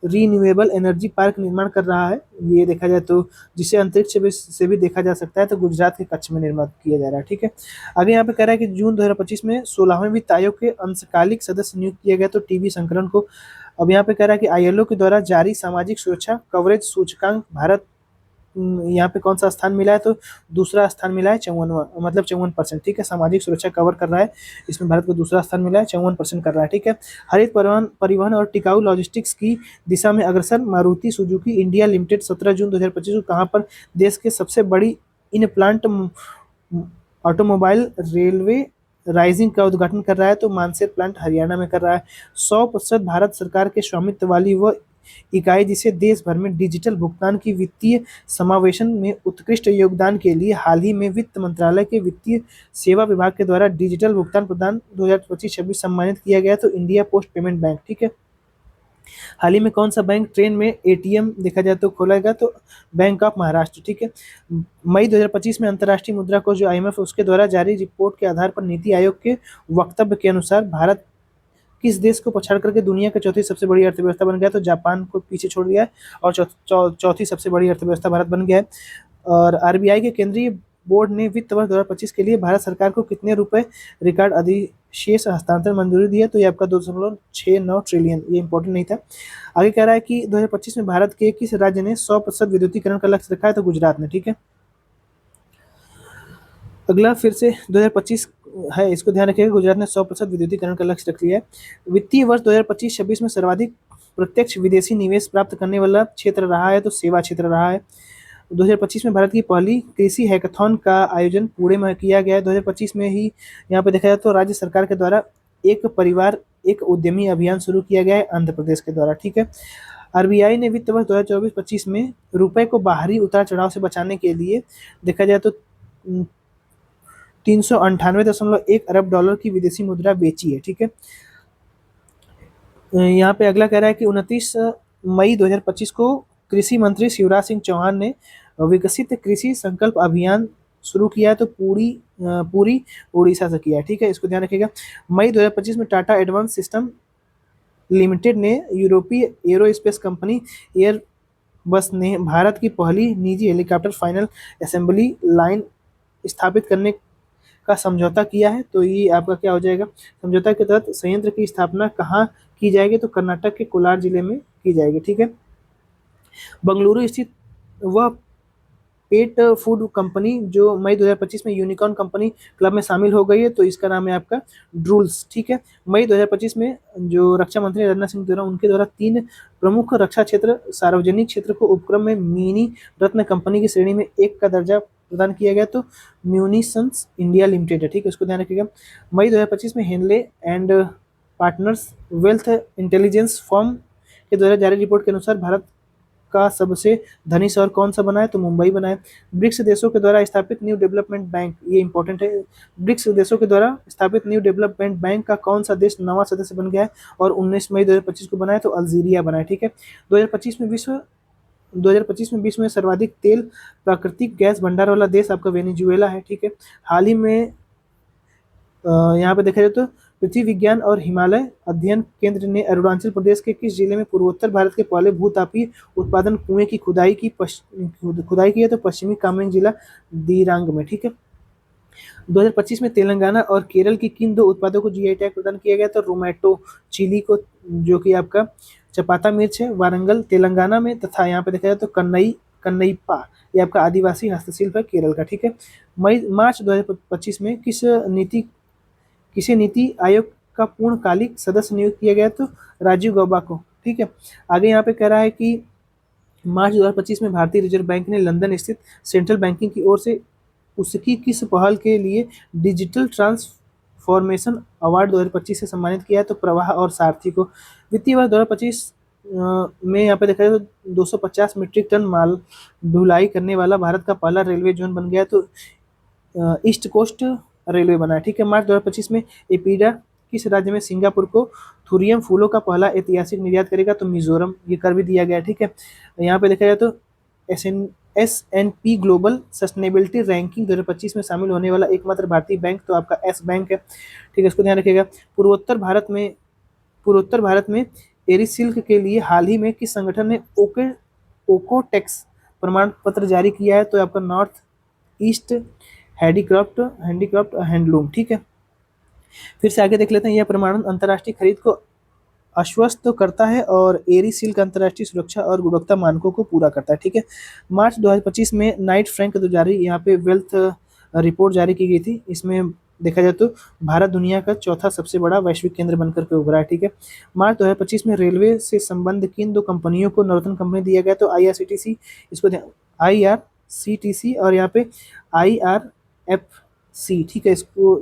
रीन्यूएबल एनर्जी पार्क निर्माण कर रहा है, ये देखा जाए तो जिसे अंतरिक्ष से भी देखा जा सकता है, तो गुजरात के कच्छ में निर्माण किया जा रहा है, ठीक है। आगे यहाँ पे कह रहा है कि जून 2025 में 16वें वित्त आयोग के अंशकालिक सदस्य नियुक्त किया गया, तो टीवी शंकरन को। अब यहाँ पे कह रहा है कि ILO के द्वारा जारी सामाजिक सुरक्षा कवरेज सूचकांक भारत यहाँ पे कौन सा स्थान मिला है? तो दूसरा स्थान मिला है, 54वां, मतलब 54%, ठीक है। सामाजिक सुरक्षा कवर कर रहा है, इसमें भारत को दूसरा स्थान मिला है, 54% कर रहा है, ठीक है। हरित परिवहन और टिकाऊ लॉजिस्टिक्स की दिशा में अग्रसर मारुति सुजुकी इंडिया लिमिटेड 17 जून 2025 को कहाँ पर देश के सबसे बड़ी in plant automobile railway rising का उद्घाटन कर रहा है? तो मानसेर प्लांट हरियाणा में कर रहा है। 100% भारत सरकार के स्वामित्व वाली वह इकाई जिसे देश भर में डिजिटल भुगतान की वित्तीय समावेशन में उत्कृष्ट योगदान के लिए हाल ही में वित्त मंत्रालय के वित्तीय सेवा विभाग के द्वारा डिजिटल भुगतान प्रदान 2025-26 सम्मानित किया गया, तो इंडिया पोस्ट पेमेंट बैंक, ठीक है। हाल ही में कौन सा बैंक ट्रेन में ATM देखा जाए तो खोलेगा? तो बैंक ऑफ महाराष्ट्र, ठीक है। मई 2025 में अंतर्राष्ट्रीय मुद्रा कोष जो IMF उसके द्वारा जारी रिपोर्ट के आधार पर नीति आयोग के वक्तव्य के अनुसार भारत किस देश को पछाड़ करके दुनिया की चौथी सबसे बड़ी अर्थव्यवस्था बन गया? तो जापान को पीछे छोड़ दिया है और चौथी सबसे बड़ी अर्थव्यवस्था भारत बन गया है। और RBI के केंद्रीय बोर्ड ने वित्त वर्ष 2025 के लिए भारत सरकार को कितने रुपए रिकॉर्ड अधिशेष हस्तांतरण मंजूरी दी है? तो ये आपका 2.69 ट्रिलियन, ये इंपॉर्टेंट नहीं था। आगे कह रहा है कि 2025 में भारत के किस राज्य ने 100% विद्युतीकरण का लक्ष्य रखा है? तो गुजरात ने, ठीक है। अगला फिर से 2025 है, इसको ध्यान रखिएगा। गुजरात ने 100% विद्युतीकरण का लक्ष्य रख लिया है। वित्तीय वर्ष 2025-26 में सर्वाधिक प्रत्यक्ष विदेशी निवेश प्राप्त करने वाला क्षेत्र रहा है, तो सेवा क्षेत्र रहा है। 2025 में भारत की पहली कृषि हैकाथॉन का आयोजन पुणे में किया गया है। 2025 में ही यहाँ पे देखा जाए तो राज्य सरकार के द्वारा एक परिवार एक उद्यमी अभियान शुरू किया गया है आंध्र प्रदेश के द्वारा, ठीक है। आरबीआई ने वित्त वर्ष 2024-25 में रुपए को बाहरी उतार चढ़ाव से बचाने के लिए देखा जाए तो 398.1 अरब डॉलर की विदेशी मुद्रा बेची है, ठीक है। यहाँ पे अगला कह रहा है कि 29 मई 2025 को कृषि मंत्री शिवराज सिंह चौहान ने विकसित कृषि संकल्प अभियान शुरू किया है, तो पूरी उड़ीसा से किया है, ठीक है, इसको ध्यान रखिएगा। मई 2025 में टाटा एडवांस सिस्टम लिमिटेड ने यूरोपीय एरोस्पेस कंपनी एयरबस ने भारत की पहली निजी हेलीकॉप्टर फाइनल असेंबली लाइन स्थापित करने का समझौता किया है। तो ये आपका क्या हो जाएगा, समझौता के तहत संयंत्र की स्थापना कहाँ की जाएगी, तो कर्नाटक के कोलार जिले में की जाएगी, ठीक है। बंगलुरु स्थित वह पेट फूड कंपनी जो मई 2025 में यूनिकॉर्न कंपनी क्लब में शामिल हो गई है, तो इसका नाम है आपका ड्रूल्स, ठीक है। मई 2025 में जो रक्षा मंत्री राजनाथ सिंह द्वारा उनके द्वारा 3 प्रमुख रक्षा क्षेत्र सार्वजनिक क्षेत्र को उपक्रम में मिनी रत्न कंपनी की श्रेणी में 1 का दर्जा प्रदान किया गया, तो म्यूनिशंस इंडिया लिमिटेड है, ठीक है, इसको ध्यान रखिएगा। मई 2025 में Henley and Partners wealth intelligence firm के द्वारा जारी रिपोर्ट के अनुसार भारत का सबसे धनी शहर कौन सा बना है, तो मुंबई बना है। ब्रिक्स देशों के द्वारा स्थापित न्यू डेवलपमेंट बैंक, ये इंपॉर्टेंट है, ब्रिक्स देशों के द्वारा स्थापित न्यू डेवलपमेंट बैंक का कौन सा देश नवा सदस्य बन गया है, और 19 मई 2025 को बना है, तो अल्जीरिया बना है, ठीक है। 2025 में विश्व में सर्वाधिक तेल प्राकृतिक गैस भंडार वाला देश आपका वेनेजुएला है, ठीक है। हाल ही में यहाँ पे देखा जाए तो पृथ्वी विज्ञान और हिमालय अध्ययन केंद्र ने अरुणाचल प्रदेश के किस जिले में पूर्वोत्तर भारत के पहले भूतापीय उत्पादन कुएं की खुदाई की है, तो पश्चिमी कामेंग जिला दिरांग में, ठीक है। 2025 में तेलंगाना और केरल की किन 2 उत्पादों को जीआई टैग प्रदान किया गया, तो रोमेटो चिली को, जो कि आपका चपाता मिर्च है, वारंगल तेलंगाना में, तथा यहाँ पे देखा जाए तो कन्नईप्पा ये आपका आदिवासी हस्तशिल्प है केरल का, ठीक है। मार्च 2025 में किसे नीति आयोग का पूर्णकालिक सदस्य नियुक्त किया गया, तो राजीव गौबा को, ठीक है। आगे यहाँ पे कह रहा है कि मार्च 2025 में भारतीय रिजर्व बैंक ने लंदन स्थित सेंट्रल बैंकिंग की ओर से उसकी किस पहल के लिए डिजिटल ट्रांसफॉर्मेशन अवार्ड 2025 से सम्मानित किया है, तो प्रवाह और सारथी को। वित्तीय वर्ष 2025 में यहाँ पे देखा जाए तो 250 मीट्रिक टन माल ढुलाई करने वाला भारत का पहला रेलवे जोन बन गया, तो ईस्ट कोस्ट रेलवे बना है, ठीक है। मार्च 2025 में एपीडा किस राज्य में सिंगापुर को थुरियम फूलों का पहला ऐतिहासिक निर्यात करेगा, तो मिजोरम, ये कर भी दिया गया, ठीक है। यहाँ पे देखा जाए तो S&P ग्लोबल सस्टेनेबिलिटी रैंकिंग 2025 में शामिल होने वाला एकमात्र भारतीय बैंक तो आपका एस बैंक है, ठीक है, इसको ध्यान रखिएगा। पूर्वोत्तर भारत में एरिसिल्क के लिए हाल ही में किस संगठन ने ओकोटेक्स प्रमाण पत्र जारी किया है, तो आपका नॉर्थ ईस्ट हैंडीक्राफ्ट हैंडलूम, ठीक है। फिर से आगे देख लेते हैं, यह प्रमाणन अंतर्राष्ट्रीय खरीद को आश्वस्त तो करता है और एरी सिल्क अंतर्राष्ट्रीय सुरक्षा और गुणवत्ता मानकों को पूरा करता है, ठीक है। मार्च 2025 में नाइट फ्रैंक जो जारी यहाँ पे वेल्थ रिपोर्ट जारी की गई थी, इसमें देखा जाए तो भारत दुनिया का चौथा सबसे बड़ा वैश्विक केंद्र बनकर के उभरा है, ठीक है। मार्च 2025 में रेलवे से संबंध किन 2 कंपनियों को नवरत्न कंपनी दिया गया, तो IRCTC, इसको IRCTC और यहाँ पे IRFC, ठीक है, इसको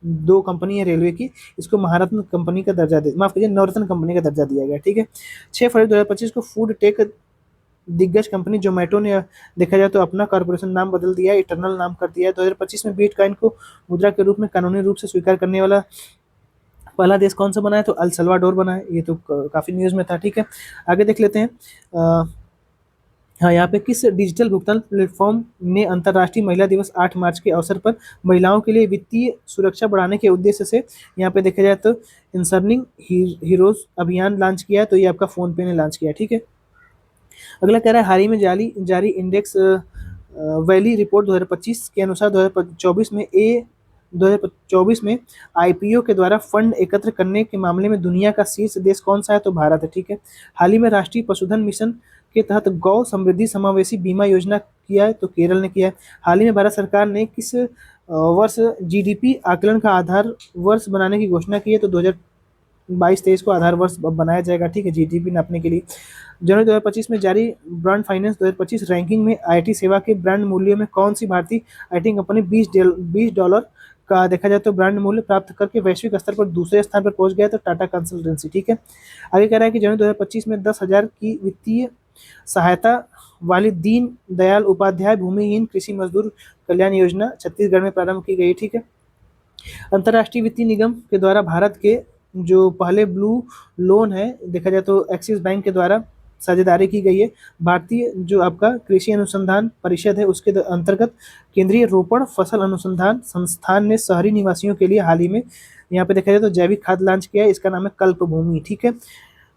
2 कंपनी है रेलवे की, इसको महारत्न कंपनी का दर्जा माफ कीजिए नवरत्न कंपनी का दर्जा दिया गया, ठीक है। 6 फरवरी 2025 को फूड टेक दिग्गज कंपनी जोमेटो ने देखा जाए तो अपना कॉर्पोरेशन नाम बदल दिया है, इटरनल नाम कर दिया है। 2025 में बिटकॉइन को मुद्रा के रूप में कानूनी रूप से स्वीकार करने वाला पहला देश कौन सा बना है, तो अल सल्वाडोर बना है, ये तो काफ़ी न्यूज़ में था, ठीक है। आगे देख लेते हैं, हाँ, यहाँ पे किस डिजिटल भुगतान प्लेटफॉर्म ने अंतर्राष्ट्रीय महिला दिवस 8 मार्च के अवसर पर महिलाओं के लिए वित्तीय सुरक्षा बढ़ाने के उद्देश्य से यहाँ पे देखा जाए तो इंसर्निंग हीरोज अभियान लॉन्च किया है, तो ये आपका फ़ोन पे ने लॉन्च किया है, ठीक है। अगला कह रहा है हाल ही में जारी इंडेक्स वैली रिपोर्ट 2025 के अनुसार 2024 में IPO के द्वारा फंड एकत्र करने के मामले में दुनिया का शीर्ष देश कौन सा है, तो भारत है, ठीक है। हाल ही में राष्ट्रीय पशुधन मिशन के तहत गौ समृद्धि समावेशी बीमा योजना किया है, तो केरल ने किया है। हाल ही में भारत सरकार ने किस वर्ष GDP आकलन का आधार वर्ष बनाने की घोषणा की है, तो 22-23 को आधार वर्ष बनाया जाएगा, ठीक है, जीडीपी नापने के लिए। जनवरी 2025 में जारी ब्रांड फाइनेंस 2025 रैंकिंग में आईटी सेवा के ब्रांड मूल्य में कौन सी भारतीय आईटी कंपनी $20 का देखा जाए तो ब्रांड मूल्य प्राप्त करके वैश्विक स्तर पर दूसरे स्थान पर पहुंच गया, तो टाटा कंसल्टेंसी, ठीक है। आगे कह रहा है कि जनवरी 2025 में 10,000 की वित्तीय सहायता वाली दीन दयाल उपाध्याय भूमिहीन कृषि मजदूर कल्याण योजना छत्तीसगढ़ में प्रारंभ की गई, ठीक है। अंतर्राष्ट्रीय वित्तीय निगम के द्वारा भारत के जो पहले ब्लू लोन है देखा जाए तो एक्सिस बैंक के द्वारा साझेदारी की गई है। भारतीय जो आपका कृषि अनुसंधान परिषद है उसके अंतर्गत केंद्रीय रोपण फसल अनुसंधान संस्थान ने शहरी निवासियों के लिए हाल ही में यहाँ पे देखा जाए तो जैविक खाद लॉन्च किया है, इसका नाम है कल्प भूमि, ठीक है।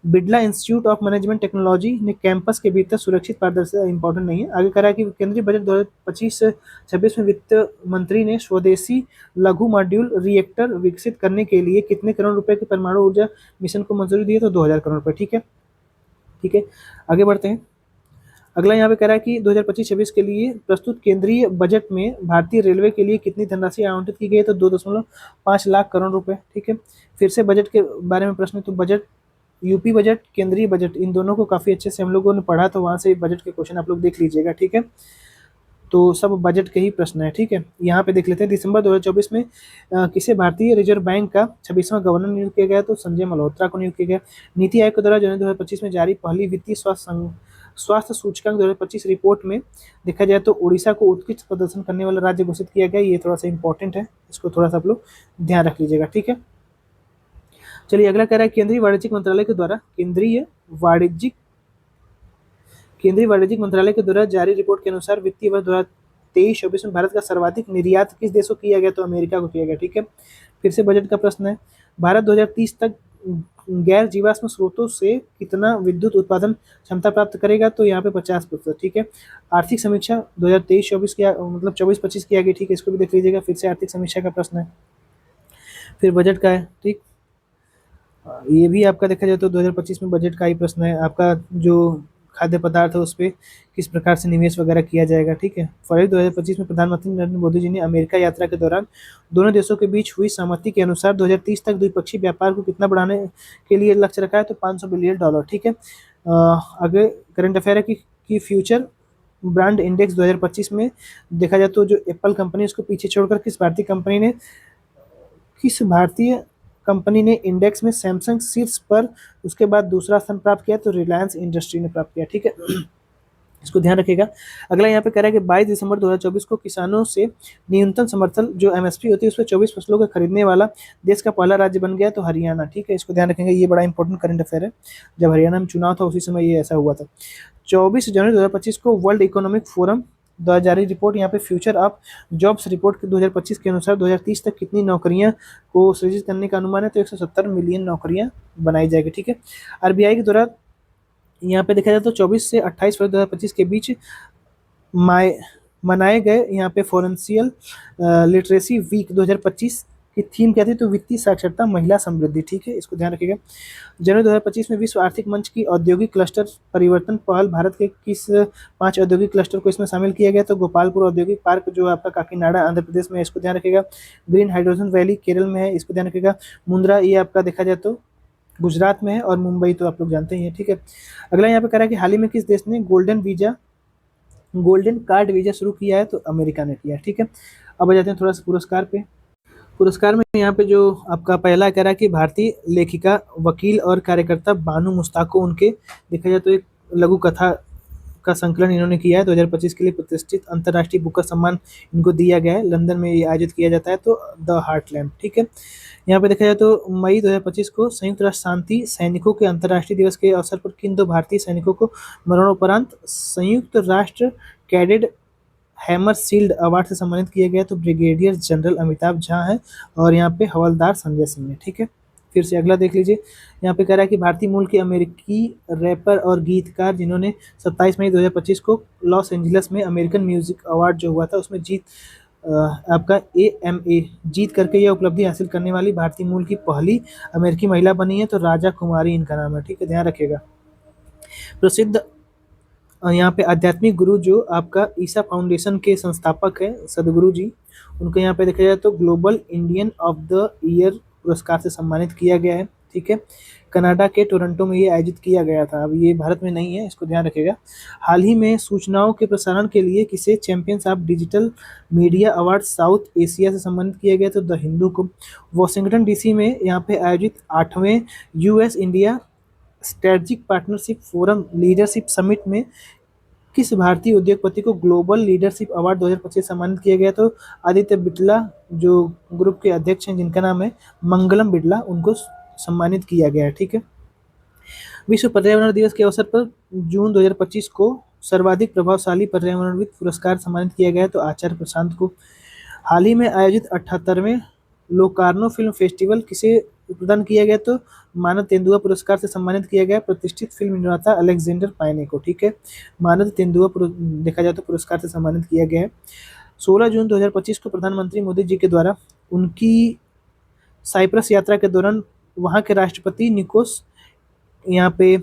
Birla institute of management technology ने कैंपस के भीतर सुरक्षित पारदर्शिता इंपॉर्टेंट नहीं है। आगे करा कि केंद्रीय बजट 2025-26 में वित्त मंत्री ने स्वदेशी लघु मॉड्यूल रिएक्टर विकसित करने के लिए कितने करोड़ रुपए के परमाणु ऊर्जा मिशन को मंजूरी दी है, तो 2,000 करोड़ रुपए, ठीक है। ठीक है, आगे बढ़ते हैं। अगला यहाँ पे कह रहा है कि 2025-26 के लिए प्रस्तुत केंद्रीय बजट में भारतीय रेलवे के लिए कितनी धनराशि आवंटित की गई है, तो 2.5 लाख करोड़ रुपए, ठीक है। फिर से बजट के बारे में प्रश्न है, तो बजट यूपी बजट केंद्रीय बजट इन दोनों को काफ़ी अच्छे से हम लोगों ने पढ़ा, तो वहाँ से बजट के क्वेश्चन आप लोग देख लीजिएगा, ठीक है। तो सब बजट के ही प्रश्न है, ठीक है। यहाँ पे देख लेते हैं दिसंबर 2024 में किसे भारतीय रिजर्व बैंक का 26वां गवर्नर नियुक्त किया गया, तो संजय मल्होत्रा को नियुक्त किया गया। नीति आयोग के द्वारा जनवरी 2025 में जारी पहली वित्तीय स्वास्थ्य सूचकांक 2025 रिपोर्ट में देखा जाए तो उड़ीसा को उत्कृष्ट प्रदर्शन करने वाला राज्य घोषित किया गया। ये थोड़ा सा इंपॉर्टेंट है, इसको थोड़ा सा आप लोग ध्यान रख लीजिएगा, ठीक है। चलिए अगला कह रहा है केंद्रीय वाणिज्यिक मंत्रालय के द्वारा जारी रिपोर्ट के अनुसार वित्तीय वर्ष 2023-24 में भारत का सर्वाधिक निर्यात किस देश को किया गया, तो अमेरिका को किया गया, ठीक है। फिर से बजट का प्रश्न है, भारत 2030 तक गैर जीवाश्म स्रोतों से कितना विद्युत उत्पादन क्षमता प्राप्त करेगा, तो यहाँ पे 50%, ठीक है। आर्थिक समीक्षा 2023-24 की मतलब 24-25 की आ गई, ठीक है, इसको भी देख लीजिएगा। फिर से आर्थिक समीक्षा का प्रश्न है, फिर बजट का है, ठीक। ये भी आपका देखा जाए तो 2025 में बजट का ही प्रश्न है। आपका जो खाद्य पदार्थ है उस पर किस प्रकार से निवेश वगैरह किया जाएगा, ठीक है। फरवरी 2025 में प्रधानमंत्री नरेंद्र मोदी जी ने अमेरिका यात्रा के दौरान दोनों देशों के बीच हुई सहमति के अनुसार 2030 तक द्विपक्षीय व्यापार को कितना बढ़ाने के लिए लक्ष्य रखा है, तो $500 बिलियन, ठीक है। आगे करंट अफेयर है कि फ्यूचर ब्रांड इंडेक्स 2025 में देखा जाए तो जो एप्पल कंपनी उसको पीछे छोड़कर किस भारतीय कंपनी ने इंडेक्स में सैमसंग शीर्ष पर उसके बाद दूसरा स्थान प्राप्त किया, तो रिलायंस इंडस्ट्री ने प्राप्त किया, ठीक है। इसको ध्यान रखिएगा। अगला यहाँ पे कह रहा है कि 22 दिसंबर 2024 को किसानों से न्यूनतम समर्थन जो एमएसपी होती है उस पर 24 फसलों को खरीदने वाला देश का पहला राज्य बन गया, तो हरियाणा, ठीक है। इसको ध्यान रखेंगे, ये बड़ा इंपॉर्टेंट करंट अफेयर है। जब हरियाणा में चुनाव था उसी समय ये ऐसा हुआ था। 24 जनवरी 2025 को वर्ल्ड इकोनॉमिक फोरम द्वारा जारी रिपोर्ट यहाँ पे फ्यूचर ऑफ जॉब्स रिपोर्ट के 2025 के अनुसार 2030 तक कितनी नौकरियां को सृजित करने का अनुमान है, तो 170 मिलियन नौकरियां बनाई जाएगी, ठीक है। आरबीआई के द्वारा यहाँ पे देखा जाए तो 24 से 28 फरवरी 2025 के बीच मनाए गए यहाँ पे फाइनेंशियल लिटरेसी वीक 2025 की थीम क्या थी, तो वित्तीय साक्षरता महिला समृद्धि, ठीक है। इसको ध्यान रखिएगा। जनवरी 2025 में विश्व आर्थिक मंच की औद्योगिक क्लस्टर परिवर्तन पहल भारत के किस 5 औद्योगिक क्लस्टर को इसमें शामिल किया गया, तो गोपालपुर औद्योगिक पार्क जो आपका काकीनाडा आंध्र प्रदेश में है, इसको ध्यान रखिएगा। ग्रीन हाइड्रोजन वैली केरल में है, इसको ध्यान रखिएगा। मुंद्रा ये आपका देखा जाए तो गुजरात में है, और मुंबई तो आप लोग जानते ही हैं, ठीक है। अगला यहाँ पे कह रहा है कि हाल ही में किस देश ने गोल्डन कार्ड वीजा शुरू किया है, तो अमेरिका ने किया है, ठीक है। अब आ जाते हैं थोड़ा सा पुरस्कार में यहाँ पे जो आपका पहला कह रहा है कि भारतीय लेखिका वकील और कार्यकर्ता बानू मुश्ताक को उनके देखा जाए तो एक लघु कथा का संकलन इन्होंने किया है। 2025 के लिए प्रतिष्ठित अंतर्राष्ट्रीय बुकर सम्मान इनको दिया गया है, लंदन में ये आयोजित किया जाता है, तो द हार्ट लैम्प, ठीक है। यहाँ पे देखा जाए तो मई 2025 को संयुक्त राष्ट्र शांति सैनिकों के अंतर्राष्ट्रीय दिवस के अवसर पर किन 2 भारतीय सैनिकों को मरणोपरांत संयुक्त राष्ट्र कैडेट हैमर शील्ड अवार्ड से सम्मानित किया गया, तो ब्रिगेडियर जनरल अमिताभ झा हैं और यहाँ पे हवलदार संजय सिंह ने, ठीक है। फिर से अगला देख लीजिए। यहाँ पे कह रहा है कि भारतीय मूल के अमेरिकी रैपर और गीतकार जिन्होंने 27 मई 2025 को लॉस एंजलिस में अमेरिकन म्यूजिक अवार्ड जो हुआ था उसमें आपका AMA जीत करके यह उपलब्धि हासिल करने वाली भारतीय मूल की पहली अमेरिकी महिला बनी है, तो राजा कुमारी इनका नाम है, ठीक है, ध्यान रखिएगा। प्रसिद्ध यहाँ पे आध्यात्मिक गुरु जो आपका ईसा फाउंडेशन के संस्थापक है सदगुरु जी, उनको यहाँ पे देखा जाए तो global Indian of the year पुरस्कार से सम्मानित किया गया है। ठीक है। कनाडा के टोरंटो में ये आयोजित किया गया था। अब ये भारत में नहीं है, इसको ध्यान रखिएगा। हाल ही में सूचनाओं के प्रसारण के लिए किसे champions of digital media award south Asia से सम्मानित किया गया? तो द हिंदू को। वॉशिंगटन डीसी में यहाँ पे आयोजित 8वें US India strategic partnership forum leadership summit में किस भारतीय उद्योगपति को ग्लोबल लीडरशिप अवार्ड 2025 सम्मानित किया गया? तो आदित्य बिड़ला जो ग्रुप के अध्यक्ष हैं, जिनका नाम है मंगलम बिड़ला, उनको सम्मानित किया गया है। ठीक है। विश्व पर्यावरण दिवस के अवसर पर जून 2025 को सर्वाधिक प्रभावशाली पर्यावरणविद पुरस्कार सम्मानित किया गया है, तो आचार्य प्रशांत को। हाल ही में आयोजित 78वें लोकार्नो फिल्म फेस्टिवल किसे प्रदान किया गया? तो मानद तेंदुआ पुरस्कार से सम्मानित किया गया प्रतिष्ठित फिल्म निर्माता अलेक्जेंडर पायने को। ठीक है। मानद तेंदुआ देखा जाए तो पुरस्कार से सम्मानित किया गया है। 16 जून 2025 को प्रधानमंत्री मोदी जी के द्वारा उनकी साइप्रस यात्रा के दौरान वहां के राष्ट्रपति निकोस यहाँ पे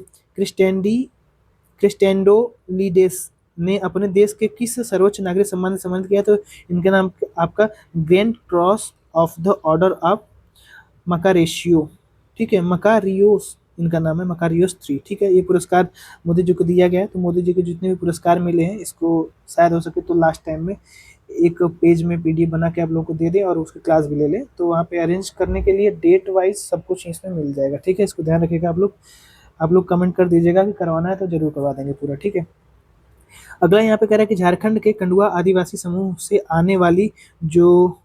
क्रिस्टेंडोलिडेस ने अपने देश के किस सर्वोच्च नागरिक सम्मान से सम्मानित किया? तो इनका नाम आपका grand cross of the order of Makarios. ठीक है, मकारियोस इनका नाम है, मकारियोस 3। ठीक है। ये पुरस्कार मोदी जी को दिया गया है। तो मोदी जी को जितने भी पुरस्कार मिले हैं, इसको शायद हो सके तो लास्ट टाइम में एक पेज में पीडीएफ बना के आप लोगों को दे दें और उसकी क्लास भी ले लें, तो वहाँ पे अरेंज करने के लिए डेट वाइज सब कुछ इसमें मिल जाएगा। ठीक है। इसको ध्यान रखिएगा आप लोग कमेंट कर दीजिएगा कि करवाना है तो जरूर करवा देंगे पूरा। ठीक है। अगला यहाँ पे कह रहा है कि झारखंड के कंडुआ आदिवासी समूह से आने वाली जो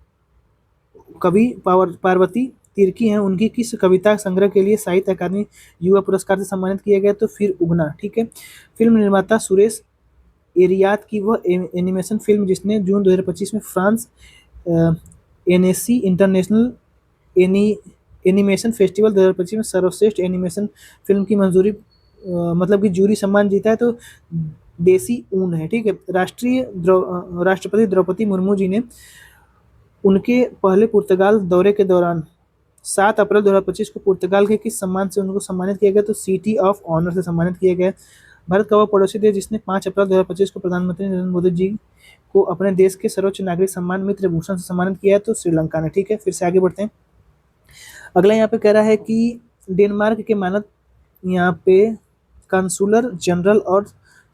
कवि पार्वती तिर्की हैं, उनकी किस कविता संग्रह के लिए साहित्य अकादमी युवा पुरस्कार से सम्मानित किया गया? तो फिर उगना। ठीक है। फिल्म निर्माता सुरेश एरियात की वह एनिमेशन फिल्म जिसने जून 2025 में France NSC international animation festival 2025 में सर्वश्रेष्ठ एनिमेशन फिल्म की मंजूरी मतलब कि जूरी सम्मान जीता है, तो देसी ऊन है। ठीक है। राष्ट्रपति द्रौपदी मुर्मू जी ने उनके पहले पुर्तगाल दौरे के दौरान 7 अप्रैल 2025 को पुर्तगाल के किस सम्मान से उनको सम्मानित किया गया? तो सिटी ऑफ ऑनर से सम्मानित किया गया। भारत का वह पड़ोसी देश जिसने 5 अप्रैल 2025 को प्रधानमंत्री नरेंद्र मोदी जी को अपने देश के सर्वोच्च नागरिक सम्मान मित्र भूषण से सम्मानित किया है, तो श्रीलंका ने। ठीक है। फिर से आगे बढ़ते हैं। अगला यहाँ पे कह रहा है कि डेनमार्क के मानद यहाँ पे काउंसलर जनरल और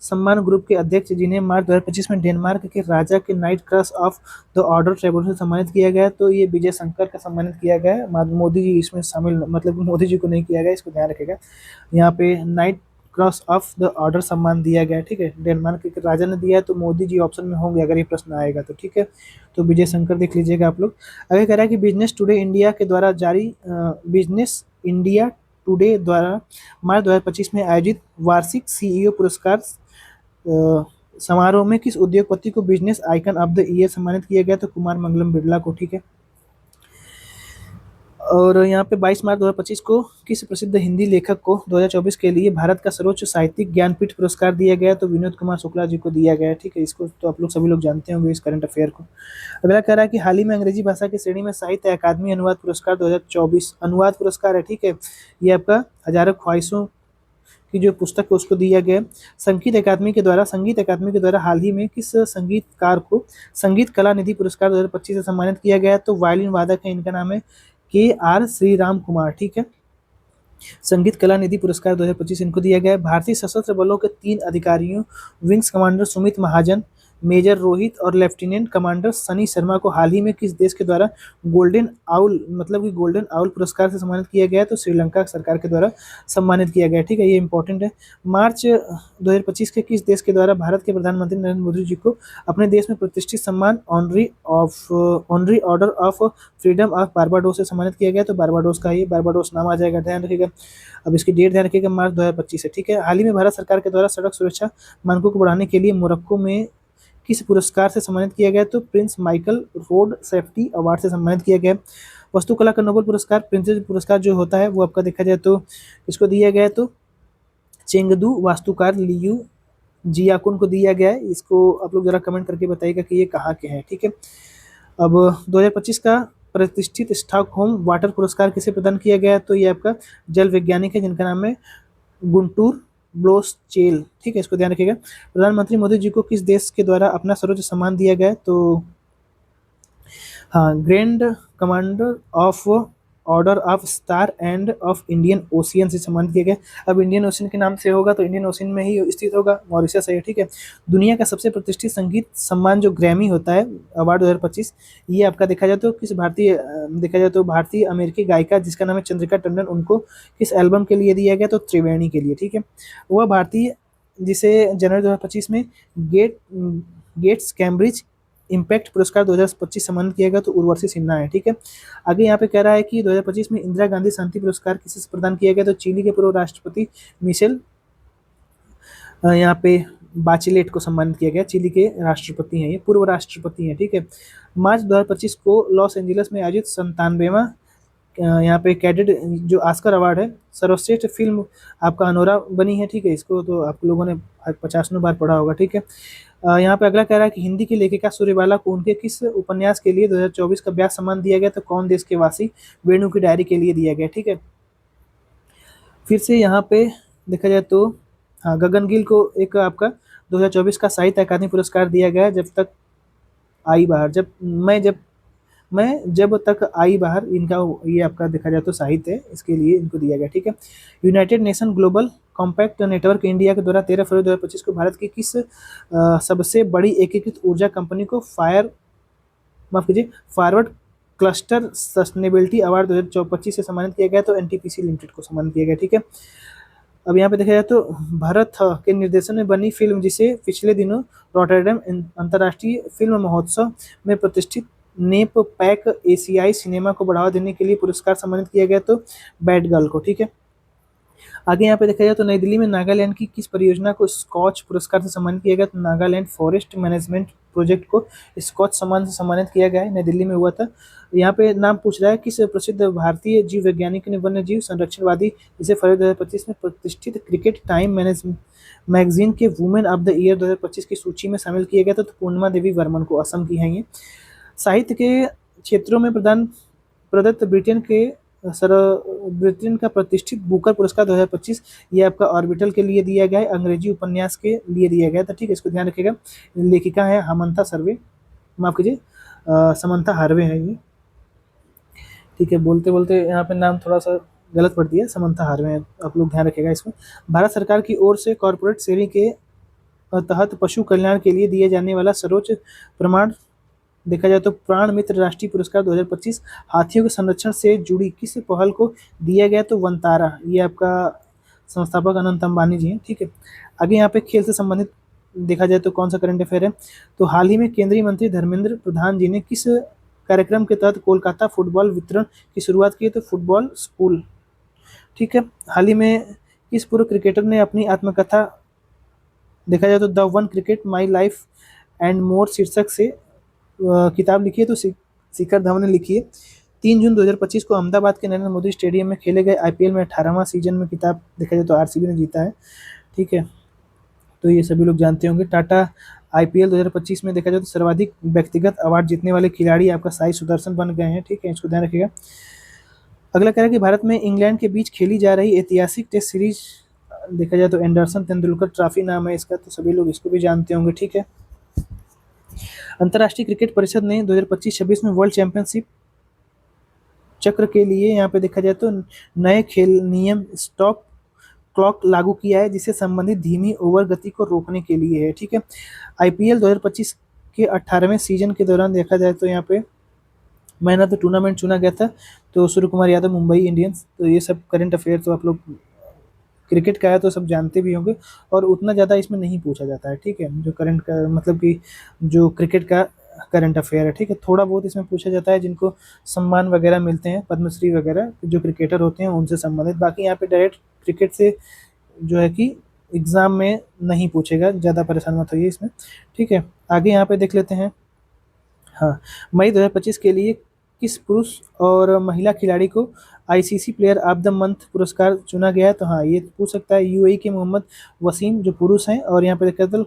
सम्मान ग्रुप के अध्यक्ष, जिन्हें मार्च 2025 में डेनमार्क के राजा के night cross of the order traveller से सम्मानित किया गया, तो ये विजय शंकर का सम्मानित किया गया है। मोदी जी इसमें शामिल, मतलब मोदी जी को नहीं किया गया, इसको ध्यान रखेगा। यहाँ पे night cross of the order सम्मान दिया गया। ठीक है। डेनमार्क के राजा ने दिया है, तो मोदी जी ऑप्शन में होंगे अगर ये प्रश्न आएगा तो। ठीक है। तो विजय शंकर देख लीजिएगा आप लोग। आगे कह रहा है कि बिजनेस टुडे इंडिया के द्वारा जारी बिजनेस इंडिया टुडे द्वारा मार्च 2025 में आयोजित वार्षिक सीईओ पुरस्कार समारोह में किस उद्योगपति को business icon of the year सम्मानित किया गया? तो कुमार मंगलम बिड़ला को। ठीक है। और यहाँ पे 22 मार्च 2025 को किस प्रसिद्ध हिंदी लेखक को 2024 के लिए भारत का सर्वोच्च साहित्यिक ज्ञानपीठ पुरस्कार दिया गया? तो विनोद कुमार शुक्ला जी को दिया गया है। ठीक है। इसको तो आप लोग सभी लोग जानते होंगे, इस करंट अफेयर को। अगला कह रहा है कि हाल ही में अंग्रेजी भाषा की श्रेणी में साहित्य अकादमी अनुवाद पुरस्कार 2024 अनुवाद पुरस्कार है। ठीक है। ये आपका हजारों ख्वाहिशों की जो पुस्तक है उसको दिया गया। संगीत अकादमी के द्वारा हाल ही में किस संगीतकार को संगीत कला निधि पुरस्कार 2025 से सम्मानित किया गया? तो वायलिन वादक है, इनका नाम है KR श्रीराम कुमार। ठीक है। संगीत कला निधि पुरस्कार 2025 इनको दिया गया है। भारतीय सशस्त्र बलों के 3 अधिकारियों विंग्स कमांडर सुमित महाजन, मेजर रोहित और लेफ्टिनेंट कमांडर सनी शर्मा को हाल ही में किस देश के द्वारा गोल्डन आउल पुरस्कार से सम्मानित किया गया? तो श्रीलंका सरकार के द्वारा सम्मानित किया गया। ठीक है। ये इंपॉर्टेंट है। मार्च 2025 के किस देश के द्वारा भारत के प्रधानमंत्री नरेंद्र मोदी जी को अपने देश में प्रतिष्ठित सम्मान honorary order of freedom of Barbados से सम्मानित किया गया? तो बारबाडोस का, ये बारबाडोस नाम आ जाएगा, ध्यान रखिएगा। अब इसकी डेट ध्यान रखिएगा, मार्च 2025 है। ठीक है। हाल ही में भारत सरकार के द्वारा सड़क सुरक्षा मानकों को बढ़ाने के लिए मोरक्को में किस पुरस्कार से सम्मानित किया गया? तो Prince Michael road safety award से सम्मानित किया गया। वस्तुकला का नोबेल पुरस्कार, प्रिंसेस पुरस्कार जो होता है वो आपका देखा जाए तो इसको दिया गया है, तो चेंगदू वास्तुकार लियू जियाकुन को दिया गया है। इसको आप लोग जरा कमेंट करके बताइएगा कि ये कहाँ के हैं। ठीक है। अब 2025 का प्रतिष्ठित स्टॉकहोम वाटर पुरस्कार किसे प्रदान किया गया? तो ये आपका जल वैज्ञानिक है, जिनका नाम है गुंटूर ब्लोसचेल। ठीक है। इसको ध्यान रखिएगा। प्रधानमंत्री मोदी जी को किस देश के द्वारा अपना सर्वोच्च सम्मान दिया गया? तो हाँ, grand commander of order of star end of Indian ocean से सम्मानित किया गया। अब इंडियन ओशियन के नाम से होगा तो इंडियन ओशियन में ही स्थित होगा, मॉरिशस है, ठीक है। दुनिया का सबसे प्रतिष्ठित संगीत सम्मान जो ग्रैमी होता है अवार्ड 2025, ये आपका देखा जाए तो किस देखा जाए तो भारतीय अमेरिकी गायिका जिसका नाम है चंद्रिका टंडन, उनको किस एल्बम के लिए दिया गया, तो त्रिवेणी के लिए, ठीक है। वह भारतीय जिसे जनवरी 2025 में गेट्स कैम्ब्रिज इम्पैक्ट पुरस्कार 2025 सम्मानित किया गया, तो उर्वशी सिन्हा है, ठीक है। आगे यहाँ पे कह रहा है कि 2025 में इंदिरा गांधी शांति पुरस्कार किसे प्रदान किया गया, तो चिली के पूर्व राष्ट्रपति मिशेल यहाँ पे बाचिलेट को सम्मानित किया गया। चिली के राष्ट्रपति हैं, ये पूर्व राष्ट्रपति हैं, ठीक है। मार्च 2025 को लॉस एंजलिस में आयोजित 97वां यहाँ पे कैडेट जो ऑस्कर अवार्ड है, सर्वश्रेष्ठ फिल्म आपका अनोरा बनी है, ठीक है। इसको तो आप लोगों ने 50 बार पढ़ा होगा, ठीक है। यहाँ पे अगला कह रहा है कि हिंदी की लेखिका सूर्यबाला को उनके किस उपन्यास के लिए 2024 का व्यास सम्मान दिया गया, तो कौन देश के वासी वेणु की डायरी के लिए दिया गया, ठीक है। फिर से यहाँ पे देखा जाए तो हाँ, गगन गिल को एक आपका 2024 का साहित्य अकादमी पुरस्कार दिया गया, जब तक आई बाहर, जब तक आई बाहर, इनका ये आपका देखा जाए तो साहित्य है, इसके लिए इनको दिया गया, ठीक है। United nation global compact network India के द्वारा 13 फरवरी 2025 को भारत की किस सबसे बड़ी एकीकृत ऊर्जा कंपनी को फॉरवर्ड क्लस्टर सस्टेनेबिलिटी अवार्ड 2025 से सम्मानित किया गया, तो एनटीपीसी लिमिटेड को सम्मानित किया गया, ठीक है। अब यहाँ पे देखा जाए तो भरत के निर्देशन में बनी फिल्म जिसे पिछले दिनों रॉटरडैम अंतर्राष्ट्रीय फिल्म महोत्सव में प्रतिष्ठित नेप पैक एशियाई सिनेमा को बढ़ावा देने के लिए पुरस्कार सम्मानित किया गया, तो बैड गर्ल को, ठीक है। आगे यहाँ पे देखा जाए तो नई दिल्ली में नागालैंड की किस परियोजना को स्कॉच पुरस्कार से सम्मानित किया गया, तो नागालैंड फॉरेस्ट मैनेजमेंट प्रोजेक्ट को स्कॉच सम्मान से सम्मानित किया गया है, नई दिल्ली में हुआ था। यहाँ पे नाम पूछ रहा है किस प्रसिद्ध भारतीय जीव वैज्ञानिक ने वन्य जीव संरक्षणवादी जिसे फरवरी 2025 में प्रतिष्ठित क्रिकेट टाइम मैगजीन के वुमेन ऑफ द ईयर 2025 की सूची में शामिल किया गया था, तो पूर्णिमा देवी वर्मन को, असम की हैं ये। साहित्य के क्षेत्रों में प्रदत्त ब्रिटेन का प्रतिष्ठित बुकर पुरस्कार 2025, ये आपका ऑर्बिटल के लिए दिया गया है, अंग्रेजी उपन्यास के लिए दिया गया था, ठीक है। इसको ध्यान रखिएगा। लेखिका है हमंता सर्वे, माफ कीजिए समंथा हार्वे है ये, ठीक है। बोलते बोलते यहाँ पे नाम थोड़ा सा गलत पढ़ दिया, समंथा हार्वे है, आप लोग ध्यान रखिएगा इसको। भारत सरकार की ओर से कॉर्पोरेट शेयरिंग के तहत पशु कल्याण के लिए दिए जाने वाला सर्वोच्च प्रमाण देखा जाए तो प्राण मित्र राष्ट्रीय पुरस्कार 2025 हाथियों के संरक्षण से जुड़ी किस पहल को दिया गया, तो वंतारा, ये आपका संस्थापक अनंत अंबानी जी हैं, ठीक है। आगे यहाँ पे खेल से संबंधित देखा जाए तो कौन सा करंट अफेयर है, तो हाल ही में केंद्रीय मंत्री धर्मेंद्र प्रधान जी ने किस कार्यक्रम के तहत कोलकाता फुटबॉल वितरण की शुरुआत की, तो फुटबॉल स्कूल, ठीक है। हाल ही में किस पूर्व क्रिकेटर ने अपनी आत्मकथा देखा जाए तो the one cricket my life and more शीर्षक से किताब लिखी है, तो शिखर धवन ने लिखी है। 3 जून 2025 को अहमदाबाद के नरेंद्र मोदी स्टेडियम में खेले गए आईपीएल में 18वां सीजन में किताब देखा जाए तो आरसीबी ने जीता है, ठीक है। तो ये सभी लोग जानते होंगे। टाटा आईपीएल 2025 में देखा जाए तो सर्वाधिक व्यक्तिगत अवार्ड जीतने वाले खिलाड़ी आपका साई सुदर्शन बन गए हैं, ठीक है, इसको ध्यान रखिएगा। अगला कह रहा है कि भारत में इंग्लैंड के बीच खेली जा रही ऐतिहासिक टेस्ट सीरीज देखा जाए तो एंडरसन तेंदुलकर ट्रॉफी नाम है इसका, तो सभी लोग इसको भी जानते होंगे, ठीक है। अंतर्राष्ट्रीय क्रिकेट परिषद ने 2025-26 में वर्ल्ड चैंपियनशिप चक्र के लिए यहाँ पे देखा जाए तो नए खेल नियम स्टॉप क्लॉक लागू किया है, जिससे संबंधित धीमी ओवर गति को रोकने के लिए है, ठीक है। आईपीएल 2025 के 18वें सीजन के दौरान देखा जाए तो यहाँ पे मैन ऑफ द टूर्नामेंट चुना गया था, तो सूर्य कुमार यादव मुंबई इंडियंस। तो ये सब करंट अफेयर तो आप लोग क्रिकेट का है तो सब जानते भी होंगे, और उतना ज़्यादा इसमें नहीं पूछा जाता है, ठीक है। जो करंट का मतलब कि जो क्रिकेट का करंट अफेयर है, ठीक है, थोड़ा बहुत इसमें पूछा जाता है जिनको सम्मान वगैरह मिलते हैं, पद्मश्री वगैरह जो क्रिकेटर होते हैं उनसे संबंधित। बाकी यहाँ पे डायरेक्ट क्रिकेट से जो है कि एग्ज़ाम में नहीं पूछेगा, ज़्यादा परेशान मत होइए इसमें, ठीक है। आगे यहाँ पे देख लेते हैं। हाँ, मई 2025 के लिए किस पुरुष और महिला खिलाड़ी को ICC player of the month पुरस्कार चुना गया है, तो हाँ ये पूछ सकता है। यूएई के मोहम्मद वसीम जो पुरुष हैं, और यहाँ पे देखा तो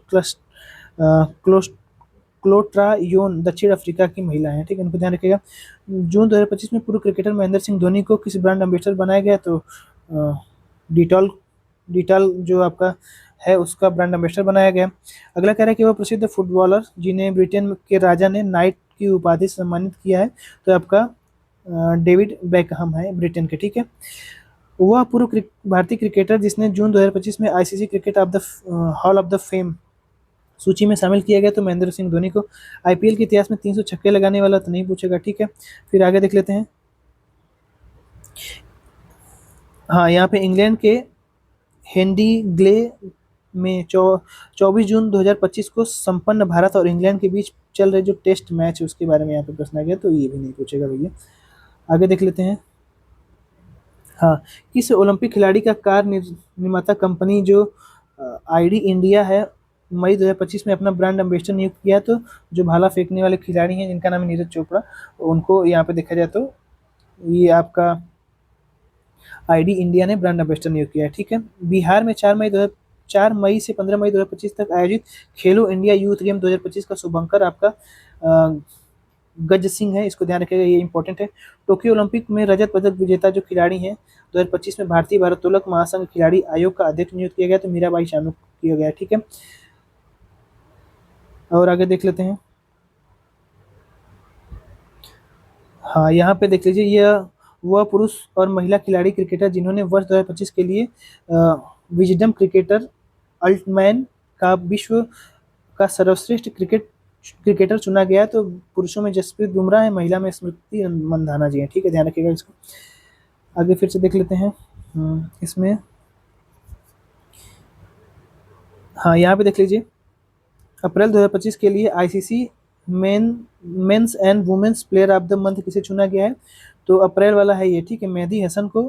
क्लोट्रायोन दक्षिण अफ्रीका की महिला हैं, ठीक है, उनको ध्यान रखिएगा। जून 2025 में पूर्व क्रिकेटर महेंद्र सिंह धोनी को किस ब्रांड एम्बेसडर बनाया गया, तो डिटॉल जो आपका है उसका ब्रांड एम्बेसडर बनाया गया। अगला कह रहा है कि वह प्रसिद्ध फुटबॉलर जिन्हें ब्रिटेन के राजा ने नाइट की उपाधि से सम्मानित किया है, तो आपका डेविड बेकहम है ब्रिटेन के, ठीक है। वह पूर्व भारतीय क्रिकेटर जिसने जून 2025 में ICC cricket of the hall of the fame सूची में शामिल किया गया। तो महेंद्र सिंह धोनी को आईपीएल के इतिहास में 300 छक्के लगाने वाला तो नहीं पूछेगा, ठीक है। फिर आगे देख लेते हैं। हाँ, यहाँ पे इंग्लैंड के हेंडी ग्ले में 24 जून 2025 को संपन्न भारत और इंग्लैंड के बीच चल रहे जो टेस्ट मैच है उसके बारे में यहाँ पे प्रश्न आ गया, तो ये भी नहीं पूछेगा भैया। आगे देख लेते हैं। हाँ, किस ओलंपिक खिलाड़ी का कार निर्माता कंपनी जो आईडी इंडिया है मई 2025 में अपना ब्रांड एम्बेसडर नियुक्त किया। तो जो भाला फेंकने वाले खिलाड़ी हैं जिनका नाम है नीरज चोपड़ा, उनको यहाँ पे देखा जाए तो ये आपका आईडी इंडिया ने ब्रांड एम्बेसडर नियुक्त किया है, ठीक है। बिहार में 4 मई से 15 मई 2025 तक आयोजित खेलो इंडिया यूथ गेम 2025 का शुभंकर आपका गज सिंह है, इसको ध्यान रखिएगा, ये इंपॉर्टेंट है। टोक्यो ओलंपिक में रजत पदक विजेता जो खिलाड़ी हैं 2025 में भारतीय भारोत्तोलक महासंघ खिलाड़ी आयोग का अध्यक्ष नियुक्त किया गया, तो मीराबाई चानू किया गया, ठीक है। और आगे देख लेते हैं। हाँ, यहाँ पे देख लीजिए, यह वह पुरुष और महिला खिलाड़ी क्रिकेटर जिन्होंने वर्ष 2025 के लिए विजडम क्रिकेटर अल्टमैन का विश्व का सर्वश्रेष्ठ क्रिकेटर चुना गया। तो पुरुषों में जसप्रीत बुमराह है, महिला में स्मृति मंधाना जी हैं, ठीक है, ध्यान रखिएगा इसको। आगे फिर से देख लेते हैं इसमें। हाँ, यहाँ पे देख लीजिए, अप्रैल 2025 के लिए ICC men's and women's player of the month किसे चुना गया है। तो अप्रैल वाला है ये, ठीक है, मेहदी हसन को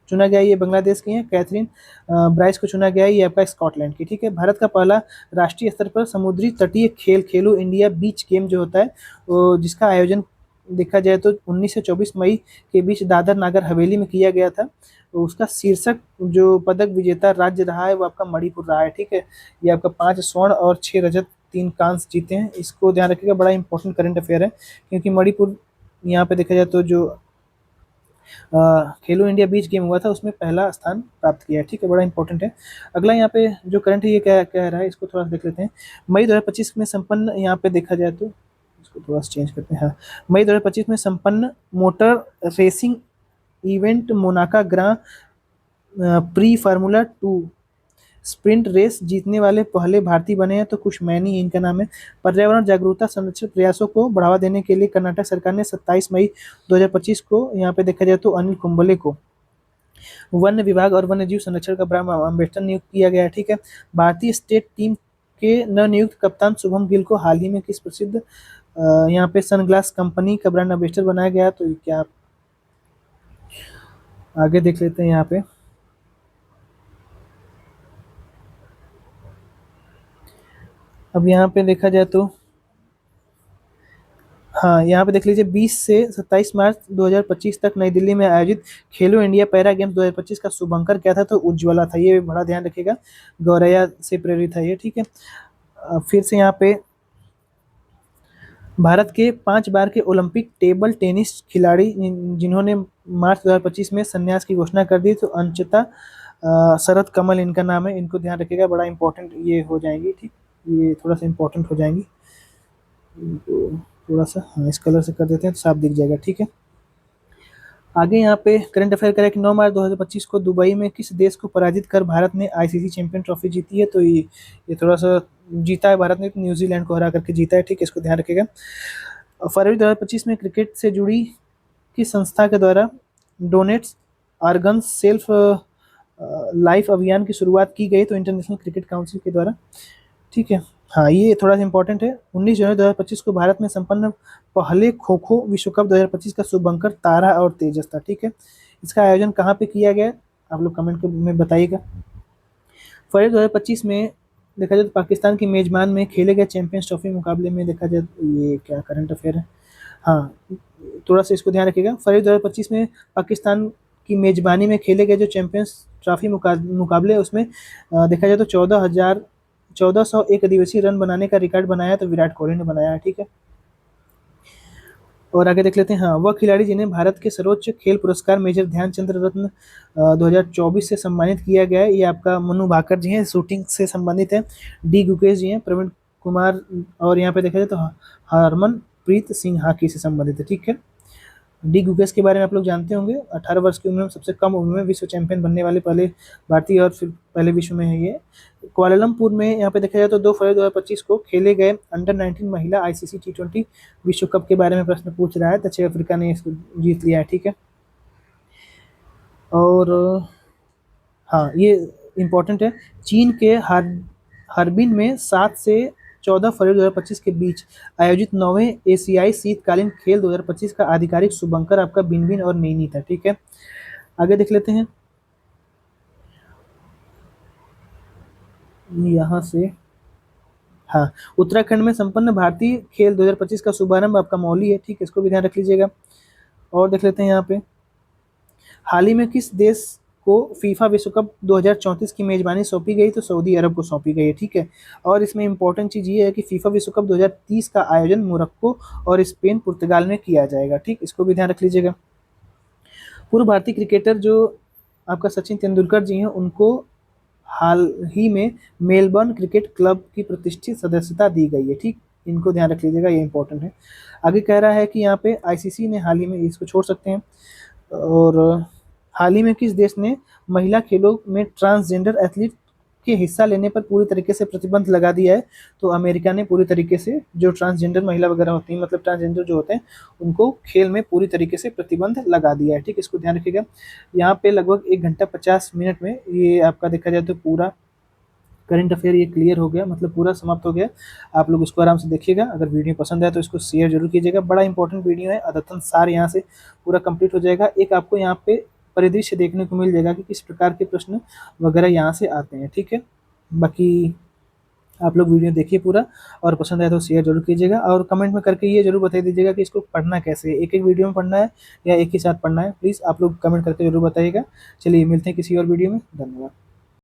चुना गया, ये बांग्लादेश की हैं। कैथरीन ब्राइस को चुना गया है, ये आपका स्कॉटलैंड की, ठीक है। भारत का पहला राष्ट्रीय स्तर पर समुद्री तटीय खेल खेलो इंडिया बीच गेम जो होता है वो जिसका आयोजन देखा जाए तो 19 से 24 मई के बीच दादर नागर हवेली में किया गया था। तो उसका शीर्षक जो पदक विजेता राज्य रहा है वो आपका मणिपुर रहा है, ठीक है। ये आपका 5 स्वर्ण और 6 रजत 3 कांस्य जीते हैं, इसको ध्यान रखिएगा, बड़ा इंपॉर्टेंट करंट अफेयर है, क्योंकि मणिपुर यहाँ पे देखा जाए तो जो खेलो इंडिया बीच गेम हुआ था उसमें पहला स्थान प्राप्त किया है, ठीक है, बड़ा इंपॉर्टेंट है। अगला यहाँ पे जो करंट है ये क्या कह रहा है, इसको थोड़ा सा देख लेते हैं। मई 2025 में संपन्न, यहाँ पे देखा जाए तो इसको थोड़ा सा चेंज करते हैं। हाँ, मई 2025 में संपन्न मोटर रेसिंग इवेंट मोनाका ग्रां प्री फार्मूला 2 स्प्रिंट रेस जीतने वाले पहले भारतीय बने हैं। तो कुशमैनी इनका नाम है। पर्यावरण जागरूकता संरक्षण प्रयासों को बढ़ावा देने के लिए कर्नाटक सरकार ने 27 मई 2025 को यहाँ पे देखा जाए तो अनिल कुंबले को वन्य विभाग और वन्य जीव संरक्षण का ब्रांड एम्बेसडर नियुक्त किया गया है, ठीक है। भारतीय स्टेट टीम के नवनियुक्त कप्तान शुभम गिल को हाल ही में किस प्रसिद्ध यहाँ पे सनग्लास कंपनी का ब्रांड एम्बेसडर बनाया गया। तो क्या आप आगे देख लेते हैं यहाँ पे। अब यहाँ पे देखा जाए तो हाँ, यहाँ पे देख लीजिए, 20 से 27 मार्च 2025 तक नई दिल्ली में आयोजित खेलो इंडिया पैरा गेम्स 2025 का शुभंकर क्या था। तो उज्ज्वला था, ये बड़ा ध्यान रखिएगा, गौरैया से प्रेरित है ये, ठीक है। फिर से यहाँ पे भारत के 5 बार के ओलंपिक टेबल टेनिस खिलाड़ी जिन्होंने मार्च 2025 में संन्यास की घोषणा कर दी। तो अंचिता शरद कमल इनका नाम है, इनको ध्यान रखिएगा, बड़ा इंपॉर्टेंट ये हो जाएंगी, ठीक, ये थोड़ा सा इंपॉर्टेंट हो जाएंगी। तो थोड़ा सा हाँ इस कलर से कर देते हैं तो साफ दिख जाएगा, ठीक है। आगे यहाँ पे करंट अफेयर करें कि 9 मार्च 2025 को दुबई में किस देश को पराजित कर भारत ने आईसीसी चैंपियन ट्रॉफी जीती है। तो ये थोड़ा सा जीता है भारत ने, तो न्यूजीलैंड को हरा करके जीता है, ठीक है, इसको ध्यान रखिएगा। फरवरी 2025 में क्रिकेट से जुड़ी किस संस्था के द्वारा डोनेट्स आर्गन्स सेल्फ लाइफ अभियान की शुरुआत की गई। तो इंटरनेशनल क्रिकेट काउंसिल के द्वारा, ठीक है। हाँ, ये थोड़ा सा इंपॉर्टेंट है। 19 जनवरी 2025 को भारत में संपन्न पहले खो खो विश्व कप 2025 का शुभंकर तारा और तेजस था, ठीक है। इसका आयोजन कहाँ पे किया गया आप लोग कमेंट में बताइएगा। फरवरी 2025 में देखा जाए तो पाकिस्तान की मेजबान में खेले गए चैंपियंस ट्रॉफी मुकाबले में देखा जाए तो ये क्या करंट अफेयर है। हाँ, थोड़ा सा इसको ध्यान रखिएगा। फरवरी 2025 में पाकिस्तान की मेजबानी में खेले गए जो चैंपियंस ट्रॉफी मुकाबले उसमें देखा जाए तो 1401 एक दिवसीय रन बनाने का रिकॉर्ड बनाया तो विराट कोहली ने बनाया है, ठीक है। और आगे देख लेते हैं। हाँ, वह खिलाड़ी जिन्हें भारत के सर्वोच्च खेल पुरस्कार मेजर ध्यानचंद रत्न 2024 से सम्मानित किया गया है, ये आपका मनु भाकर जी हैं, शूटिंग से संबंधित है। डी गुकेश जी हैं, प्रवीण कुमार, और यहाँ पे देखा जाए तो हरमनप्रीत सिंह हॉकी से संबंधित है, ठीक है। डी गुकेश के बारे में आप लोग जानते होंगे, 18 वर्ष की उम्र में सबसे कम उम्र में विश्व चैंपियन बनने वाले पहले भारतीय और फिर पहले विश्व में है ये। कुआलालंपुर में यहाँ पे देखा जाए तो 2 फरवरी 2025 को खेले गए अंडर 19 महिला आईसीसी T20 विश्व कप के बारे में प्रश्न पूछ रहा है। दक्षिण अफ्रीका ने इसको जीत लिया है, ठीक है। और हाँ, ये इम्पोर्टेंट है। चीन के हार्बिन में 7 से 14 फरवरी 2025 के बीच आयोजित 9वें एशियाई शीतकालीन खेल 2025 का आधिकारिक शुभंकर आपका बिनबिन और नैनी था, ठीक है। आगे देख लेते हैं यहाँ से। हाँ, उत्तराखंड में संपन्न भारतीय खेल 2025 का शुभारंभ आपका मौली है, ठीक है, इसको भी ध्यान रख लीजिएगा। और देख लेते हैं यहाँ पे, हाल ही में किस देश को फीफा विश्व कप 2034 की मेजबानी सौंपी गई? तो सऊदी अरब को सौंपी गई है, ठीक है। और इसमें इंपॉर्टेंट चीज़ ये है कि फीफा विश्व कप 2030 का आयोजन मोरक्को और स्पेन पुर्तगाल में किया जाएगा, ठीक, इसको भी ध्यान रख लीजिएगा। पूर्व भारतीय क्रिकेटर जो आपका सचिन तेंदुलकर जी हैं, उनको हाल ही में मेलबर्न क्रिकेट क्लब की प्रतिष्ठित सदस्यता दी गई है, ठीक, इनको ध्यान रख लीजिएगा, ये इंपॉर्टेंट है। आगे कह रहा है कि यहाँ पे आईसीसी ने हाल ही में, इसको छोड़ सकते हैं। और हाल ही में किस देश ने महिला खेलों में ट्रांसजेंडर एथलीट के हिस्सा लेने पर पूरी तरीके से प्रतिबंध लगा दिया है? तो अमेरिका ने पूरी तरीके से जो ट्रांसजेंडर महिला वगैरह होती हैं, मतलब ट्रांसजेंडर जो होते हैं, उनको खेल में पूरी तरीके से प्रतिबंध लगा दिया है, ठीक, इसको ध्यान रखिएगा। यहाँ पे लगभग 1 घंटा 50 मिनट में ये आपका देखा जाए तो पूरा करंट अफेयर ये क्लियर हो गया, मतलब पूरा समाप्त हो गया। आप लोग इसको आराम से देखिएगा। अगर वीडियो पसंद आए तो इसको शेयर जरूर कीजिएगा, बड़ा इंपॉर्टेंट वीडियो है। अद्यतन सार यहाँ से पूरा कंप्लीट हो जाएगा। एक आपको यहाँ पे परिदृश्य देखने को मिल जाएगा कि किस प्रकार के प्रश्न वगैरह यहाँ से आते हैं, ठीक है। बाकी आप लोग वीडियो देखिए पूरा, और पसंद आए तो शेयर जरूर कीजिएगा, और कमेंट में करके ये जरूर बता दीजिएगा कि इसको पढ़ना कैसे है, एक एक वीडियो में पढ़ना है या एक ही साथ पढ़ना है। प्लीज़ आप लोग कमेंट करके जरूर बताइएगा। चलिए मिलते हैं किसी और वीडियो में, धन्यवाद।